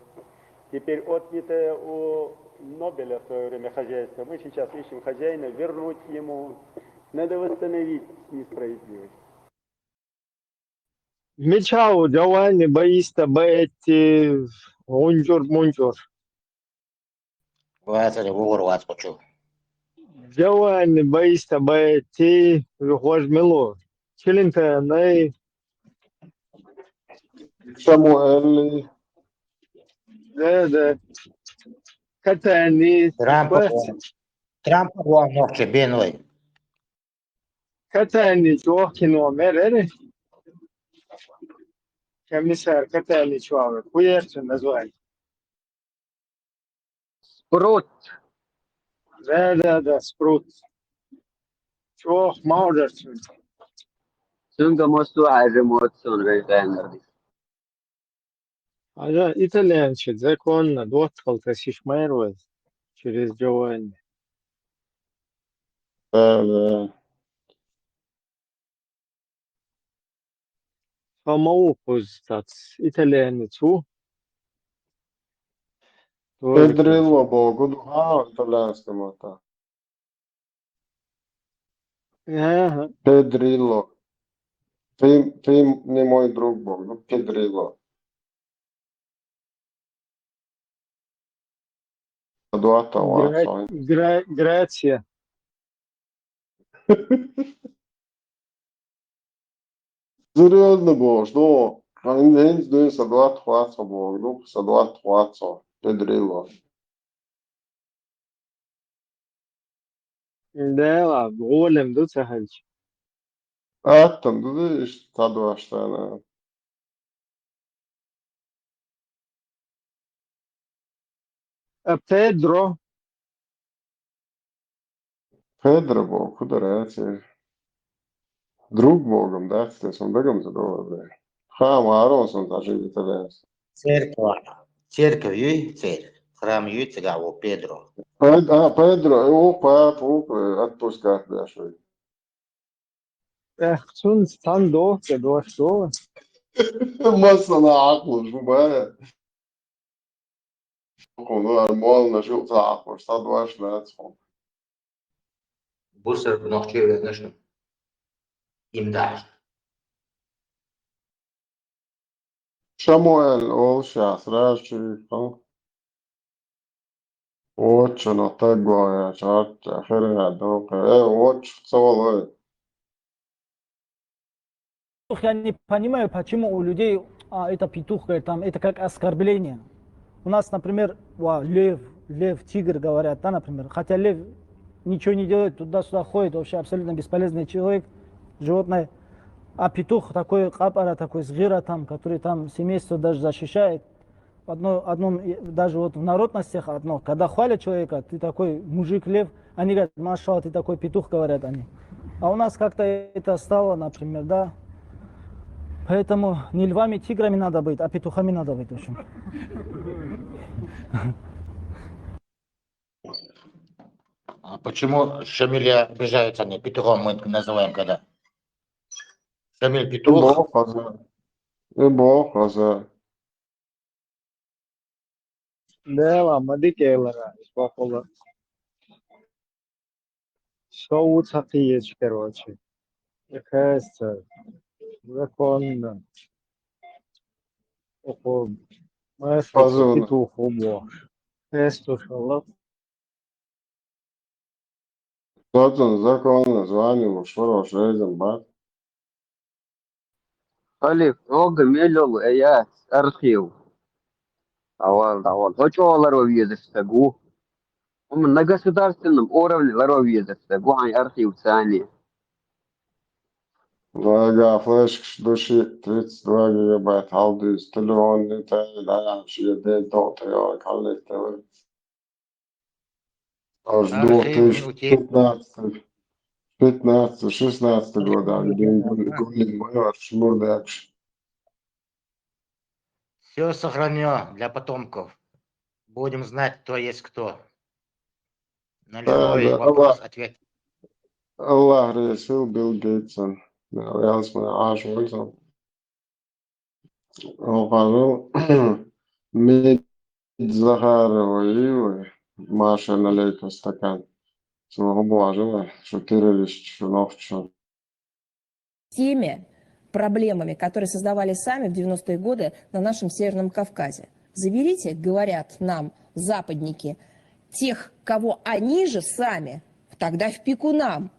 Теперь отнятое у Нобеля в свое время хозяйство, мы сейчас ищем хозяина, вернуть ему. Надо восстановить несправедливость. Мечау, Джованни, Баиста, Баэти, Мунчур. واسل وور واسقطشو Джованни, Баиста, Баэти, Вихож Мело. Челинта, най... شموئيل Да. Катани. ترامب هو نوكش بينوي Катани, Чуахкино, Мерере. Комиссар Катани, Чуахи. Хуерче назвали. Спрут. Да, спрут. Чуах Маудерче. Sunga mostu remote son reiner. А итальянчик, законно, доткал тасиш майрует через Джованни. Хамаукус тац итальянецу. Pedrillo Bogu, итальянском это. Pedrillo. Ты не мой друг Бог, ну Pedrillo. Грация. Серьезно, Бог, ну, они здесь садуат хватso, Бог, ну, садуат хватso, Pedrillo. Да, голем ду цахальч. Attım, dedi işte saduaştana. Педро. Pedro Bog, куда речи? Друг Богом, да, с он бегом задоволен. Хам Аронсон даже итальянец. Церковь юй, церковь. Храм юй, цыгаво, Педро. Pedro, o pap, отпускать даже. Цун стандо, цедо что? Масса на عقله شو بقى؟ نورمال شو تعقل صدواش لا تفهم. Бусер бнохчеве нешну. Имдаш. Шамуэл ол сейчас раши, очень отогоя, чат, херня, дока, очень целое. Я не понимаю, почему у людей это петух, там, это как оскорбление. У нас, например, лев, тигр говорят, да, например. Хотя лев ничего не делает, туда-сюда ходит, вообще абсолютно бесполезный человек, животное. А петух такой, капара такой, сгира там, который там семейство даже защищает. Одном, даже вот в народностях одно, когда хвалят человека, ты такой мужик лев, они говорят, машалла, ты такой петух, говорят они. А у нас как-то это стало, например, да. Поэтому не львами, тиграми надо быть, а петухами надо быть, в общем. А почему Шамиля обижаются они? Петухом мы называем когда? Шамиль петух. Бог, хаза. Да, мадикелара, спокойно. Шоу цапиеч, короче. Кажется, законно. Ого, петух, ого. Слушала. Законно, звонил, что рожден, бат. Олег, много миллион, я архив. Авал. Хочу ларовьедерстагу. На государственном уровне ларовьедерстагу, а архив цани. Ага, флешка души 32 гигабайт, халдис, телефон, не тайна, шиде, дота, я коллектор. Аж до 2015-16 года, где Гулин майор, Шмурдакш. Все сохранено для потомков. Будем знать, кто есть кто. На любой вопрос ответь. Аллах решил Билл Гейтсон. Реалс мы аж выльзал. Он медь Захарова и Маша налейка стакан. Своего божьего, что тырились, что новчо. Теми проблемами, которые создавали сами в 90-е годы на нашем Северном Кавказе. Заберите, говорят нам западники, тех, кого они же сами, тогда в пику нам,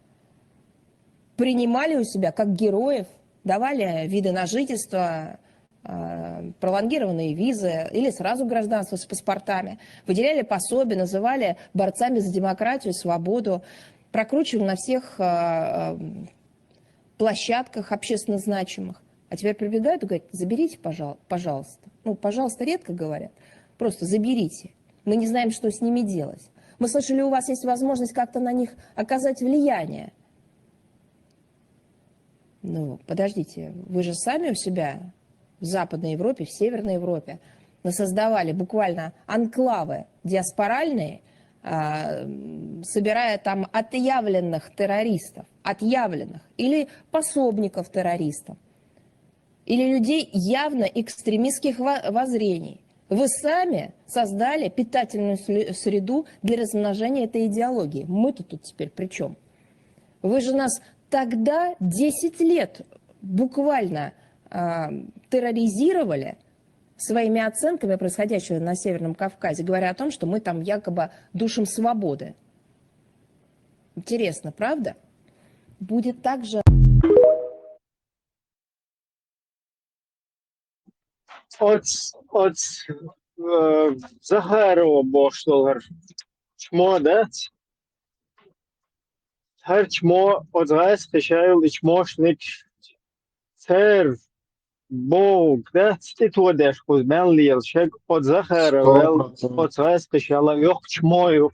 принимали у себя как героев, давали виды на жительство, пролонгированные визы или сразу гражданство с паспортами, выделяли пособия, называли борцами за демократию, свободу, прокручивали на всех площадках общественно значимых. А теперь прибегают и говорят, заберите, пожалуйста. Ну, пожалуйста, редко говорят. Просто заберите. Мы не знаем, что с ними делать. Мы слышали, у вас есть возможность как-то на них оказать влияние. Ну, подождите, вы же сами у себя в Западной Европе, в Северной Европе насоздавали буквально анклавы диаспоральные, собирая там отъявленных террористов, или пособников террористов. или людей явно экстремистских воззрений. Вы сами создали питательную среду для размножения этой идеологии. Мы-то тут теперь при чем? Вы же нас тогда 10 лет буквально терроризировали своими оценками происходящего на Северном Кавказе, говоря о том, что мы там якобы душим свободы. Интересно, правда? Будет так же... От Захарова boşlular çmo da her çmo od res kışayıl içmoşnik ser bog da tu der kuz ben liyel şek od Захарова od res kışayıl yok çmo yok.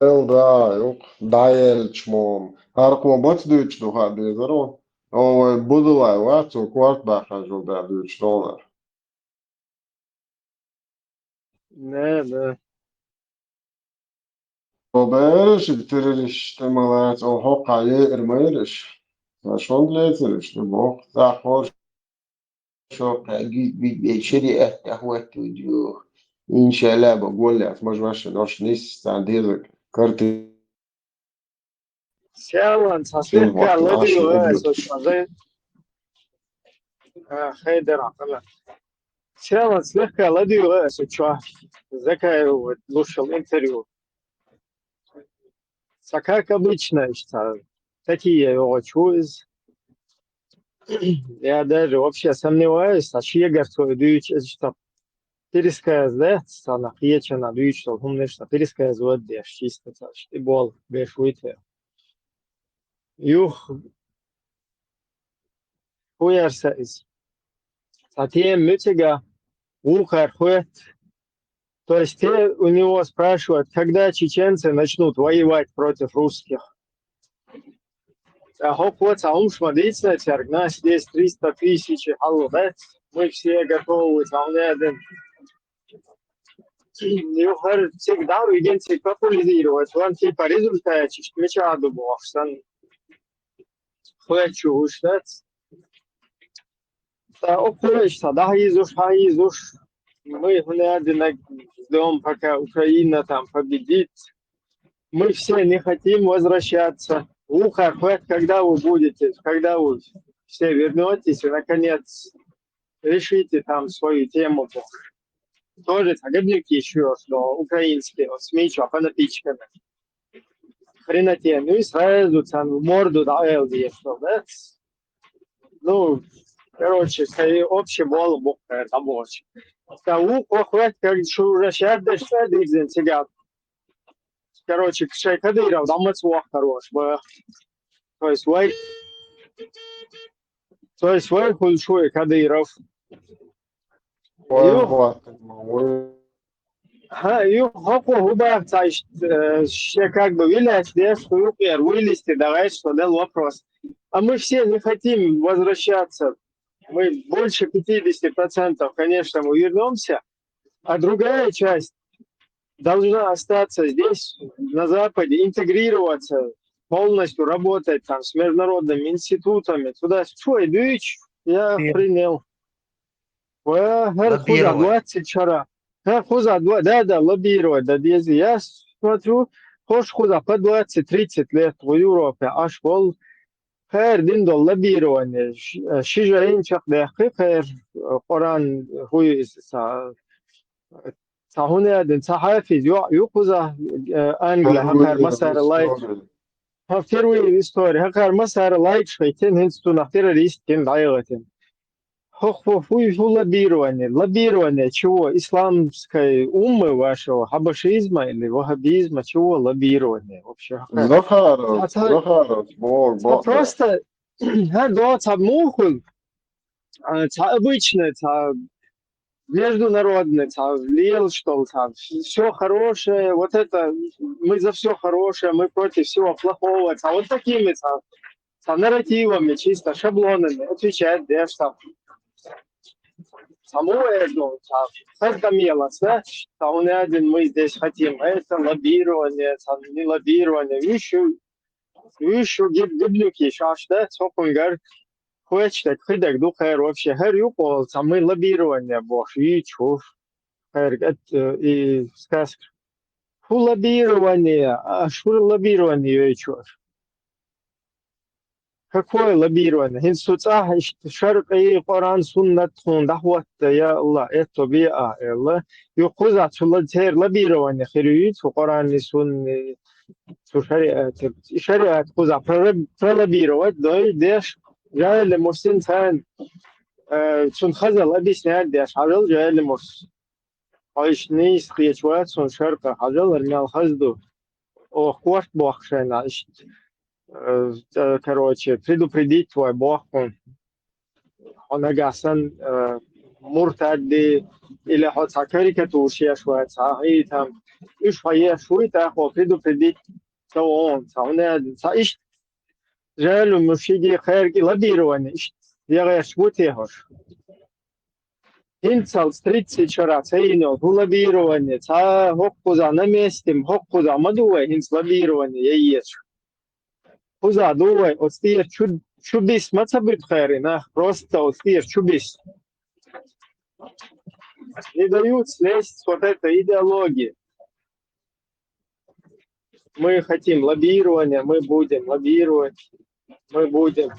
Да, yok. Dael çmom. Harkmo bat düç du hadi zaro. O budulay var tu kvart bakajul da düç dolar. Ne. Probeer je terrorist te malat o hokaye ermeerish. Schon leterish de boch da hoş شري قهوة وديو إن شاء الله بقول لك مش نوش نيس تعديل كارت Sjalan sasliha ladiyo so çazay. Hayder akala. Sjalan sliha ladiyo so çaz. Закаю слушал интервью. Как обычно, что такие его чуз. Я даже вообще сомневаюсь, а чьи готовы что пересказать, что на печи на дуть, что умный, что пересказывать, да, чисто, что бол, без уйти. Юх, хуярся из. Затем мютига, ухар хует. То есть те у него спрашивают, когда чеченцы начнут воевать против русских. А хопот, а умшмадиться, нас здесь 300 тысяч, халлбет, мы все готовы, один. Юхар всегда уйдете популяризировать, он типа результат, что меча думал, что хочу устать. Да, определенно, да, изуш. Мы ждем, пока Украина там победит. Мы все не хотим возвращаться. Ухо, когда вы будете, когда вы все вернетесь и, наконец, решите там свою тему. Тоже загадники еще, что украинские, с мечом, фанатичками. Хренотень. Ну и сразу там в морду дал, да? Ну, короче, общий бол бог рабочий. Того, как уже сейчас дошла, дизайн сидят. Короче, Шейх Кадыров, там это хорош. То есть, большой Кадыров. Как бы вилять, что вылезти, давай, что дал вопрос. А мы все не хотим возвращаться. Мы больше 50%, конечно, мы вернемся, а другая часть должна остаться здесь, на Западе, интегрироваться, полностью работать там с международными институтами. Туда что, идущ, я принял. Хуза 20 вчера. Хуза 20, да, лоббировать, да, я смотрю, хуза по 20-30 лет в Европе, аж пол. خير دين دول لبيروان شجرين شقدة خير قرآن هو هنا دين صحافي يوقظة أنجلا هكار مسار لايك هفتروي الإستوري هكار مسار لايك شويتين هنستو نختار ريستين ضايغتين هو лоббирование чего? Исламской уммы вашего, хабашизма или ваххабизма, чего лоббирование вообще? Захаров, просто, обычно, международный, что все хорошее, вот это, мы за все хорошее, мы против всего плохого, вот такими нарративами, чисто шаблонами отвечает Дэштаб. Само это, разгомелось, да, что он один мы здесь хотим, это лоббирование, не лоббирование, еще гибнуки, шаш, да, цокунгар, хочет хидак ду хайр вообще хайр юпол самый лоббирование бог и чушь хайр это и сказка. Фу лоббирование, а что лоббирование и чушь? Какое лоббирование? Институция шарqi Коран суннат дахват я Аллах это биа Аллах юқузат сулатер лоббирование хируит Коран и сунны шариат куза пролоббировать да деш جاهل مسلم ثان سون خزل объясняет деш حاجل جاهل مس عايش نيس قيشوات سون شرق حاجل المال خزدو о кварт бахшена короче, предупредить твой Бог, он агасан муртадди или хоть карикатур шешвает, и там иш шуит, предупредить, что он иш жалю мушиги хайрги лоббирование, я швут его. Инцал 30 раз, лоббирование, хоккуза на месте, хоккуза мадуэ, инц лоббирование, я ешь. Куза, думай, остир чубис, мацабит хайрина, просто остир чубис. Не дают слезть вот этой идеологии. Мы хотим лоббирования, мы будем лоббировать, мы будем.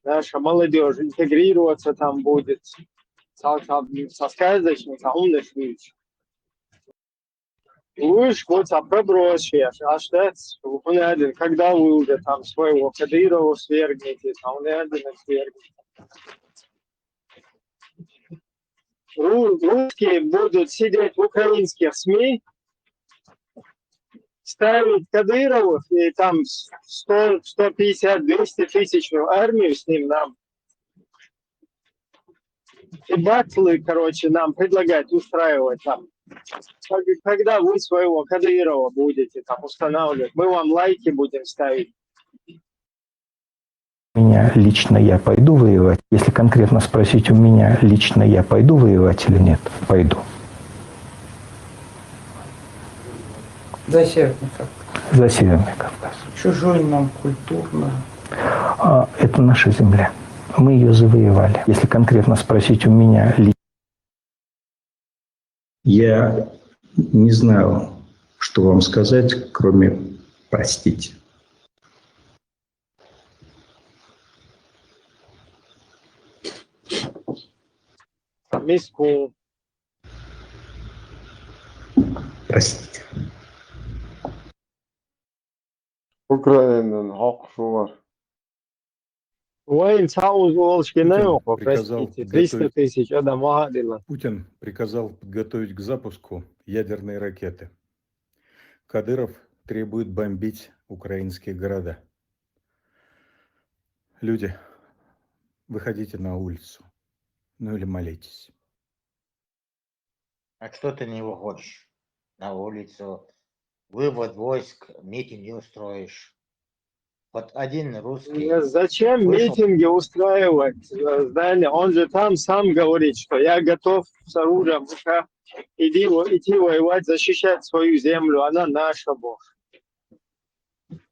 Наша молодежь интегрироваться там будет. Со сказочным, со умным. Уж вот пробросишь, а что когда вы уже там своего Кадырова свергнете, он один свергнете. Русские будут сидеть в украинских СМИ, ставить Кадыровых и там 100, 150, 200 тысячную армию с ним нам. И батлы, короче, нам предлагать устраивать там. Когда вы своего Кадырова будете там устанавливать, мы вам лайки будем ставить. Меня лично я пойду воевать. Если конкретно спросить у меня лично я пойду воевать или нет, пойду. За Северный Кавказ. За Северный Кавказ. Чужой нам культурно. Это наша земля. Мы ее завоевали. Если конкретно спросить у меня лично. Я не знаю, что вам сказать, кроме простить. Миску. Простите. Украина, хакшувар. Воин сауз волшкинаев, приказал простите, 300 тысяч, Путин приказал подготовить к запуску ядерные ракеты. Кадыров требует бомбить украинские города. Люди, выходите на улицу, ну или молитесь. А что ты не выходишь на улицу? Вывод войск, митинг не устроишь. Вот один русский... Зачем вышел... митинги устраивать? Знаете, он же там сам говорит, что я готов с оружием в руках идти воевать, защищать свою землю, она наша, Бог.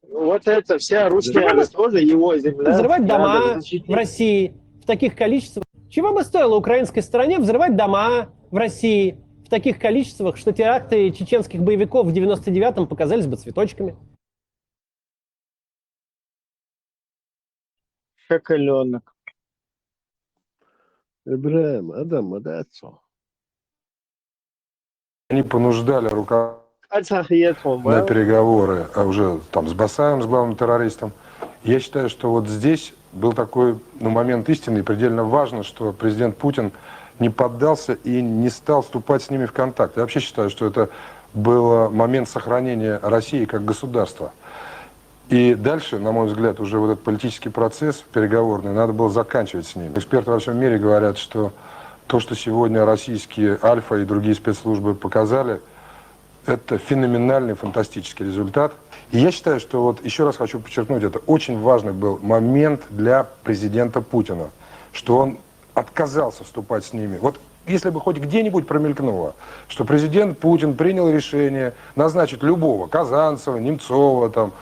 Вот это вся русская, это тоже его земля. Взрывать дома в России в таких количествах. Чего бы стоило украинской стороне взрывать дома в России в таких количествах, что теракты чеченских боевиков в 99-м показались бы цветочками? Шоколенок. Ибраим, Адам, Адацо. Они понуждали руководство на переговоры уже там с Басаевым, с главным террористом. Я считаю, что вот здесь был такой момент истины, и предельно важно, что президент Путин не поддался и не стал вступать с ними в контакт. Я вообще считаю, что это был момент сохранения России как государства. И дальше, на мой взгляд, уже вот этот политический процесс переговорный надо было заканчивать с ним. Эксперты во всем мире говорят, что то, что сегодня российские Альфа и другие спецслужбы показали, это феноменальный, фантастический результат. И я считаю, что вот еще раз хочу подчеркнуть, это очень важный был момент для президента Путина, что он отказался вступать с ними. Вот если бы хоть где-нибудь промелькнуло, что президент Путин принял решение назначить любого, Казанцева, Немцова, там,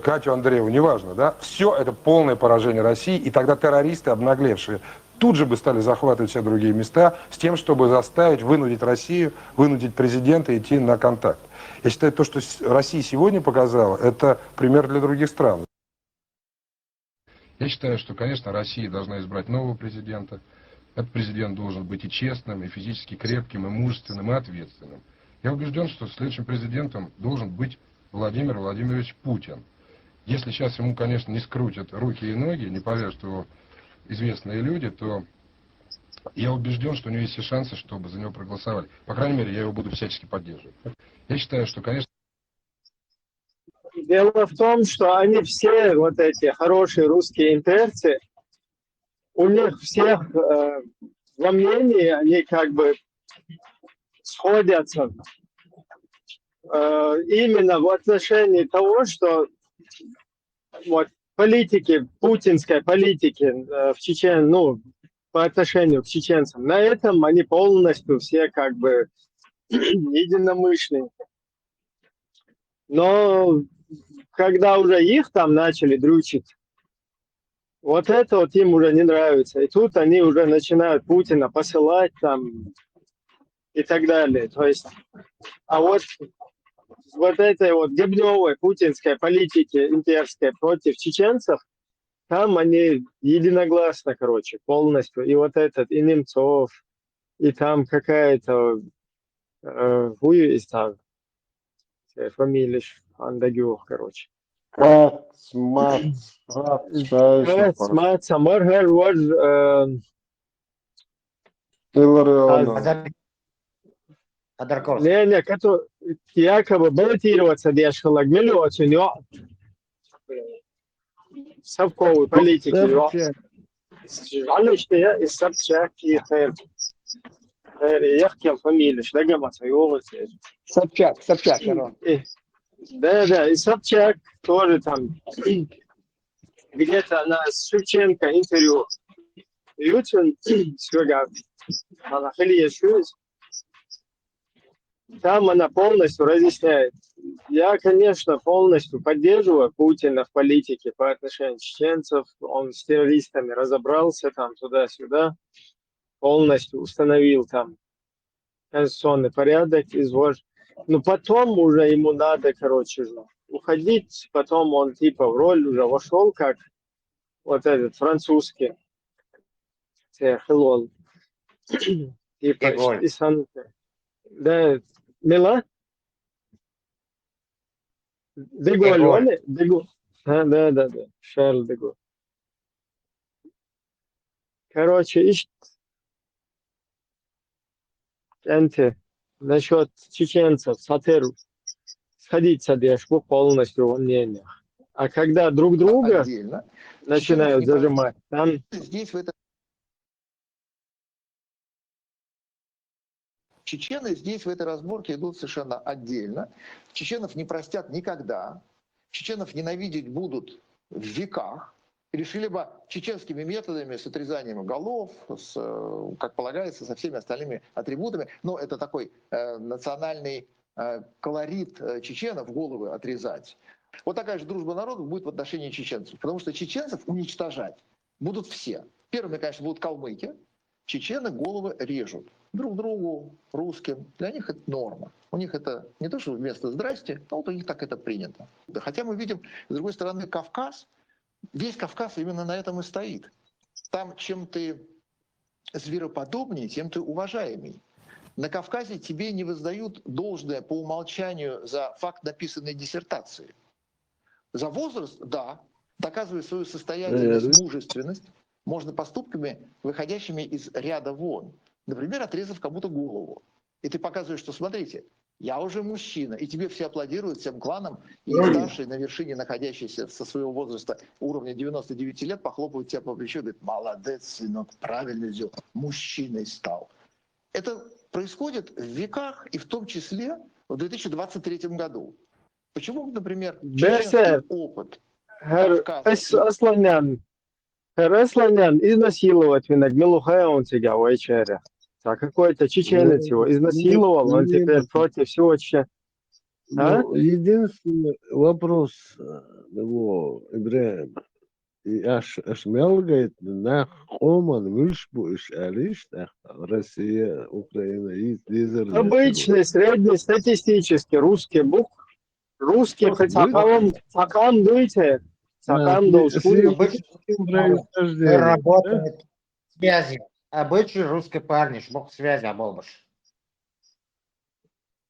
Катю Андрееву, неважно, да, все это полное поражение России, и тогда террористы, обнаглевшие, тут же бы стали захватывать все другие места с тем, чтобы заставить, вынудить Россию, вынудить президента идти на контакт. Я считаю, то, что Россия сегодня показала, это пример для других стран. Я считаю, что, конечно, Россия должна избрать нового президента. Этот президент должен быть и честным, и физически крепким, и мужественным, и ответственным. Я убежден, что следующим президентом должен быть Владимир Владимирович Путин. Если сейчас ему, конечно, не скрутят руки и ноги, не повяжут его известные люди, то я убежден, что у него есть все шансы, чтобы за него проголосовали. По крайней мере, я его буду всячески поддерживать. Я считаю, что, конечно... Дело в том, что они все, вот эти хорошие русские имперцы, у них всех во мнении, они как бы сходятся именно в отношении того, что вот политики, путинской политики в Чечне, ну, по отношению к чеченцам, на этом они полностью все как бы единомышленники. Но когда уже их там начали дрючить, вот это вот им уже не нравится. И тут они уже начинают Путина посылать там и так далее. То есть, а вот этой вот гибневой путинской политики имперской против чеченцев, там они единогласно, короче, полностью. И вот этот, и Немцов, и там какая-то есть там фамилия Андагюх, короче. Не, который якобы баллотироваться решила Гмелевич, у него совковой политики. Жалочные и Собчак, и Яхкем фамилия, Шлегамаса, Собчак, да, и Собчак тоже там где-то она с Шевченко интервью. Ютин, она там она полностью разъясняет. Я, конечно, полностью поддерживаю Путина в политике по отношению чеченцев. Он с террористами разобрался там туда-сюда, полностью установил там конституционный порядок, но потом уже ему надо, короче, уходить. Потом он типа в роль уже вошел, как вот этот французский Хелол. Типа да, Мила? Деголь. Да. Шарль Деголь. Короче, насчет чеченцев, сатеру, сходиться держу полностью во мнениях. А когда друг друга начинают зажимать, там... Чечены здесь в этой разборке идут совершенно отдельно. Чеченов не простят никогда. Чеченов ненавидеть будут в веках. Решили бы чеченскими методами, с отрезанием голов, как полагается, со всеми остальными атрибутами. Но это такой национальный колорит чеченов, головы отрезать. Вот такая же дружба народов будет в отношении чеченцев. Потому что чеченцев уничтожать будут все. Первыми, конечно, будут калмыки. Чечены головы режут друг другу, русским. Для них это норма. У них это не то, что вместо «здрасте», но вот у них так это принято. Хотя мы видим, с другой стороны, Кавказ, весь Кавказ именно на этом и стоит. Там, чем ты звероподобнее, тем ты уважаемый. На Кавказе тебе не воздают должное по умолчанию за факт написанной диссертации. За возраст, да, доказывая свою состоятельность, мужественность, можно поступками, выходящими из ряда вон. Например, отрезав кому-то голову. И ты показываешь, что смотрите, я уже мужчина, и тебе все аплодируют, всем кланам, и старший на вершине, находящийся со своего возраста уровня 99 лет, похлопывают тебя по плечу и говорят: молодец, сынок, правильно сделал, мужчиной стал. Это происходит в веках, и в том числе в 2023 году. Почему, например, чеченский опыт Асланян изнасиловать Винагмилуха, он тебя вечеря. А какой-то чеченец его изнасиловал, он теперь против всего Ну, единственный вопрос его Ибраима. Аш мелгает на Оман Вильшбу иш Алиш, Россия, Украина, и Дизер. Обычный, среднестатистический русский бук. Русский хоть сакан дуйте. Сакан должен. Работает связи. Обычный русский парень, бог связи, оболбаш.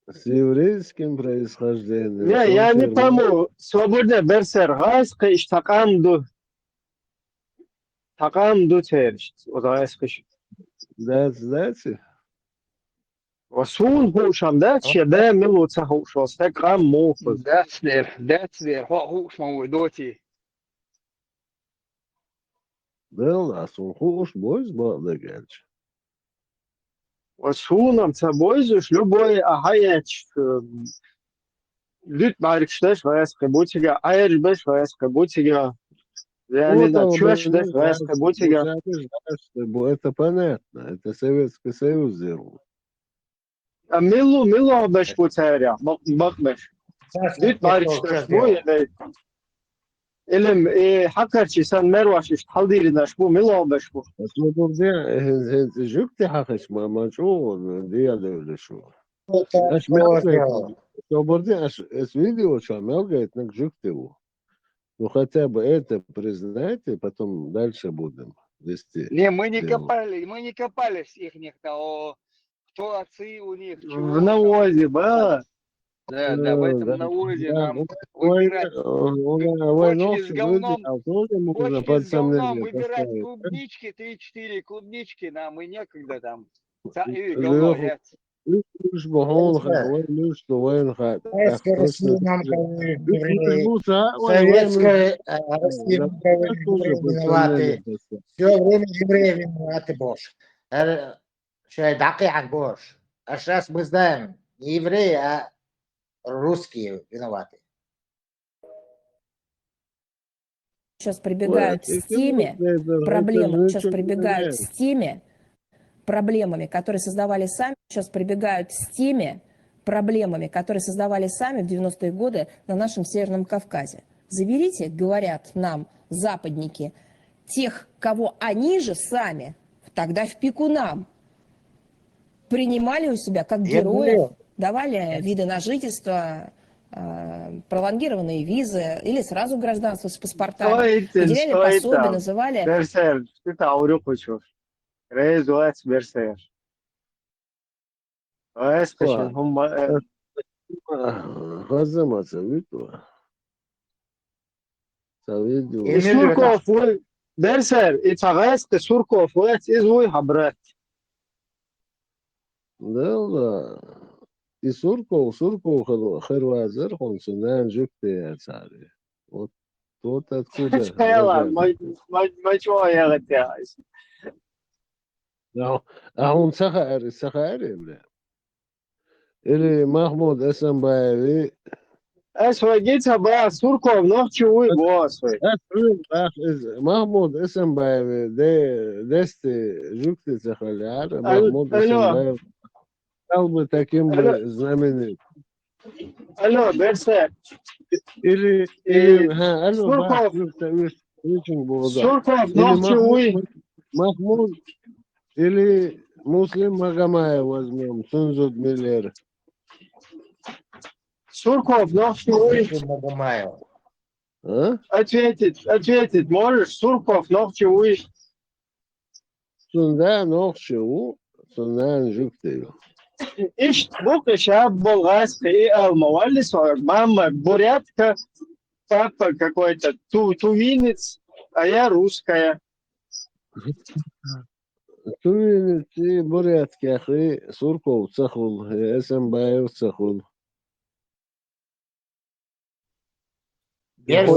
С еврейским происхождением. Не, я не пойму. Свободно берсер гайска иш саканду. Саканду терш. That's Васун хушам, да? Че милуца хушос. Так рам мофус. That's there. What hooks man with Doty? Wel, als een goed boys, maar dat gaat. Васунам цабойзуш любой ахаяч. Лют марик штеш ваяс кабутига. Айрш беш ваяс кабутига. Я не знаю, чуешь, да, ваяс кабутига. Это понятно. Это Советский Союз сделал. А милу беш бутаря. Бак беш. Лют марик штеш бой. Илем حكرتي سان مرواشش تحضير ناش بو ملا باش بو اسمه دي جبت حقش ما شو دي ولا شو اش то борди аж с видео чамел говорит на жуктеву. Ну хотя бы это признайте, потом дальше будем вести. Не, мы не копались их-то, кто отцы у них. В навозе, да. Да, в этом навозе нам выбирать. Бочки с говном выбирать клубнички, 3-4 клубнички, нам и некогда там. Говно, я. مش بهون وين مش وين خد Советская Россия виноваты. Все время евреи виноваты, Бош. Что дакиак, Бош. А сейчас мы знаем, не евреи, а русские виноваты. Сейчас прибегают с теми проблемами, сейчас прибегают с теми проблемами, которые создавали сами, сейчас прибегают с теми проблемами, которые создавали сами в 90-е годы на нашем Северном Кавказе. Заберите, говорят нам западники, тех, кого они же сами, тогда в пику нам, принимали у себя как героев, давали виды на жительство, пролонгированные визы или сразу гражданство с паспортами, выделяли пособия, называли... رئيس وقت برسير وقت عشان هم غزة ما سويته سوركوف برسير اتغاست سوركوف وقت ازوي حبرات لا и Сурков Хервазер, он сюда жукты я цари. Вот откуда. هم سخائر или Махмуд Эсамбаеви. Эсвагица ба Сурков нохчуй босвы. Махмуд Эсамбаеви десты жукты цахаляр. Махмуд Эсамбаев стал бы таким бы знаменитым. Алло, Берсер. Или Сурков нохчуй. Махмуд или Муслим Магомаев возьмем, Сунзуд Миллер. Сурков, нохчуй. Магомаев. Ответить можешь? Сурков, нохчуй. Сунда нохчуй, Сундан жуктею. Ишь, бука шаб болгарская и алмавали свой. Мама бурятка, папа какой-то тувинец, а я русская. Тувинец и бурятки, ахи, Сурков цахул, Эсамбаев цахул. Тувинция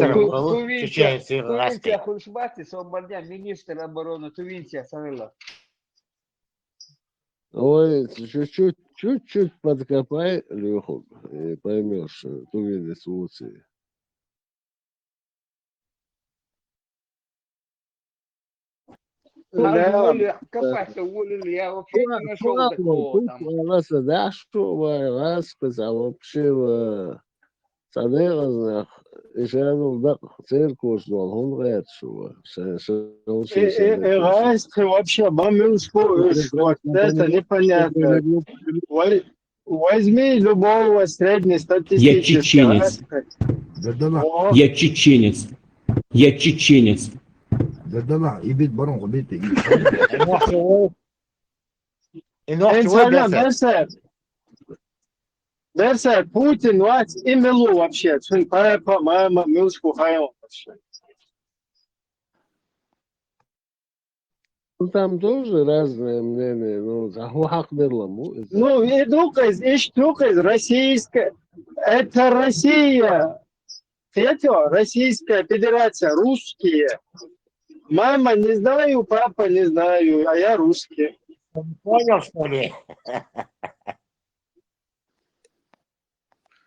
Хульшбати, Свободня, министр обороны Тувинция Савела. Ой, чуть-чуть подкопай, Леху, и поймешь, тувинец в Луции. هذول كفاح أقول يا وكيف أنا شغلك بس ده شو بس بسبب صديق يشانو دق циркус дол он говорит что Эвайский вообще бомбилскую, вот это непонятно. Возьми любого среднестатистического. Я чеченец. Я чеченец. Я чеченец. Берса Путин вать имелу вообще. Сын папа, мама, милшку хайл вообще. Там тоже разные мнения, ну, хак дырлам. Ну, и штука из российская. Это Россия. Третье, Российская Федерация, русские. Мама не знаю, папа не знаю, а я русский. Понял, что ли?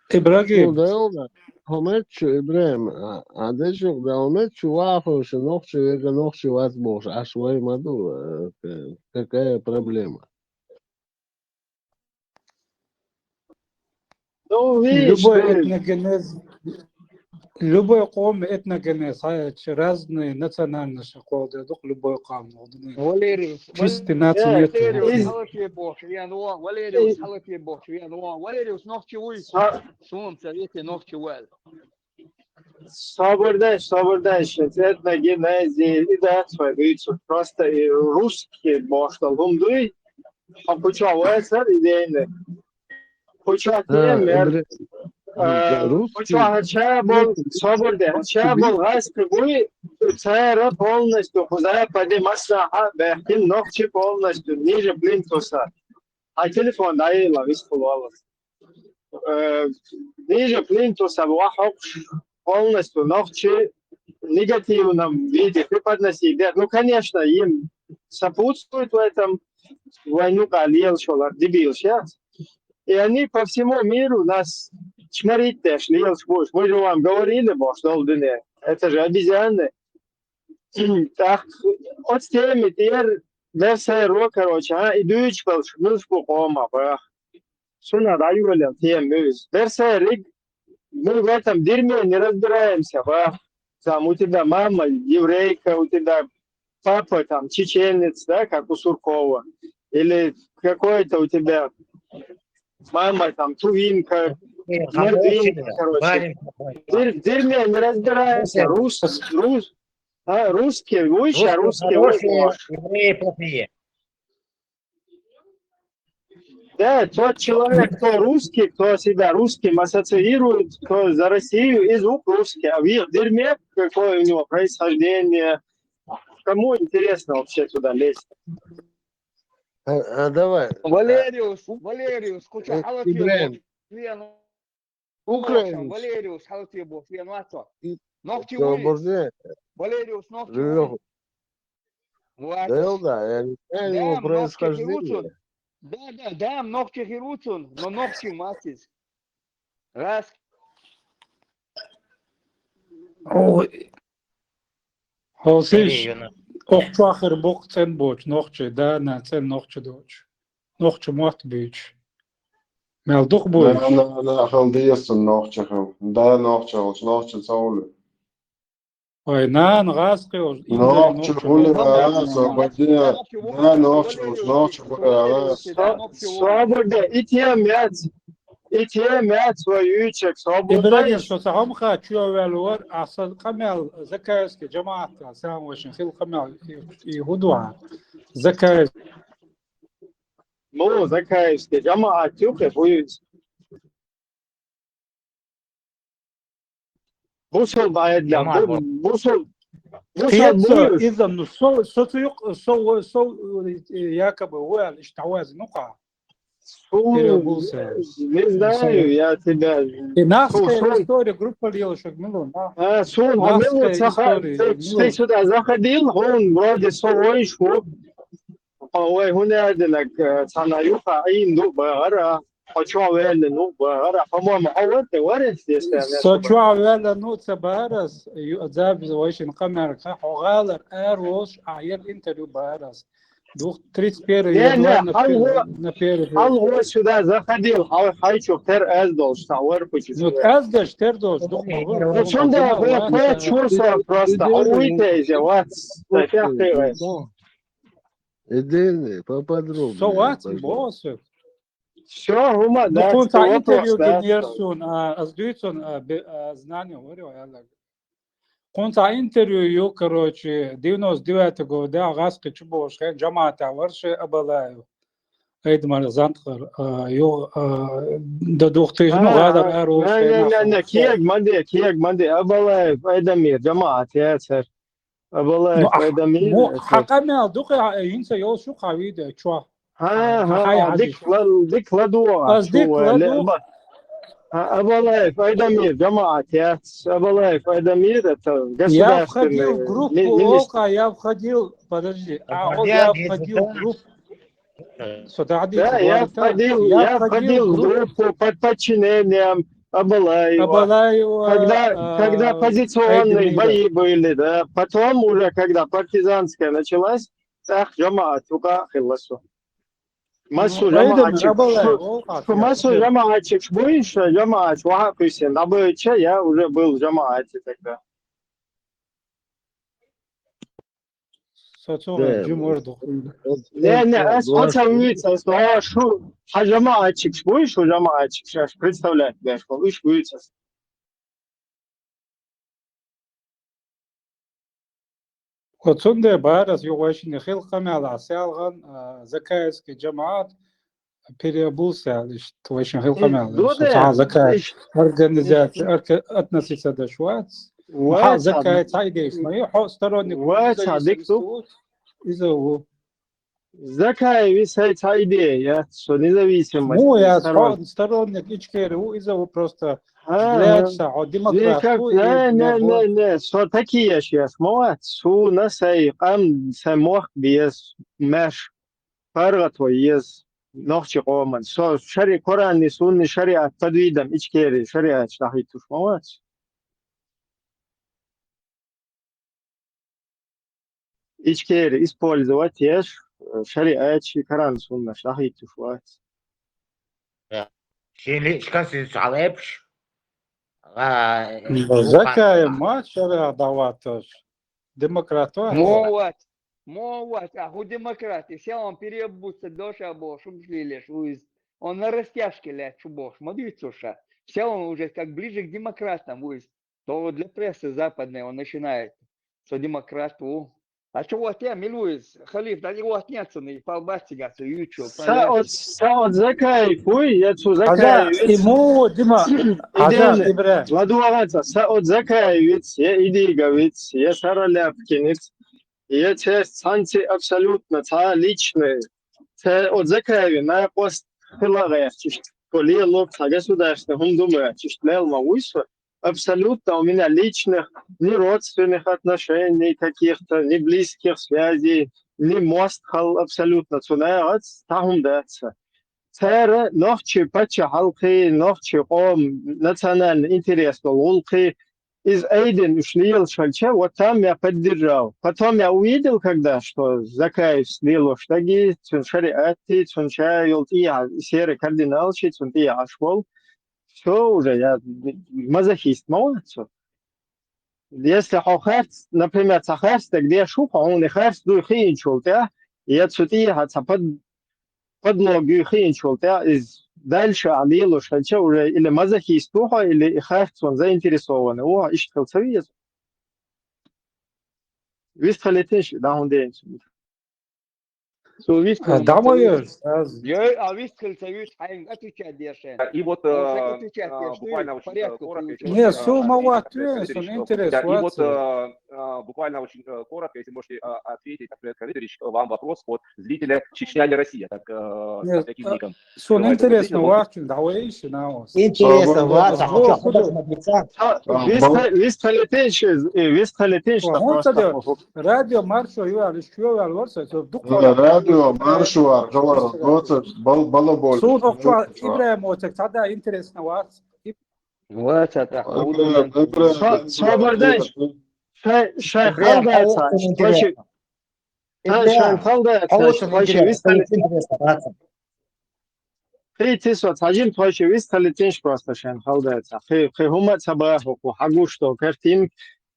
Ибрагим. Да, Хометчу, Ибрагим, а дальше, да, Хометчу ваху, что ногчи вас боже, а швай маду, какая проблема? Ну, видишь, Любой этногенез, любой ком этногенез, разные национальности ходят, любой ком. Чистый нация нет. Собордаешь, этногенез, и да, свои просто русские, может, лумдуй, а почему это идея? Почему темер? Почему чабол, соборда, чабол, раскрывай, цара полностью, куда подниматься, бехтин ногти полностью, ниже плинтуса. А телефон даила, вискулалась. Ниже плинтуса, вахок, полностью ногти в негативном виде преподносить. Ну, конечно, им сопутствует в этом войну, калил, шолар, дебил сейчас. И они по всему миру нас чморить шли. Мы же вам говорили, что это же обезьяны. Так, от теми теперь версия ро, короче, идущий был шмылшку кома. Суна райвален тем мюз. Версия риг, мы в этом дерьме не разбираемся. Там у тебя мама еврейка, у тебя папа там чеченец, да, как у Суркова. Или какой-то у тебя мама там тувинка, мордвинка, короче. В дерьме не разбираемся. Русские, выше, а русские выше. Да, тот человек, кто русский, кто себя русским ассоциирует, кто за Россию и звук русский. А в их дерьме какое у него происхождение. Кому интересно вообще туда лезть? Давай. Валериус, куча халатьев. Украин. Валериус, халатьев, фиануато. Ногти улиц. Валериус, ногти улиц. Да, я не знаю его происхождение. Да, ногти хируцун, но ногти матис. Раз. Ой. Холсиш. Окчахер бок цен боч, ногче, да, на цен ногче доч. Ногче мот бич. Мелдух боч. Да, халдиестен ногче, да, ногче цауле. Ой, раски ош. Ногче хули раз, обадия, да, ногче хули раз. Свобода, и те мят свою ичек, свобода. إبراهيم شو سهم خا شو والور أصل قمل زكايسك جماعة سام وشن خيل قمل يهودوا زكايس مو زكايسك جماعة تيوكي بويز بوصل بعد لهم بوصل بويز إذا نصو سوتيق سو ياكب هو الاشتواز نقع Не знаю, я тебя... Наская история, группа девушек, Милон. Ты сюда заходил, он вроде свой шел. Ой, он лак Санаюха, Инду, Бара. Очевидно, ну, по-моему, ورث если Сочуа вела ну цабарас юзаб очень камер хогал эрош аер интервью барас. 31 января на первый. Хал его сюда заходил, хайчук тер эздол, штауэр почему. Ну эздаш тер дол. Причем да, вы чувство просто, уйдите, вот, такая. Эдельный, поподробнее. Соват, босс. Все, ума, Ну, да, конца вопрос, интервью да. генерсун, аздуйтсон знание, говорю, я конца интервью, короче, 99 года, агаски чубошка, джамата, варши абалаев. Эйдмар Зантхар, ё до 2000 гадар эрош. Не, киек манди, абалаев, айдамир, джамат, я цер. Абалаев, айдамир. Ну, хакамя, духа, инса ё шу хавида, чуа. ديك لدوها أبلايف أيدمير جماعة يا أبلايف أيدمير Я входил в группу ОКА, я входил, подожди, я входил в группу. Да, я входил в группу под подчинением Абалаева, когда позиционные бои были, да, потом уже, когда партизанская началась, так, джамаат, только хилласу. Масу жамаатчик больше, жамаат, вахаписин, а бойча я уже был в жамаате тогда. Не, спонсоруется, что жамаатчик больше, жамаатчик, сейчас представляешь, да, что вы будете. Отсюда барас ювашин хил камела сялган закаевский джамаат переобулся, лишь твоишин хил камела. Закаев организация относится до Швейц. Закаев цайдейс, но его сторонник. Из-за Закаев цайдей, что независимость. Ну, я сторонник Ичкеру, из-за просто. Не, что такие сейчас, молодцы, что на сей, самох без меш, парга твой есть, ночи оман, что шари Коран и сунны шариат под видом ичкери, шариат шахитуш, молодцы. Ичкери использовать ешь, шариат Коран сунна шахитуш, молодцы. Шили, шкаси шалепш. Закаев матч даватош. Демократия. Моват, а у демократы, все он переобуться доша бош, умшлилеш, он на растяжке лет чубош, модвицуша. Все он уже как ближе к демократам, то для прессы западной он начинает, что демократу. А чего ты, Милуис, халиф, да его отняться, полбастигаться, ючу. Саот Закаев, я цу Закаев. Ему, Дима, Ладуаваца, Саот Закаевец, я Идиговец, я Шараляпкинец, я часть санкции абсолютно, та личная. Саот Закаев, на пост хилагаев, коли лоб государственный, он думает, чиштлял мавуйсу. Абсолютно у меня личных, ни родственных отношений каких-то, ни близких связей, ни мост абсолютно. Цунайрат тахум дается. Цера нохчи пача халки, нохчи ом национальный интерес волки из Эйден ушлил шальча, вот там я поддержал. Потом я увидел, когда, что Закаев слил штаги, шариаты, цунча юлтия, серый кардиналчи, цунтия ашвол. Все уже, я мазохист, молодцу. Если хохерц, например, цахерц, где шуха, он и херц дуйхин чултя, и отсюда хатса подлогу хин чултя, из дальше алилу шальча уже или мазохист туха, или херц он заинтересованный. О, ищет хелцавиез. Вистхалетеш, да, он день. Думаю, и вот буквально очень коротко. Нет, все мало ответить, он интересен. И вот буквально очень коротко, если можете ответить, Ахмед Калидович, вам вопрос от зрителя «Чечня или Россия?» Так, с таким ником. Все интересно, очень, давай еще на вас. Интересно, вас. Радио Маршо, я лишь Video marşı var. Dolar. Bala bol. Суд окча Ибраим отек тогда интересно вас. Вот это. Собордаш. Шайх Халдайца. Шайх Халдайца. 301 точи висталитинш просто Шайх Халдайца. Хумат сабаху хагушто картин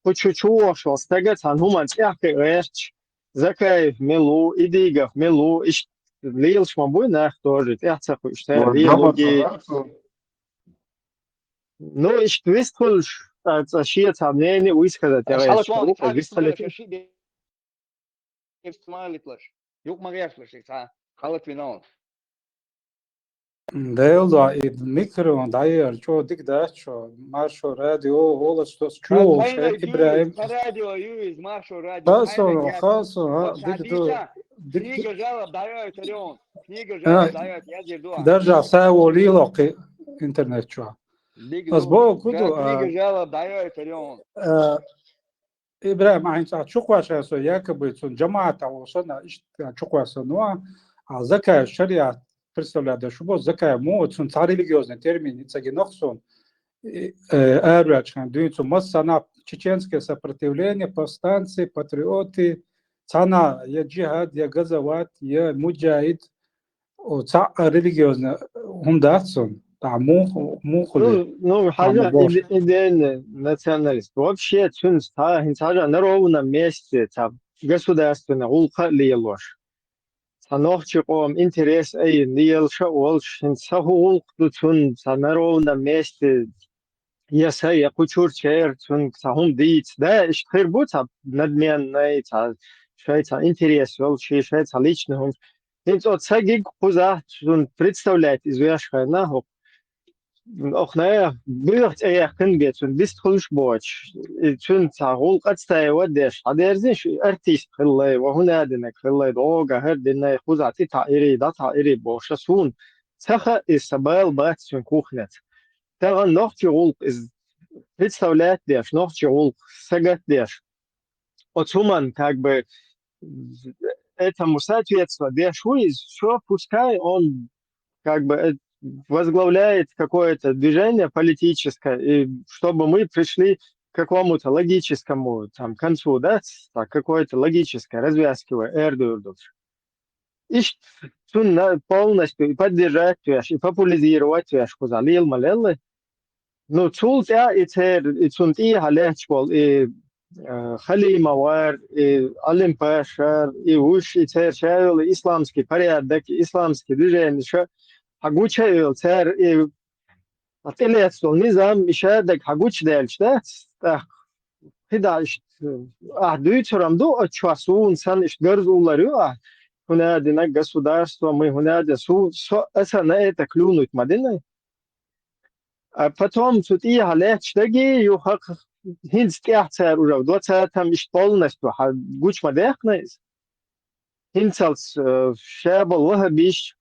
почучу шо стегат хумат яхерч. Закай мелу идигав мелу иш лилш мабуй нах тоже. Яхцаху штер биологии. Ну, ich wüsste, als Aschiert haben, nee, uisказать, я высталит. Юг Марьяшлаш, халат вино. Делда и микро, да и что дик что маршо радио голос что чё Ибраим. Радио юз маршо радио. Хасо, дик Книга жалоб дает Орион. Книга жалоб дает я держу. Даже саво лило интернет что. Азбо куду. Книга жалоб дает Орион. Ибраим айнца чукваша со якобы сон джамаата осана чукваса но а закая шариат представляет, что закая мо сон религиозный термин ицаги нохсон эрвачхан дуинцу массана чеченское сопротивление, повстанцы, патриоты, цана я джихад, я газават, я муджахид, ца религиозно хундатсон. Ну, хажа идейный националист. Вообще, на ровном месте государственная улка лилош. Санохчиком интерес лилша олш. Сахулк на ровном месте. Яса я кучур чер сахум дит. Да, хирбут надменный, шайца интерес олши, шайца личный. Вот сагиг куза представляет известная нахуй. Auch naja, wird kunbet und bist hulshboch. Tun tahul qad staywadesh. Aderzish artist khillay wa huna dinak khillay doga herdina khuzati ta'iri da ta'iri bosh sun. Sacha isabel bat sun kuchnet. Daran noch Tirol ist представляет деш, noch Tirol сагат деш. Вот суман как бы этому соответствует. Деш что пускай он как бы возглавляет какое-то движение политическое, и чтобы мы пришли к какому-то логическому концу, да, так, какое-то логическое развязки эрдурдуш. И полностью и поддержать твеш, и популяризировать твеш, кузалил малеллы. Ну, цулт я и цунт и халечбол, и халимавар, и алимпашар, и уж и церчавил, и исламский порядок, исламский движение, حقوقه تر أطلعت النظام مشاهدك حقوق دالش ده خداش أهدويت رمضو أشواسون سن إشتغرز أولاريو هنا دينا государство мы هنا десу أسنا это клюнуть мадины потом тут и халет штаги юхак хинстях цер уже до цер там иш полностью حقوق мадехнес хинцалс шабал вахабиш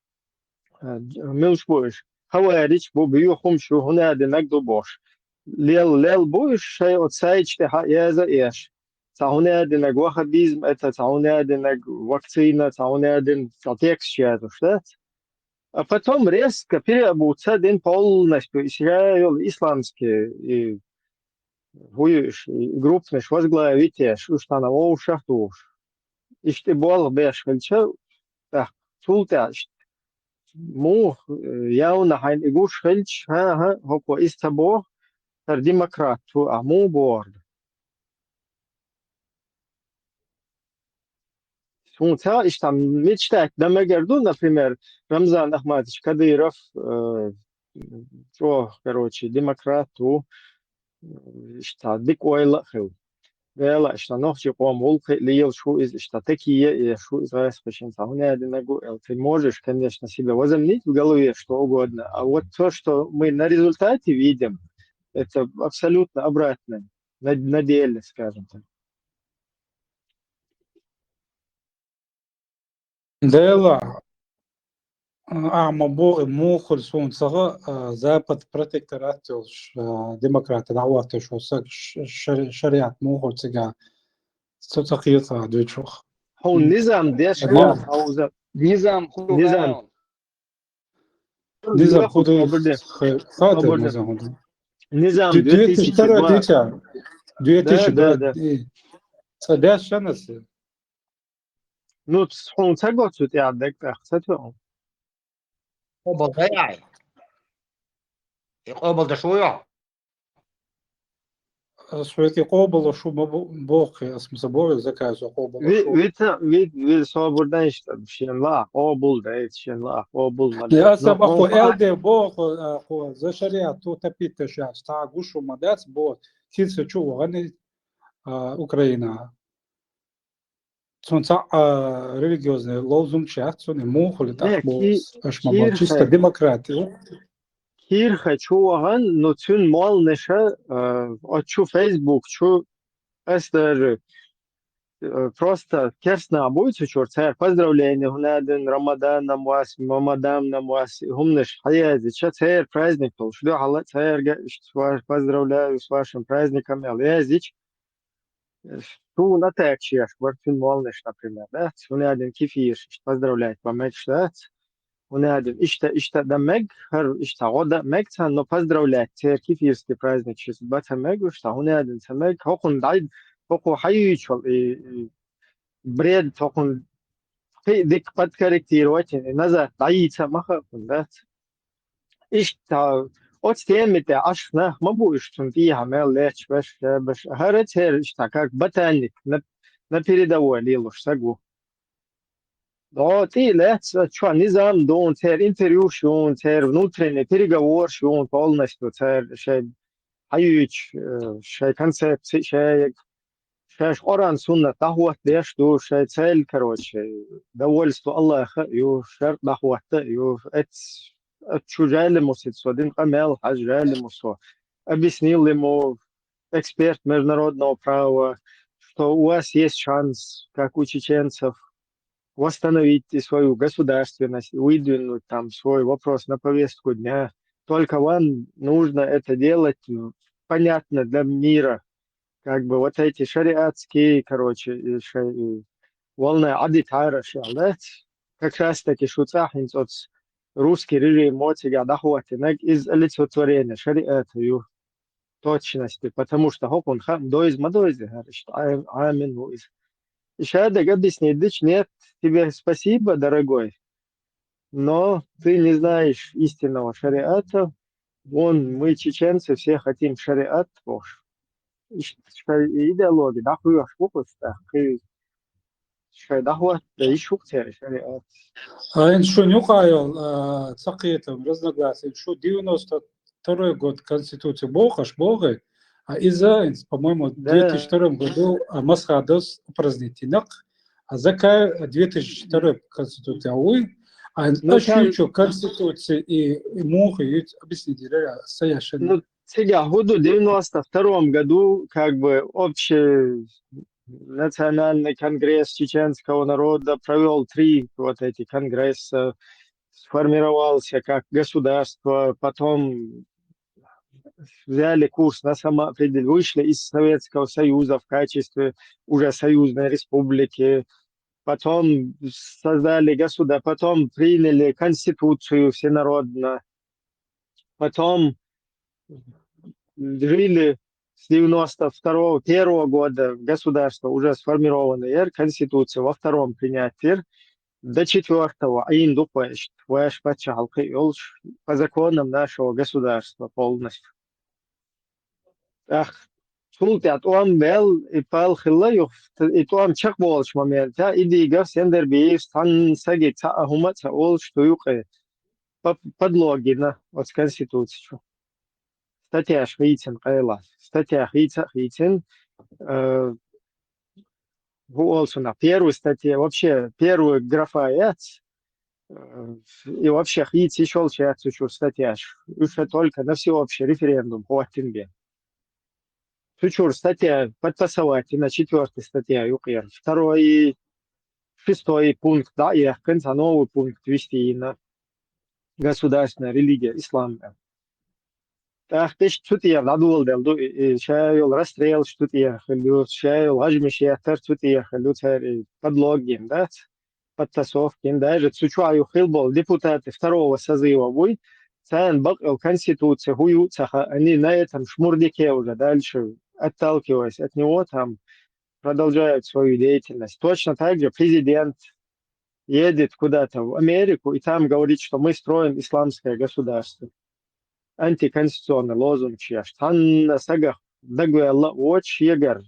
ملش بوش خوارج بو بيوخم شو هنا دنقدو بوش ليل بوش شيء أتسايج تها يازا إيش تهونا دنق وخبيزم أتا تهونا دنق وقتينا تهونا دن تطيكس شياتو شتات потом резко переобуться полностью Израиль исламский воюешь группный возглавить установил шахтуш и что было беш хельча так султаш مو ياونا حين يقول خلش ها هو إستبوه تر ديمقراط هو مو بورد سونتا إشتام متشتاك دم جردو например Рамзан Ахмадович Кадыров شو короче демократ هو إشتا ديك ويلا خو ويلا إشتا نوخش يقوم ولق ليل شو إز إشتا такие شو إز راس بشين هنا один огонь ты можешь конечно себя возомнить в голове что угодно а вот то что мы на результате видим это абсолютно обратное на деле скажем так Дела мобо мохор сон сага запад протекторат демократ дعوات شو شريعة مохор цега соцقيطة دويشوخ هو النظام ديش أو Nizam Nizam. Низам худу Свобода. хата Свобода. низам худу. Низам 2002 2002. дитя. Да. 2002. Садяш шанасы. Ну, он согласен, я так хотел. قبل ضيعي يقبل ده شوية Шведки قوبل شو بوقي اسم سبوري زكاة قوبل شو. Vi svobodna işte şen la, o bul da şen la, o bul ma. Я сам ахо элде бог ахо за шариат то тапит сейчас та гушу мадец бо тице чу воганы Украина. Сонца религиозный лозунг чат соне мохоли так бо аш мама чисто демократия. Кир хочу ваган, но цун мал неше, отчу Facebook, чу эстер просто керсна обуйцу чурцер поздравления гунадин Рамаданом вас Мамаданом вас гумнеш хаязи чацер праздник был что халла цер поздравляю с вашим праздником ялязич ту на текчеш вартун молнеш например да гунадин кифиш поздравлять помечтать гунадин ишта дамег хар ишта года мегцан но поздравлять цер кифирский праздник сейчас батамег что гунадин самег хокун дай Поку хайючал и бред токун дик подкорректировать назад даится маха да ишта от темите аш на мабуш тун фиha мел леч баш харет ишта как ботаник на передовой лилуш сагу да ты леч что низам дон тер интервью шон тер внутренний переговор шон полностью тер шей хайюч шей концепт шей شاش قرآن سنة تهوت ليش دو شاي تسال كروش دولستو الله يو شرط دهوت يو شو جال موسيد سودين قمال حاج جال موسو объяснил ему эксперт международного права, что у вас есть шанс, как у чеченцев, восстановить свою государственность, выдвинуть там свой вопрос на повестку дня. Только вам нужно это делать понятно для мира. Как бы вот эти шариатские, короче, волны адитара шалет, как раз таки шуцахин от русский режим мотига дахуатинек из олицетворения шариата ю точности, потому что хокун хам доиз мадоизи харишт амин уиз. И шада объяснит, дыч нет, тебе спасибо, дорогой, но ты не знаешь истинного шариата. Вон мы чеченцы все хотим шариат Божий. идеология да хуя шпукоста шай да хуя да ишуктер шариат А что нюхаю цакетом разногласия, что 92 год Конституции Бохаш Бога, а из-за, по-моему, в 2002 году Масхадос упразднительных, а закай 2002 Конституция Ауи, а что Конституции и Мухи объясните, совершенно. Сега году 92 году как бы общий национальный конгресс чеченского народа провел 3 вот эти конгресса, сформировался как государство, потом взяли курс на самоопределение, вышли из Советского Союза в качестве уже союзной республики, потом создали государство, потом приняли конституцию всенародно, потом жили с 91 года государство уже сформированное, конституция во втором принятии, до 4-го по законам нашего государства полностью. Ах, султят он бел и пал хиллаю и то он чак болш момента иди гав сендер би стан саги ца ахумат ол что юке подлоги на от конституцию. Статья Хитин Кайла, статья Хитин, на первую статью, вообще первую графа и вообще Хит еще лчат учу статья, уже только на всеобщий референдум по Атинбе. Чучур статья подпасовать на 4-й статья ЮКР, 2-й, 6-й пункт, да, и конца новый пункт вести на государственная религия, ислам. Так, ты что ты надул делду, шайл расстрел, что ты хлю, шайл ажмишия, что ты хлю, царь подлоги, да? подтасовки, даже Цучуаю Хилбол, депутаты второго созыва будет, Цан Бакал Конституция, Гуюцаха, они на этом шмурдике уже дальше, отталкиваясь от него, там продолжают свою деятельность. Точно так же президент едет куда-то в Америку и там говорит, что мы строим исламское государство. Антиконституционный лозунг чеш. Там сагах дагуэлла оч егер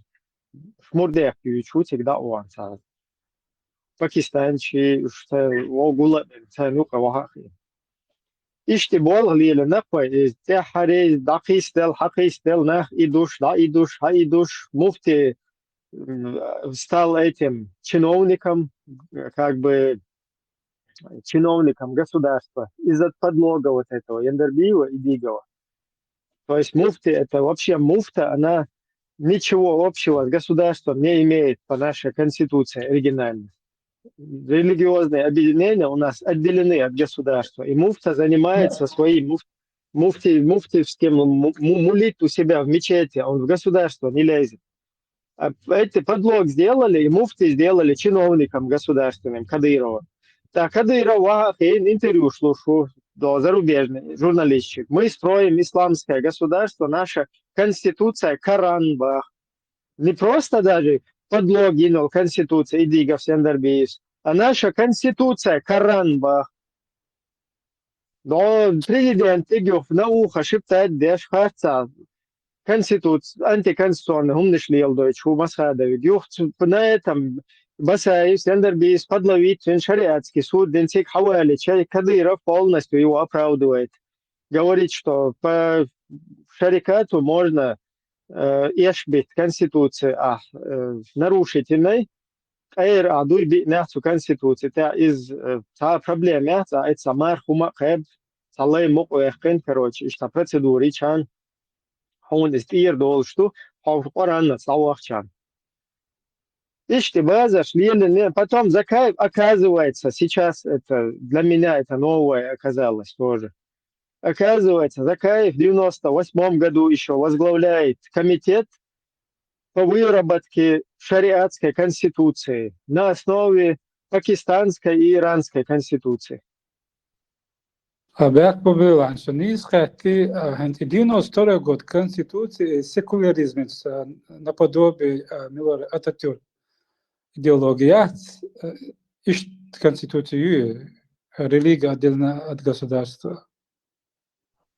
шмурдек ючутик да уанца. Пакистанчи что огула цанука вахи. Ишти бол лиле напой те харе дакистел хакистел нах идуш да идуш ха идуш муфти стал этим чиновником, как бы чиновником государства из-за подлога вот этого Яндербиева и Бигова. То есть муфти, это вообще муфта, она ничего общего с государством не имеет по нашей конституции оригинальной. Религиозные объединения у нас отделены от государства, и муфта занимается своим муфтивским мулит у себя в мечети, он в государство не лезет. А эти подлог сделали, и муфти сделали чиновником государственным Кадырова. Так, Кадырова интервью слушаю до зарубежный журналистчик. Мы строим исламское государство, наша конституция Коранбах. Не просто даже подлог гинул конституция Идигов Сендарбиевс, а наша конституция Коранбах. Но президент Игов на ухо шептает деш харца. Конституция, антиконституционный, умный Лилдович, Масхадович. На этом Басаев, Сендарбиевс подловить шариатский суд, Денсик Хавали, Кадыров полностью его оправдывает. Говорит, что по шарикату можно ешбит конституции нарушительной, кайр адуйби мясу конституции. Это из проблем мяса, это самар хума хэб, салай мокуэхкен, короче, что процедуры чан. Он из тир дол, что Коран славахчан. Ишти база шли, потом Закаев, оказывается, сейчас это для меня это новое оказалось тоже. Оказывается, Закаев в 98 году еще возглавляет комитет по выработке шариатской конституции на основе пакистанской и иранской конституции. Бяк побила, що не схати антидіно старого год конституції секуляризм наподобие Милора Ататюрк идеология ищет конституцию религия отдельно от государства.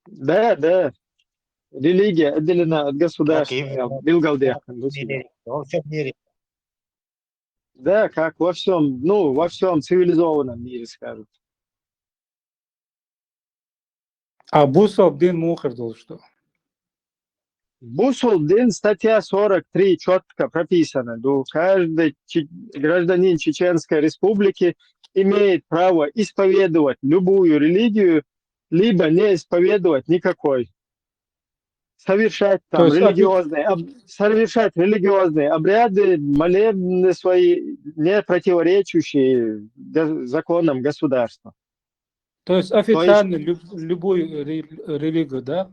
Да, да. Религия отделена от государства. Во всем мире. Да, как во всем, ну, во всем цивилизованном мире, скажут. А Бусол-Дин Мухардул что? Бусол-Дин, статья 43, четко прописано. Каждый гражданин Чеченской Республики имеет право исповедовать любую религию, либо не исповедовать никакой. Совершать там религиозные обряды, молебны свои, не противоречащие законам государства. То есть официально любую религию, да?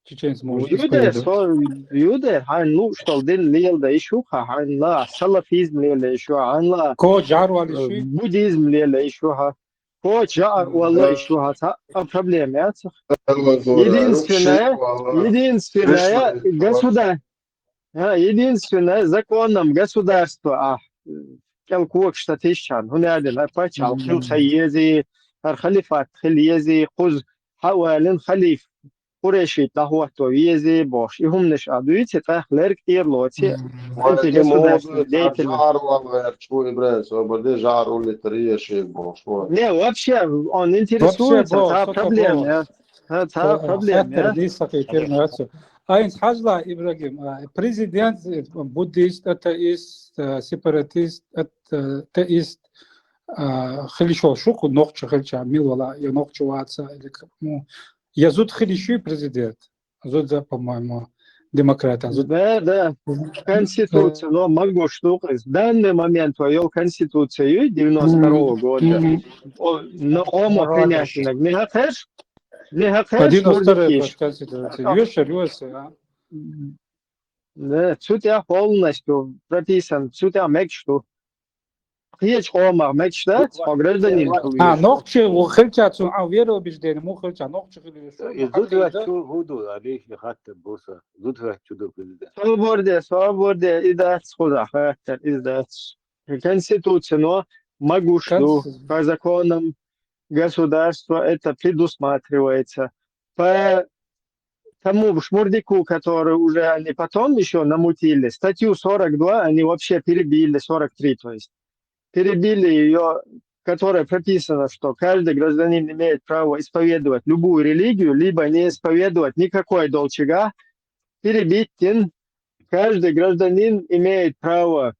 Чеченцы могут исповедовать. Юде, ну что, дин лелда еще, ханла салафизм лелда еще, ханла буддизм лелда еще, жар валла еще, а проблема единственное законом государства, келкуок штатищан, хунядин, арпачал, хилсаези, архалифат, хильези, хуз, хавалин, халиф. Урешить на хуату вези бош. И умнеш адуите так лерк ирлоти. Антигосударственная деятельность. Не, вообще он интересуется проблемой. Айнс Хажла Ибрагим, президент буддист, атеист, сепаратист, атеист, хилишо шуку нохча хилча милвала и нохчуваться или ну Язуд хилиши президент, Азуд, по-моему, демократ. Да. Конституция, но могу штука. В данный момент ввел Конституцию 92 года. Но ома принятина. Не хакеш? Один остальной Конституция. Юша. Да, сутя полностью прописан, сутя мекшту. Hiç olmak mekşdet, o gражданин А, kılıyor. ногчи хылчацун, а вероубеждение, му хылча, ногчи Свобода, идет сюда, идет. Конституция, но могущество по законам государства это предусматривается. По тому шмурдику, который уже они потом еще намутили, статью 42 они вообще перебили, 43 то есть. Перебили ее, которая прописано, что каждый гражданин имеет право исповедовать любую религию, либо не исповедовать никакой долчага. Перебить, каждый гражданин имеет право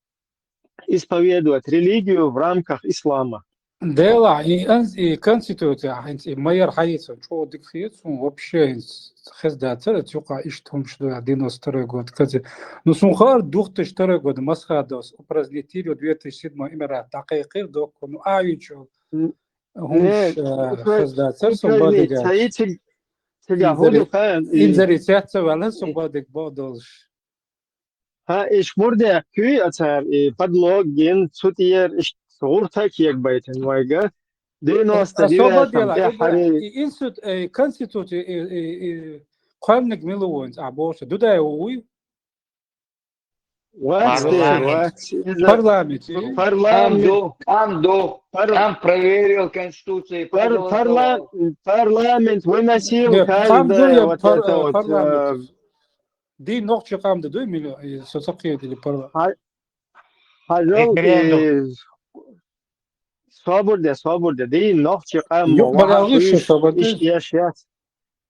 исповедовать религию в рамках ислама. Дела и конституция, и майор Хаисов, что дикфиецун вообще хездатер, тюка иштом что 92 год, кстати, ну сунхар 2002 год Масхадос упразднили 2007 имера такайкир доку, ну аючу хунш хездатер сумбадига. Инзарицяца вален сумбадиг бодолш. Ha ich wurde küi atar подлогин сутиер сурта киек байтен вайга 99 инсут конституция قانونك ملوونز عبوش دودا يوي парламент проверил конституцию, парламент выносил каждое вот это вот دي نقطة قام ده 2 مليون سوسقية اللي برا свобода دي نقطة قام yok balagish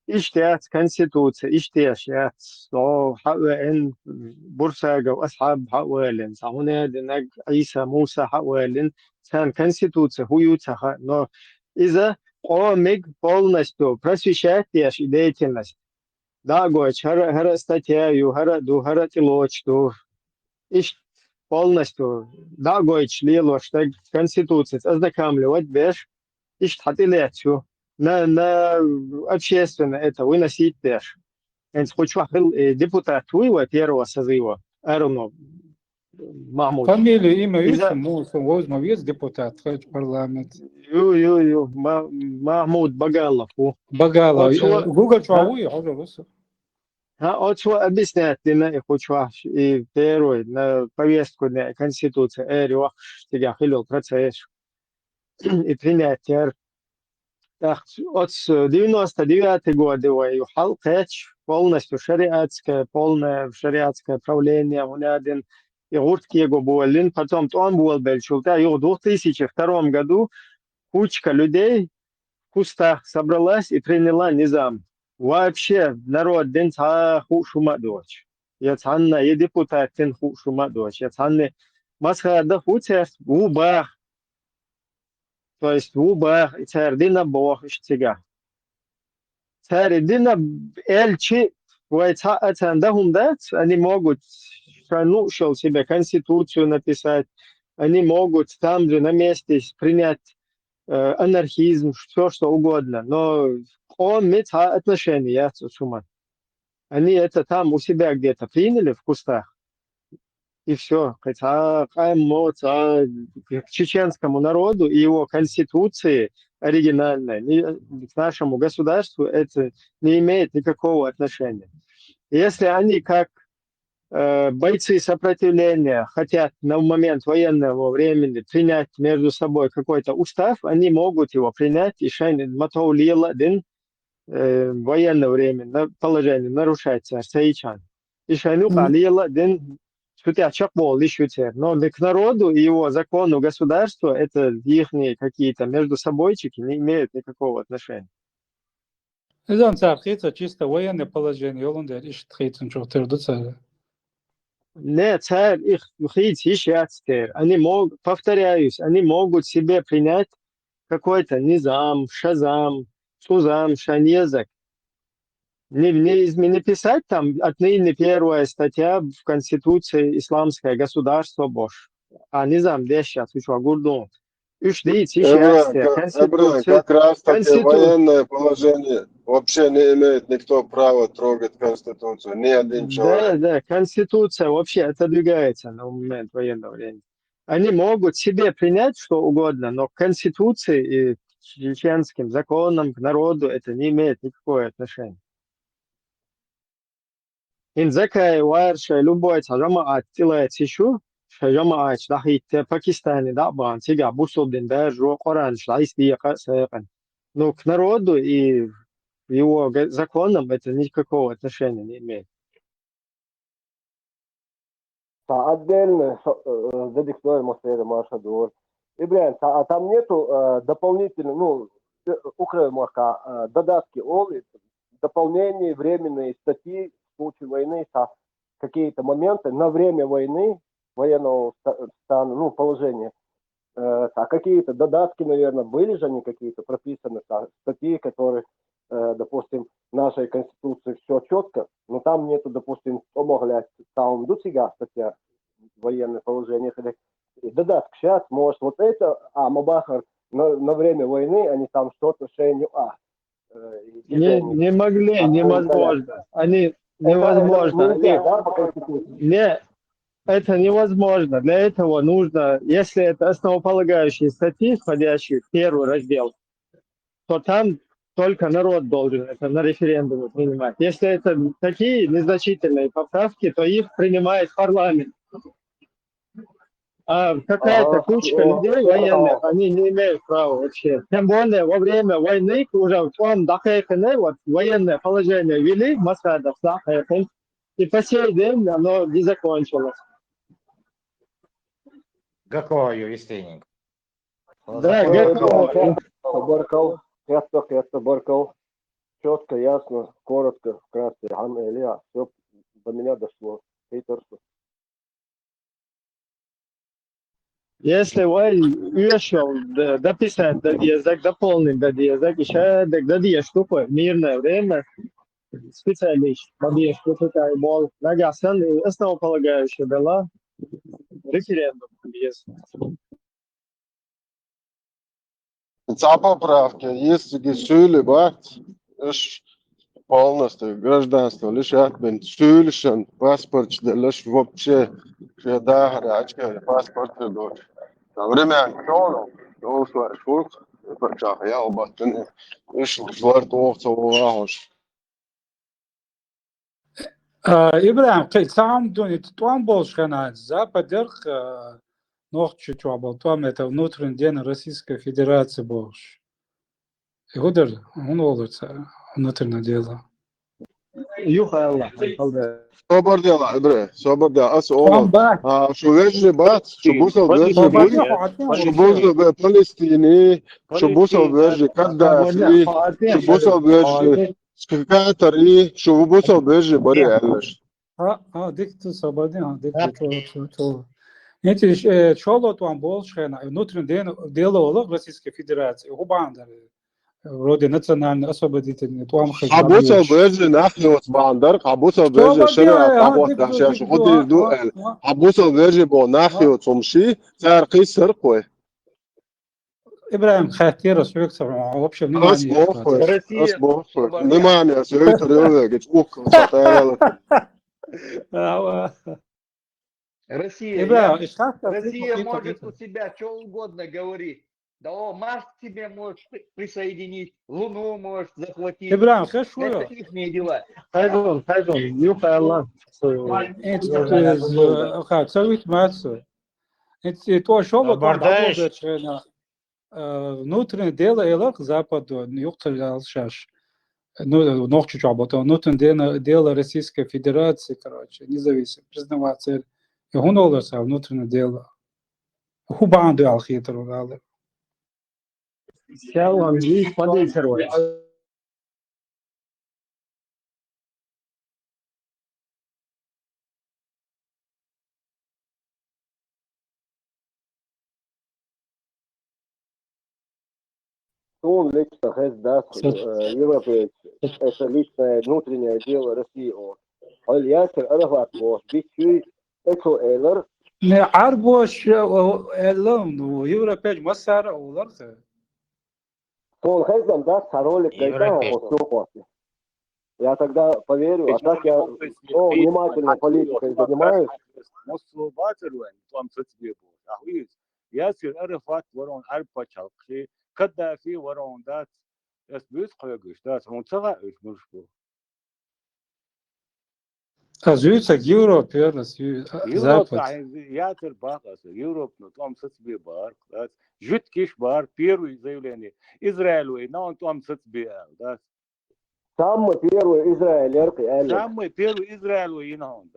اشتيات конституция اشتيات لو حقن بورساجا واصحاب حقوالن صهونا دنج عيسى موسى حقوالن كان конституция хуютаха но из-за омег полностью просвещает деятельность. Да, гоч, хара статья, хара тилочту, ищ полностью, да, гоч, лило, что конституция, ознакомливать беш, ищ хатилецю, на общественно это выносить беш. Энс хочу депутат твоего первого созыва, Аронов, Махмуд. Фамилию, имя, возьму вес депутат в парламент. Махмуд Багалов. Багалов, Google чуауи, пожалуйста. Вот что объяснять, я хочу и первый на повестку на Конституцию, я хотел процесс и принятие. Так, от 99 года я халкач полностью полное шариатское правление, у меня один игуртки его был, потом он был большой, и в 2002 году кучка людей в кустах собралась и приняла низам. Вообще народ ден хушума дочь. Я цанна и депутат ден хушума дочь. Я цанна масхада хутер в убах. То есть в убах и цардина бог иштига. Цардина эльчи вайца ацандахум дат, они могут страну шел себе конституцию написать, они могут там же на месте принять анархизм, все что угодно, но он имеет отношения с Суман. Они это там у себя где-то приняли в кустах, и все. К чеченскому народу и его конституции оригинальной, к нашему государству это не имеет никакого отношения. Если они как бойцы сопротивления хотят на момент военного времени принять между собой какой-то устав, они могут его принять, и шайн матаулила дин военное время положение нарушать царь и шайну калила дин шутячак бол ищутер. Но к народу и его закону государства это их какие-то между собойчики не имеют никакого отношения. Изан цархица чисто военное положение, он да ищет хитин чухтердуца. Не, царь их хитишяцтер. Они могут, повторяюсь, они могут себе принять какой-то низам, шазам, сузам, шанезак. Не писать там отныне первая статья в Конституции исламское государство Бош. А низам дещат, учу гурдун. Как раз таки военное положение вообще не имеет никто права трогать Конституцию, ни один человек. Да, Конституция вообще отодвигается на момент военного времени. Они могут себе принять что угодно, но к Конституции и к чеченским законам, к народу это не имеет никакого отношения. Инзакай варша любой джамаат делает еще, джамаат дахит Пакистане дабан тига бусулдин даже Коран шлайс дияка сайкан. Но к народу и его законам это никакого отношения не имеет. Отдельно задиктуем это Маша Дур. Ибрahim, а там нету дополнительных, ну, Украина, додатки, дополнения, временные статьи в случае войны, какие-то моменты на время войны, военного стана, ну, положения. А какие-то додатки, наверное, были же они какие-то прописаны, статьи, которые, допустим, в нашей Конституции все четко, но там нету, допустим, там дутига статья военное положение. Додатки сейчас, может, вот это, Мабахар на время войны, они там что-то не могли, невозможно. Они невозможно. Не, это невозможно. Для этого нужно, если это основополагающие статьи, входящие в первый раздел, то там только народ должен это на референдуме принимать. Если это такие незначительные поправки, то их принимает парламент. А какая-то кучка людей военных, они не имеют права вообще. Тем более во время войны уже в том Дахайхане, вот военное положение ввели в Масхадах, Дахайхан, и по сей день оно не закончилось. Какое вестник? Да, Гекко. Баркал. Четко, ясно, коротко, вкратце. Илья, все до меня дошло. Хейтерство. Если вы решил дописать язык, дополнить язык, еще дадие штуку, мирное время, специалист, дадие штуку, как был, нагасан, и основополагающая была референдум. Поправки. Если решили бать, полностью гражданство лишь отмен сюльшен паспорт лишь вообще да рачка паспорт дочь. Время кто ну что почах я обатен лишь злар товцоваш. Ибрahim, сам дунит, туам болшхана, западер, нох чуть обал, туам это внутренний день Российской Федерации больше. И гудер, он олдерца, внутреннее дело. Юха Аллах. Собор дела, Ибре, собор дела. Что вежи бат, что бусал вежи буй, что бусал Палестине, что бусал вежи Каддафи, что бусал вежи Катари, что бусал вежи Бари Аллаш. Дикту свободен, дикту. Эти чоло туам болшхана, внутреннее дело Российской Федерации, губандар. Вроде национальный освободительный туам хазар. Абусал вежи нахиот бандар, абусал вежи шера табот дашаш, ходи дуэл. Абусал вежи бо нахиот сумши, царқи сырқой. Ибрahim хатира свекса, вообще внимание. Внимание, свекса рёвегич, ух, сатаэл. Россия может у себя что угодно говорить. Да Марс тебе может присоединить, Луну может захватить. Ибрahim, хорошо. Это их дела. Хайдон, Юха Аллах. Это целый массу. Это то, что вот внутреннее дело Элах Западу, Юхтал Шаш. Ну, ног чуть работал. Внутреннее дело Российской Федерации, короче, независимо, признаваться. И он олдерса внутреннее дело. Хубанду алхитру дали. Шалом, и подействовать. Он лично европейцы. Это личное внутреннее дело России. Аль-Ясер Арафат бос. Бичуй эко элер. Не арбош элом, европейцы массара оларты. Он хездам даст ролик кайта после. Я тогда поверю, а так я внимательно политикой занимаюсь. أهويز ياسر عرفت ورون أربعة شلقي كدا في ورون دات يسبيس قيقش دات منطقة إيش مشبو Azuysa Европа, يوروب Запад. ياسر باقس يوروب نتوم ستبي بار دات جت كيش بار بيرو заявление إسرائيل وينا نتوم ستبي دات Самый первый Израиль, самый первый Израиль وينهم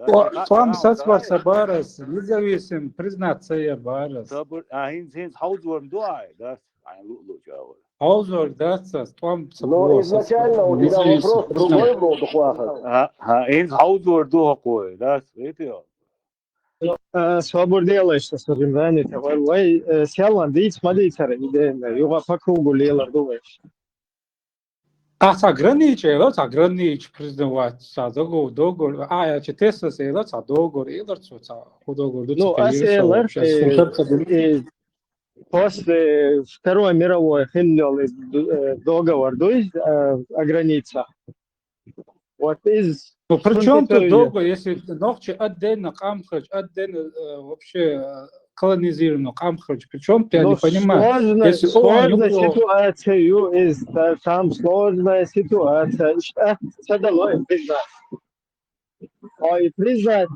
Там сасварса барас, независим, признаться я барас. هين حوزورم дуай دات عين لؤلؤ جاور Аузор дастас, там Но изначально у тебя вопрос другой был, Духлахов. هين حوزور дуа кой дат видите Свободела, что скажем, занято. Вай, сялан, дить, смотрите, юга по кругу лела, думаешь. Asa granice, ela sa granice признавать, sa договор, я читаю, ela sa договор, ela sa договор, Ну, АСЛР после Второй мировой хилил договор о границах. Вот из... Ну, при чем тут договор, если ночи отдельно Камхач, отдельно вообще колонизировано Камхач, причем я не понимаю, если сложная ситуация, там сложная ситуация, что дало признать. И признать,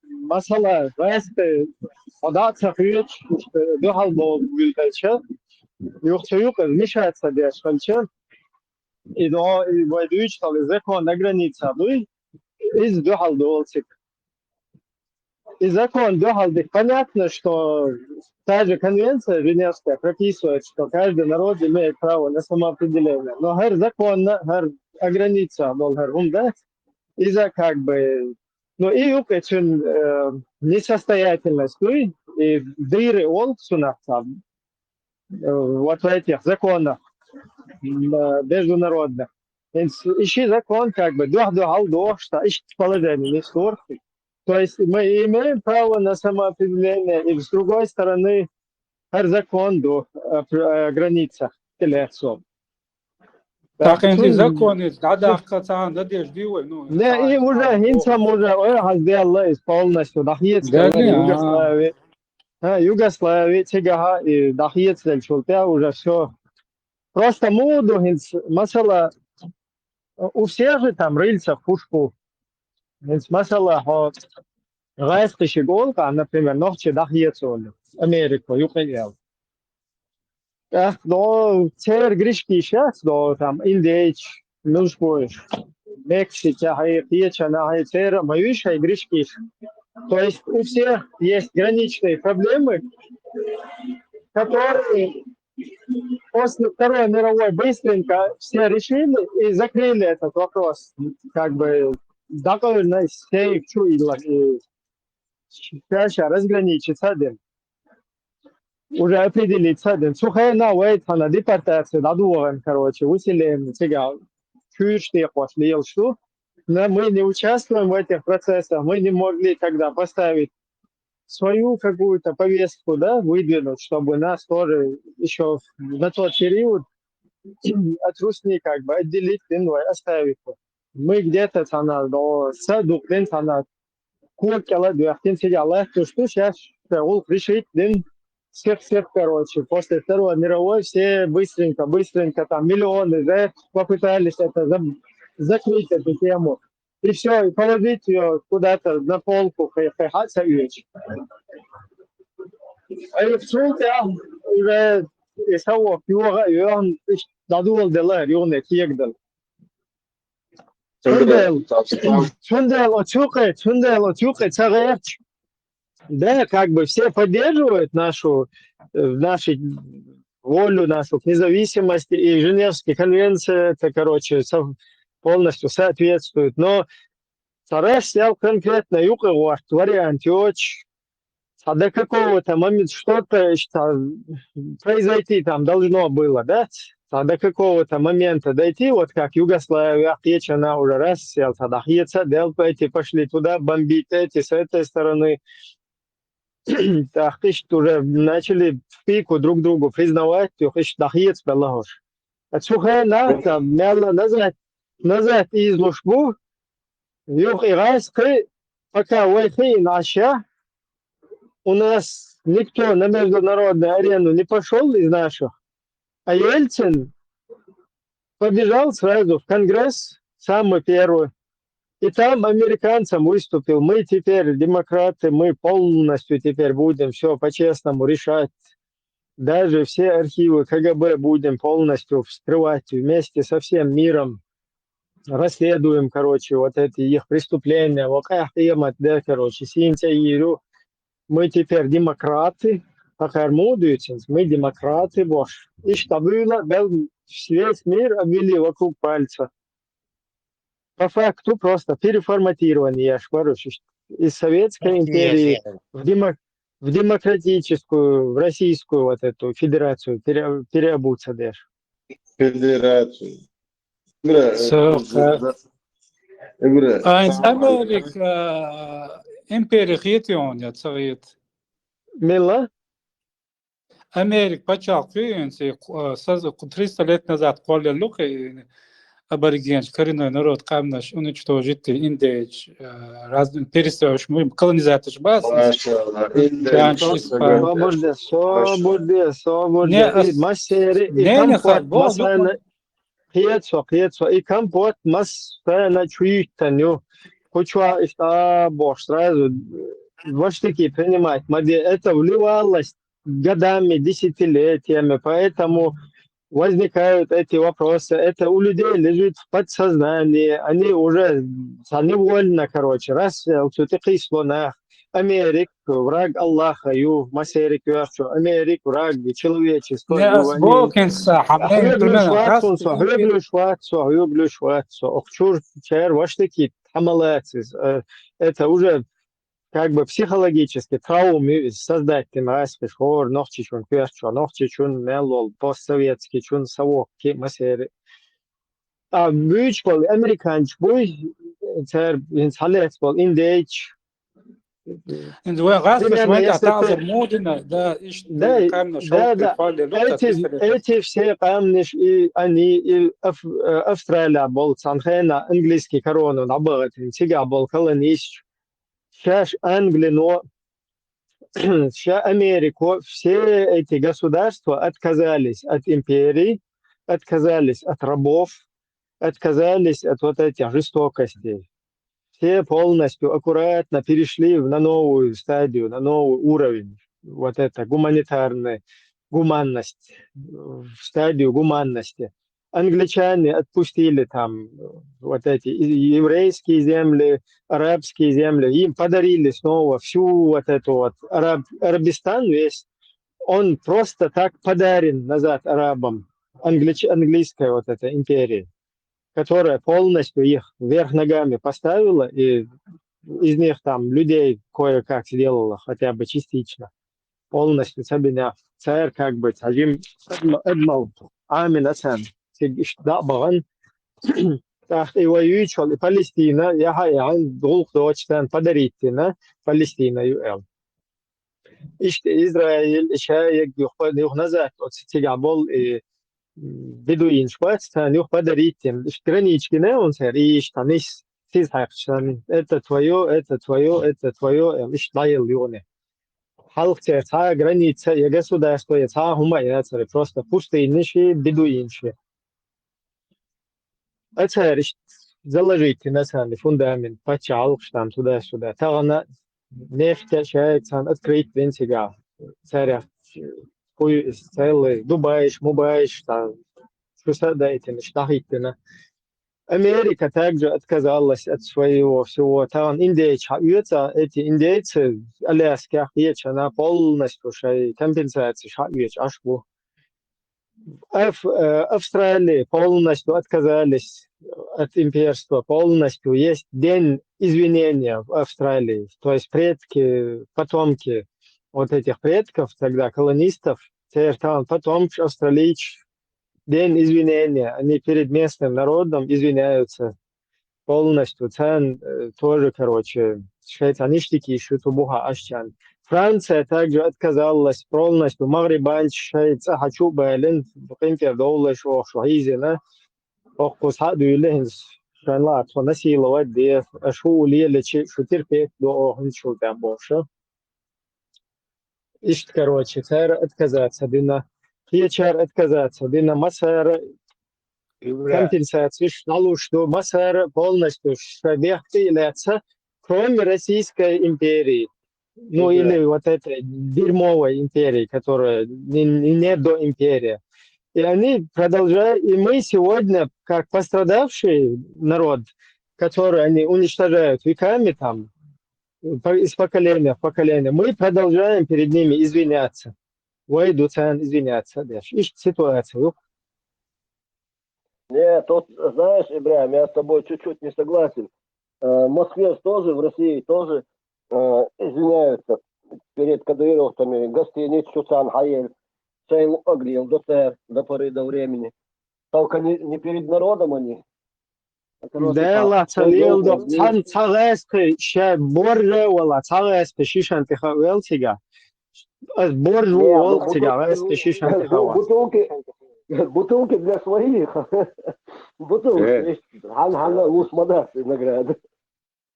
масала, весты, податься хрич, духал был вильдача, юхчаюк, вмешаться дешкальча, и войдуют, что закон на границе, из духал долцик. И закон духалдых понятно, что та же конвенция Женевская прописывает, что каждый народ имеет право на самоопределение. Но закон о границах был из-за как бы, ну и укачен несостоятельность, и дыры олксунах там, вот в этих законах международных. Ищи закон как бы, что ищет положение, не сторфы. То есть мы имеем право на самоопределение, и с другой стороны, закон о границах лицом. Так, эти законы, да, да, деждивой, ну. Да, и уже, инсам уже, сделалось полностью, Югославия, Тигага, и Дахьецель, Чултя, уже все. Просто моду, масала, у всех же там рыльца в пушку. Масала, райские голка, например, ногти Дахьецель, Америку, ЮКЛ. Но теперь гречки сейчас, там Индейч, Мюшбойш, Мексика, Хаитича, теперь моющие гречки. То есть у всех есть граничные проблемы, которые после Второй мировой быстренько все решили и закрыли этот вопрос. Как бы довольно все их чуяли. Сейчас разграничиться один. Уже определиться один. Сухая новая на депортацию, надуваем, короче, усилием себя. Чуешь, ты пошли, что? Но мы не участвуем в этих процессах, мы не могли тогда поставить свою какую-то повестку, да, выдвинуть, чтобы нас тоже еще на тот период от Русни как бы отделить, оставить. Мы где-то до саду, куркала, то что сейчас решить, всех, короче, после Второй мировой все быстренько, там миллионы, да, попытались это закрыть эту тему. И все, и положить ее куда-то на полку, хайхаться вещь. А и в Чулте уже из того, он дадул делать, он не кегдал. Чундел, очукай, царевч. Да, как бы все поддерживают нашу волю, нашу независимость, и Женевская конвенция, это, короче, полностью соответствует. Но царевич взял конкретно вариант, а до какого-то момента что-то произойти там должно было, да? А до какого-то момента дойти, вот как Югославия, она уже раз сел, тогда эти пошли туда бомбить, эти с этой стороны. Так, уже начали в пику друг другу признавать, Дахьец Белагош. А сухая нахта, мяла назад из Лушбу, юг и раз, пока уйти наша, у нас никто на международную арену не пошел из наших, а Ельцин побежал сразу в Конгресс, самый первый. И там американцам выступил. Мы теперь демократы, мы полностью теперь будем все по-честному решать. Даже все архивы КГБ будем полностью вскрывать вместе со всем миром. Расследуем, короче, вот эти их преступления. Короче, мы теперь демократы. Мы демократы, боже. И что было, весь мир обвели вокруг пальца. По факту просто переформатирование, я ж говорю, из Советской империи в демократическую, в российскую вот эту федерацию переобуться даже. Федерацию. Eins Amerika империя хитион я царит. Мила? Америк почал кюнси 300 лет назад коля лухи аборигенч коренной народ камнаш уничтожить индейч разным перестроишь мы колонизатор бас. Свобода. Массери и компот масана. Хиетсо и компот масана чуитаню. Кучва иста бош сразу вот такие принимать. Это вливалось годами, десятилетиями, поэтому возникают эти вопросы. Это у людей лежит в подсознании. Они уже невольно, короче, раз все-таки слона. Америк, враг Аллаха, ю, Масерик, Юарчо, Америк, враг человечества. Это уже как бы психологически травмы создать тем аспект, хор, нохчичун, кверчо, нохчичун, мелол, постсоветский, чун, совок, масери. А бючкол, американч, бой, цер, инсалецкол, индейч. In so модина, да, эти все камни, и они, и Австралия был, Санхена, английский корону, наборы, сега был колонист. Сейчас Англия, но сейчас Америка, все эти государства отказались от империи, отказались от рабов, отказались от вот этих жестокостей. Все полностью аккуратно перешли на новую стадию, на новый уровень. Вот это гуманитарная гуманность, в стадию гуманности. Англичане отпустили там вот эти еврейские земли, арабские земли, им подарили снова всю вот эту вот Арабистан весь, он просто так подарен назад арабам, английская вот эта империя, которая полностью их вверх ногами поставила и из них там людей кое-как сделала, хотя бы частично, полностью собеняв. Царь как бы, Хаджим Эдмал, Амин Асан. Да, баган. Так, и воюющий и Палестина, я хаян долг дочтан подаритина Палестина юэл. Израиль, Ишаек, юх назад, от сетигабол и бедуин шпацтан, юх подаритин. Гранички не он сэр, и штанис сиз хайкшан. Это твое, это твое, это твое, иш лайл юне. Халкте, ца граница, я государство, я ца хумая, просто пустынныши, бедуинши. Это заложить на самом фундамент, почал, там туда-сюда. Тогда нефть общается, открыть вентиля. Царя, целый, Дубаиш, Мубаиш, там, что дайте, штахитина. Америка также отказалась от своего всего. Там индейцы, эти индейцы, аляских, она полностью компенсация, аж в Австралии полностью отказались от имперства, полностью есть день извинения в Австралии. То есть предки, потомки вот этих предков, тогда колонистов, потом австралийцы, день извинения, они перед местным народом извиняются полностью. Цен тоже, короче, шайтаништики ищут у Бога ашчан. Франция также отказалась полностью. Магрибан, Швейца, хочу Берлин, Пинкер, Доулеш, Шуизина, Охкусха, Дюйлинс, Шанлат, насиловать, где Шу Лиличи, Шутирпек, до Охнчу там больше. Ишт, короче, царь отказаться, бина. Хичар отказаться, бина Масар компенсации, что Масар полностью шабехты является, кроме Российской империи. Ну или вот этой дерьмовой империи, которая не до империи. И они продолжают, и мы сегодня, как пострадавший народ, который они уничтожают веками там, из поколения в поколение, мы продолжаем перед ними извиняться. Войду извиняться. Ищет ситуацию. Нет, тут, знаешь, Ибрahim, я с тобой чуть-чуть не согласен. В Москве тоже, в России тоже извиняются перед кадыровцами. Гостиниц Шусан Хаель, Сейл Оглил, Дотер, до поры до времени. Только не перед народом они. Да, цалил до цалесты, ще борже, вала цалесты, шишан тихавел тига. Боржу вол тига, весты шишан тихавел. Бутылки для своих. Бутылки. Хана усмада награда.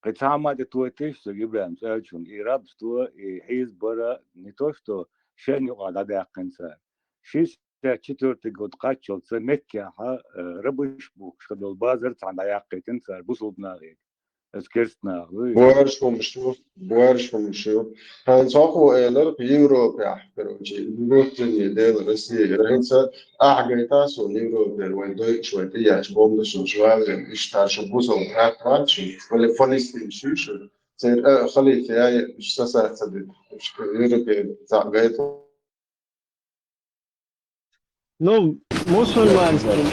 Кацамада твой тысяча, Ибрahim, сачун, и рабство, и Хизбора, не то, что шеню адада конца. 64 год качался, Меккиха, рабышбук, шкадол базар, цанда конца, бусулбнагик. Скерстна. Буаршмшу. Хансаху элэр Европа, короче, Европе дел Россия. Граница ахгайтасу Европе, вой Deutsch, вой тияч, бомда шушвален, иштаршу бусул, хатвачи, вали Фалестин шушу. Цер халиф я штасат сади. Европе загайт. Ну, мусульманский.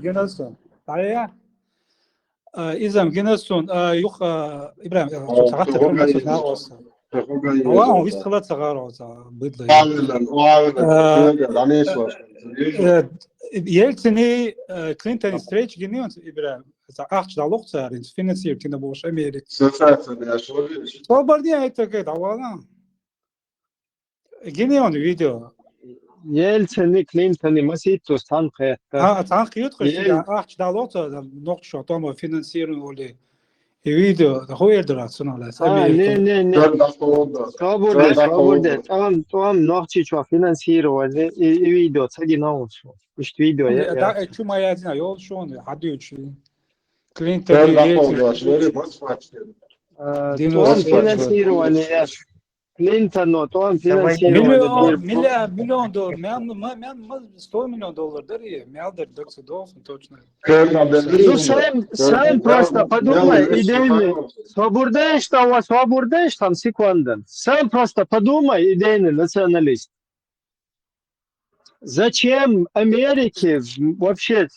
Генерсон. Изам Генерсон. Юх Ибрahim. Сагатта кормас нагос. Он висхлат сагароза быдлы. Ельцини Клинтон встреч генеон Ибрahim. Ахч далохцарин финансир тина бош Америка. Свободня это говорит, авала. Генеон видео. Ельцини Клинтони маситус танхе. Танхе ютхи ахч далохцар нохшо томо финансировали видео, хуердра цунала. Не. Свободня. Там нохчи чё финансировали и видео цаги научу. Ишт видео. Да, чума я знаю, он шо он адючи. Клинтон финансирование Клинтон, то он финансирование. Миллион долларов, мян 100 миллион долларов, дари, мялдер, доксидов, точно. Ну, сам просто подумай, идейный, свободишь там секунду. Сам просто подумай, идейный националист. Зачем Америке вообще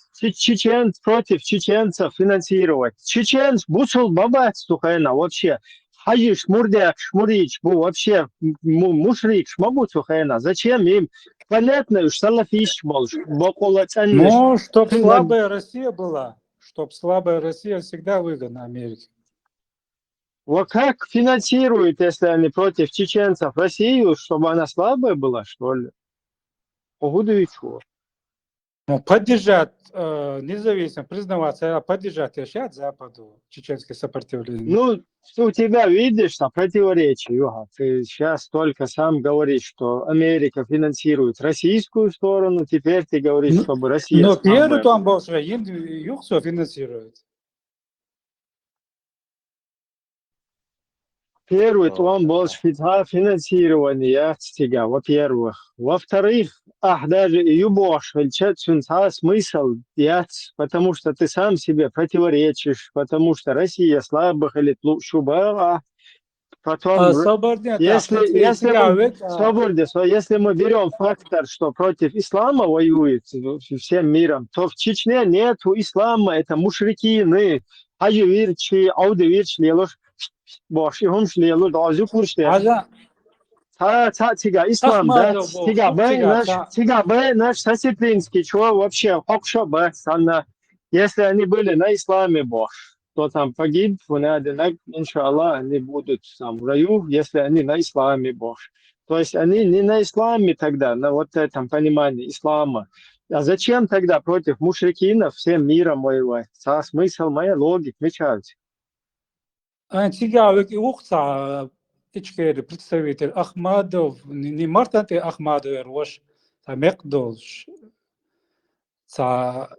против чеченцев финансировать? Чеченц бусул бабать сухайна вообще. Хаиш мурдяк шмурич бу вообще мушрик шмабут сухайна. Зачем им? Понятно, что салафиш молш. Ну, чтоб слабая Россия была. Чтоб слабая Россия всегда выгодна Америке. Вот как финансируют, если они против чеченцев Россию, чтобы она слабая была, что ли? Погоду и чего? Поддержать независимо, признаваться, поддержать сейчас Западу, чеченское сопротивление. Ну, у тебя, видишь, противоречие, Юга. Ты сейчас только сам говоришь, что Америка финансирует российскую сторону, теперь ты говоришь, чтобы Россия... Но первый там был, что Юг все финансирует. Первый он был финансирование стига, во-первых. Во-вторых, даже и юбош, смысл, потому что ты сам себе противоречишь, потому что Россия слабых или шуба. Потом, если мы берем фактор, что против ислама воюет всем миром, то в Чечне нет ислама, это мушрикины, адживирчи, аудивирчи, лелош. Boş, ihumşleyelu dağcı kurşte. Тига, ислам, да? Тига, наш сосетлинский, чего вообще, хокша, если они были на исламе, Бог. кто там погиб, иншаллах, они будут там в раю, если они на исламе больше. То есть они не на исламе тогда, на вот этом понимании ислама. А зачем тогда против мушрикинов всем миром воевать? Смысл моя логика, мечать. Антига ухца ичкер представитель Ахмадов, не Мартанте Ахмадов ервош, та Мекдолш, та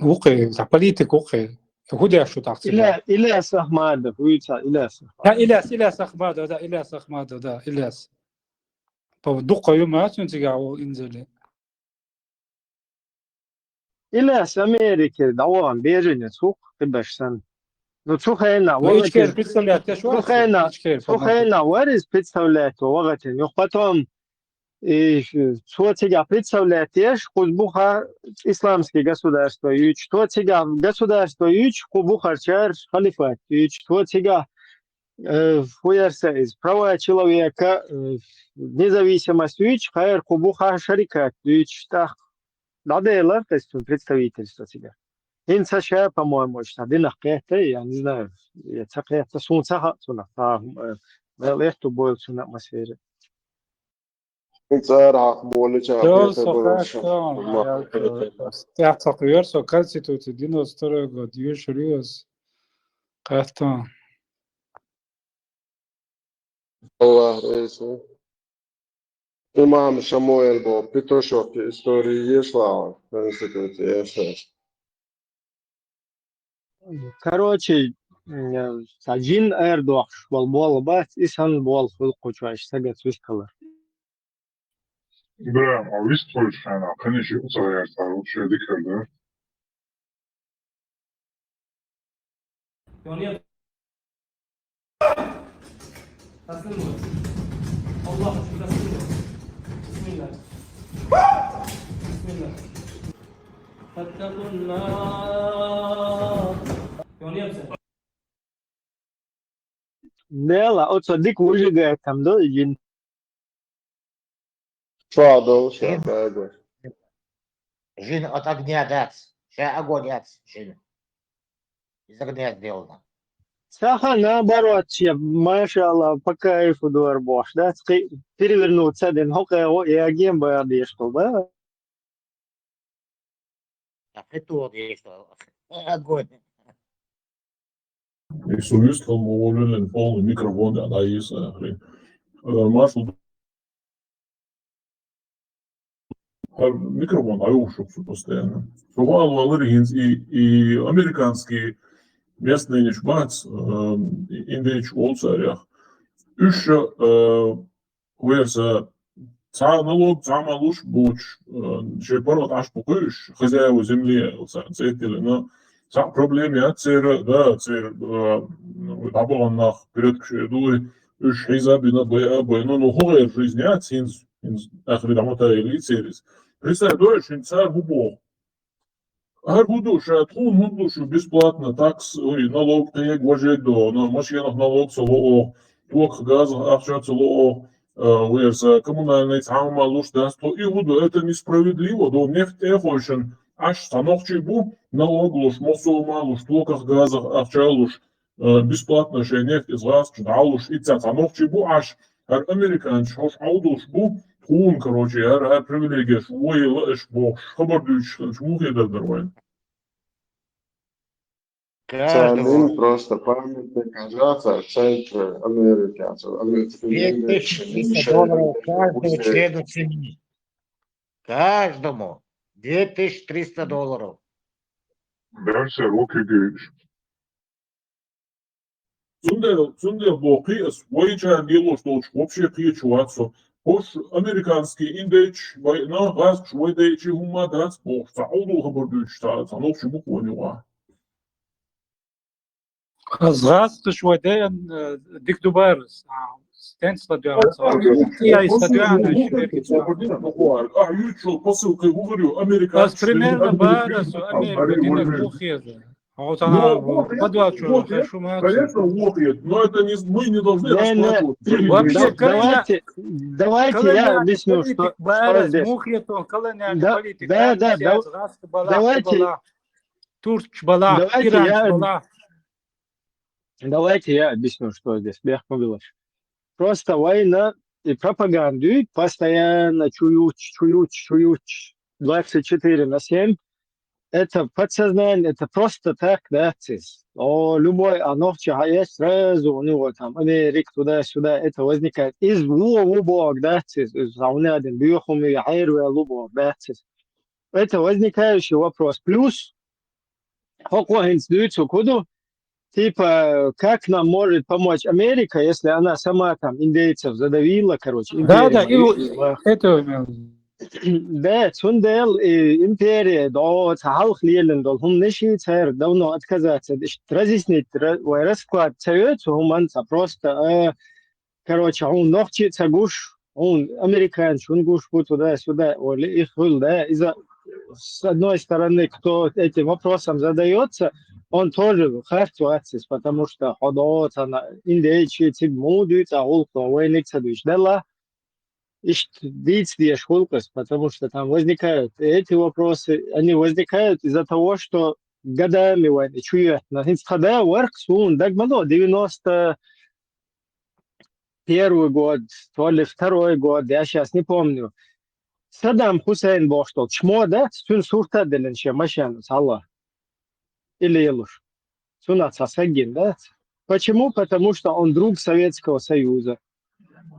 ухе, та политик ухе. Худя что так сказать. Иляс Ахмадов, Иляс. Да, Иляс Ахмадов, да, Иляс Ахмадов, да, Иляс. По духу юма антига инзели. Иляс Америки, да он беженец, сух, ты бешсан. Ну, Цухайна, Ичкер представляет, я что? Цухайна, варис представляет, вагатин. Ну, потом, что тебя представляет, Кузбуха исламское государство, и что тебя государство, и Кубуха чар халифат, и что тебя права человека, независимость, и хайр Кубуха шарикат, и так, надо представительство тебя. In США, по-моему, один ахкета, я не знаю, я цакета сунца сунна, лехту бой сунна атмосфере. Я тақвир со конституция 92 год, юшриос, кахтан. Allah reisi. Imam Šamuel bo Pitošov istoriji je slava, konstitucija je sve. Короче, один Эрдуах бол бат, исан бол хулкучаш, сагат вискалар. Брам, а вы строишь она, конечно, уцелеется, лучше дикер, да? فاتقوا النار. Дела, от садик выжигает там, да, один. Тфадал, шабага. Жин от огня дать. Сейчас огонь дать, жин. Из огня сделано. Саха наоборот, машаллах, по кайфу дуар бош, да, перевернуться один хокао и агент боядешь, что, да? А это есть что? Огонь. Ik zou juist gaan worden en volgende microfoon aan hij is eigenlijk. Marshall. Микрофон, а его что постоянно. Сухал Валерьинс и американский местный нечбац, индейч олцарях. Еще уверса налог, налуж буч, шепарот аж покоишь, хозяева земли, цетили, но проблема цер, да, цер, абонах перед кшедуй, уж хизабина бой, ну хуя жизнь, цинз, ахри дамота или церис. Представь, дольше царь губо. Ар гудуша, тхун гудушу бесплатно, такс, налог ты гвожет до, на машинах налог соло, ток газ, ахчат соло, уерса коммунальный цама луж даст, то и гуду, это несправедливо, до нефть эхошен. Аж станок чебу налог луж, мосома луж, токах газах, ахча луж, бесплатно же нефть из газ, чдалуш, и станок чебу аж, ар американч, хош аудуш бу, тхун, короче, ар привилегия, швой лэш бо, хабардуч, шмухи дадервайн. Цанин просто памятник кажется центра Америки. $2300 каждому члену семьи. Каждому. $2300. Дальше руки говоришь. Цундер блоки, свойча дело, что вообще кричуаться. Хош американский индейч, на газ, швой дейчи гума дац, бог, сауду хабардуч, санок чему поняла. Газ, ты швой дейн, дик дубарс. Стен стадион. Я из стадиона. А, ючо, посылкой говорю, американский. Примерно барас, Америка, динек бухеза. А вот она подвал, что конечно, лохает, но это не, мы не должны расплачиваться. Вообще, давайте я объясню, что здесь. давайте. турч бала, иранч бала. Давайте я объясню, что здесь Бехмагылович. Просто война и пропаганду постоянно чуют 24/7. Это подсознание, это просто так, да, любой оновчий есть сразу у него там Америка туда-сюда, это возникает из лубок, да, это возникающий вопрос. Плюс, типа, как нам может помочь Америка, если она сама там индейцев задавила, короче, Да, это да, Цундел и империя, да, Цахалх Лилен, да, он не царь, давно отказаться, разъяснить, расклад царется, он просто, короче, он ногчится гуш, он американец, он гуш будет туда-сюда, их был, да, с одной стороны, кто этим вопросом задается, он тоже харцуацис, потому что ходот, она индейчи, цигмудит, а улко, войник садуч, да, потому что там возникают эти вопросы, они возникают из-за того, что годами войны чуют. Когда Уэрксун, Дагмано, 91 год, то ли 2-й год, я сейчас не помню. Саддам Хусейн был что, чмо, да? Сун сурта деленше машину, салла. Или елуш. Сунат сасагин, да? Почему? Потому что он друг Советского Союза.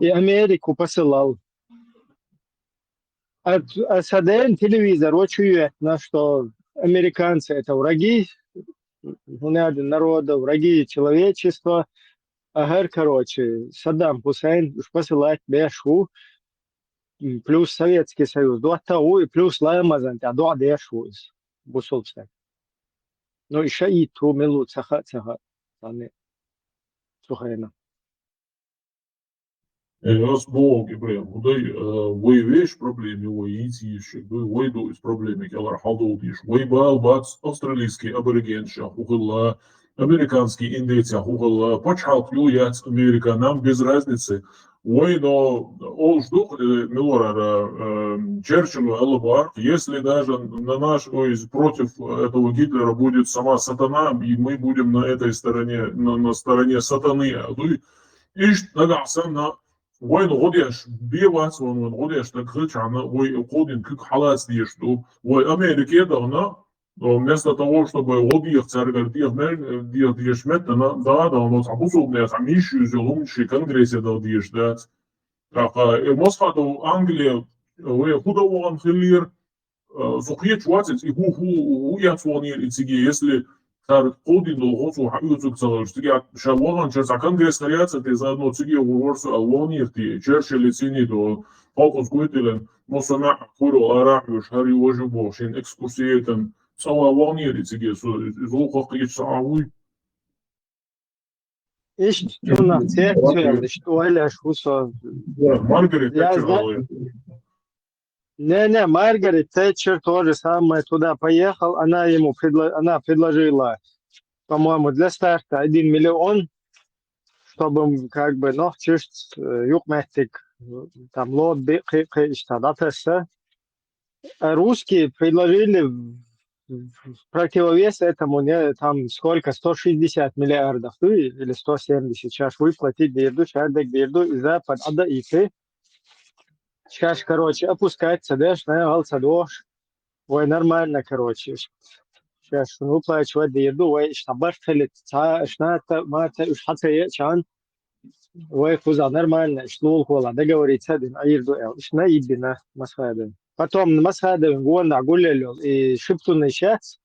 И Америку посылал. А Саден телевизор очень на что американцы это враги народа, враги человечества. Агар, короче, Саддам Хусейн уж посылает бешу, плюс Советский Союз, дуатау и плюс Ламазан, а дуа бешу из Бусулпстак. Ну и шаиту милут цаха, аны Сухайна. Раз Бог Ибрahim, удай вы вещь проблеме, вы идти, вы до из проблемы, келар халдудиш, вы бал бац австралийский абориген шахугла, американский индейцы шахугла, почал клюять Америка, нам без разницы. Вы но ол ждух милора Черчиллю Эллабар, если даже на наш против этого Гитлера будет сама сатана, и мы будем на этой стороне, на стороне сатаны, ишь нагасам на وين غوديش بيوات وين غوديش تكريتش عنا ويقودين كك حالات ديشتو وأمريكا دهنا вместо того чтобы غوديش царгар диш метна да но забусу мне замишью зелумши конгрессе да диш да так Москва Англия вы худован хиллер зухьет чуатец и ху яцвонир итиги если Тар Кодин долгосу хаюцук целый, что я шавон через конгресс харяца, ты заодно циги уворсу алонирти, Черчилль цени до полкос гуйтелен, но сама куру арахуш хари ожу бошин экскурсиетен, сама алонирти циги золко кич сауй. Ишь, что на церкви, что Эляш Хусо. Маргарет Тэтчер. Не, Маргарет Тэтчер тоже самое туда поехал. Она ему предложила, по-моему, для старта 1 миллион, чтобы как бы, ну, чуть югметтик, там, лобби, что-то. Русские предложили в противовес этому, не, там, сколько, 160 миллиардов, или 170, сейчас выплатить бирду, шардек бирду, и запад, ада икы. Сейчас, короче, опускается, да, галса дождь. Ой, нормально, короче. Сейчас выплачивать бирду, ой, штабартелит, шната, мата, ушхатая, чан. Ой, куза, нормально, шлул кола, договориться, один, аирду эл, шна ибина, масхаден. Потом масхаден, гуана, гулелел, и шиптунный час,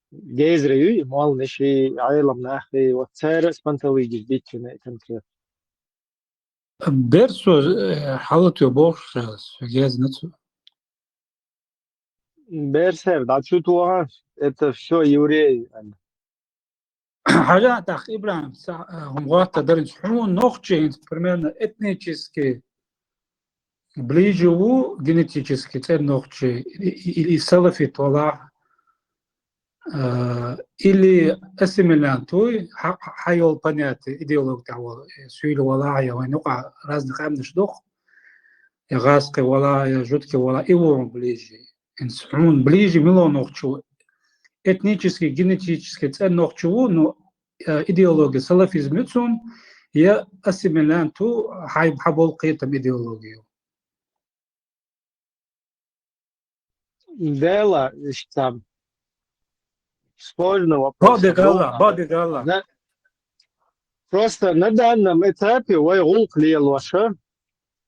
гейзрию, и молниш, и айлам нах, и вот царь спанталыгиш, битчины конкретно. Берсу حالته بوش جاز نتو. Берсер, да что это все евреи. حاجة تقريبا هم غاتا درج حون نوخче примерно этнически ближе у генетически те нохче или салафит вала или ассимилянтой حيول понятие идеолог того сюйль вала я войнука разных амниш дох я газки вала я жутки вала и он ближе инсун ближе милон нохчу этнический, генетический ценных чего, но идеология салафизм цун я ассимилянту حبول قيتم идеологию. Дело, там, сложный вопрос. Бадыгала. Просто на данном этапе ой гулк лел ваша,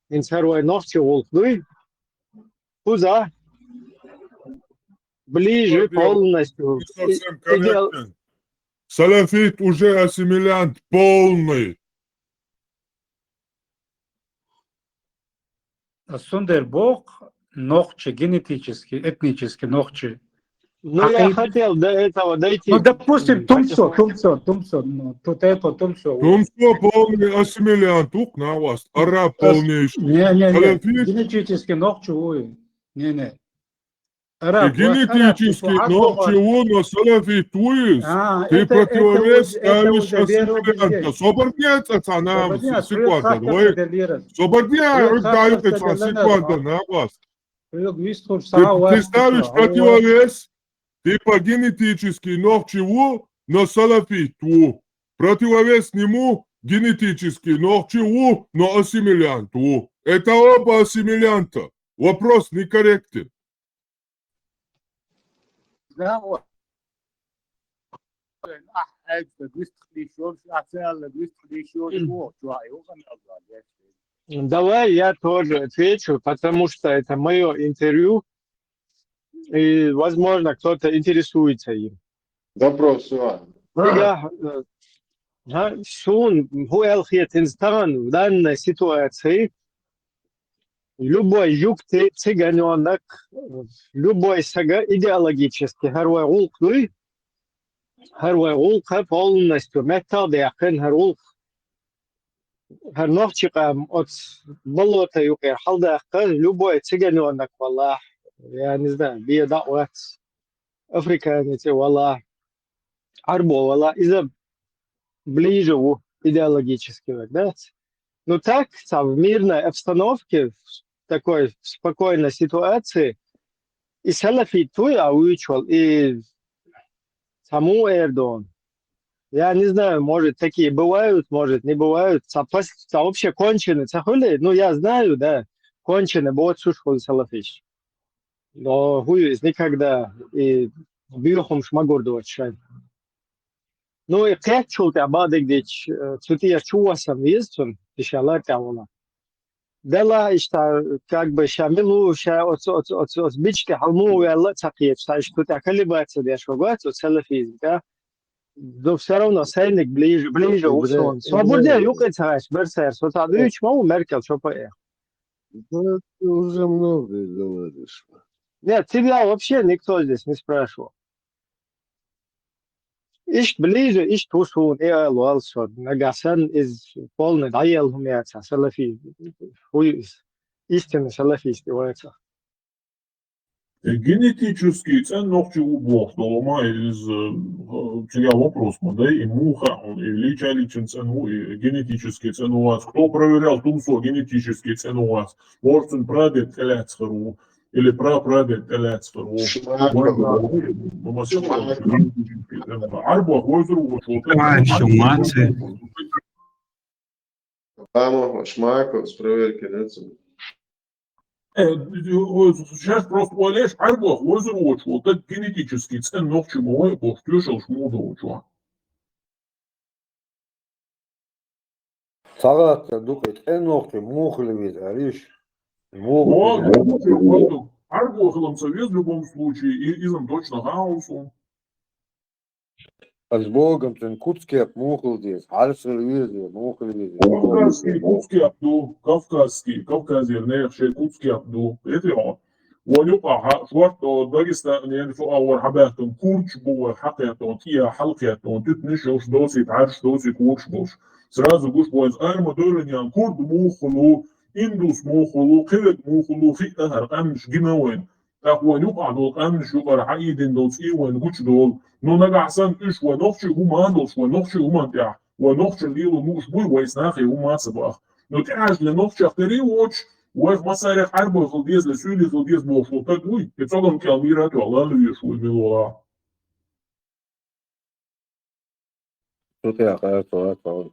инсарвай ногти гулк, дуй, куда? Ближе полностью. Совсем корректен. Салафит уже ассимилянт полный. Сундер Бог, ногче, генетически, этнически, ногче. Ну, я хотел до этого дойти. Ну, допустим, Тумсо, ну, тут это Тумсо. Тумсо полный ассимилянт, ук на вас, араб полнейший. Не, генетически ногче, ой, не. Генетически ногче, но салафит уис. Ты противовес ставишь ассимилянта. Соборнец, она, секунда, давай. Соборнец, дают это, секунда, на вас. Ты ставишь противовес, типа генетически ногчеву, но салафиту. Противовес нему генетически ногчеву, но ассимилянту. Это оба ассимилянта. Вопрос некорректен. Давай я тоже отвечу, потому что это мое интервью, и, возможно, кто-то интересуется им. Вопрос, Сун Хуэлхетинстан в данной ситуации любой юг цыганенок, любой сага идеологически харвай улка полностью методяхен харулк харновчикам от болота юкер халдахка любой цыганенок валлах, я не знаю, биедауат африканец валлах арбо валлах из-за ближе идеологически, да? Но так, в мирной обстановке, в такой спокойной ситуации, и салафит выучил, и саму Эрдоган. Я не знаю, может, такие бывают, может, не бывают. Вообще кончены, ну, я знаю, да, кончены, вот сушхул салафиш. Но хуюсь никогда, и бьюхом шмагурдовать. Ну, и как чулты абадык дич, цутия чувасам визтун, ишалар тавула. Дела, как бы, шамилу, от бички халму, ялла цакиет, что ты колебаться, да, шугать, от салафизм, да. Но все равно сайник ближе усон. Свободен, юкать, берсер, вот адыч, мау, меркел, что поэх. Да, ты уже много говоришь. Нет, тебя вообще никто здесь не спрашивал. Ишь ближе, ишь тусун, луалсот. Нагасан из полный даел хумяца, салафи. Истинный салафист является. Генетический ценности убог, долома из тебя вопрос, да, и муха, и личаличен цену, и генетический цену. Кто проверял Тумсо генетический цену? Может, он прадед Эляцхару, или прапрадед Эляцхару. Арбах, возру, Шумацы. Мамо, Шмаков, с проверки, да, сейчас просто Олеж Арбах, возру, вот это генетический цен, чему я повтюшил шмуду, чувак. Салат, дукать, ногти, мухли вид, ариш. Арбахлом совет в любом случае, и изом точно хаосу. С Богом, кутский мухл здесь, арсел визи, мухли визи. Кутский абду, Кавказер, нехши, кутский абду, это его. ونبقى شوارت داغستان يعني شو أول حباتهم كورش بوا حقيقتهم تيا حلقيتهم تتنشوش دوسي تعرش دوسي كورش بوش سرازو بوش بوز أرما دورن يعني كورد موخلو إندوس موخلو قلت موخلو في أهر أمش جنوين أخوان يبقى دول أمش يبقى عايدين دوس إيوان قوش دول نو نقع سن إش ونخشي هما دوش ونخشي هما تيا ونخشي الليلو موش بوي ويسناخي هما سباخ نو تعاش لنخشي أختري ووش وإخ مصاريح حربه خلديز لسولي خلديز بوشو تدوي يتصدم كالميرات والله اللي يشوي بالله Тут я, хорошо.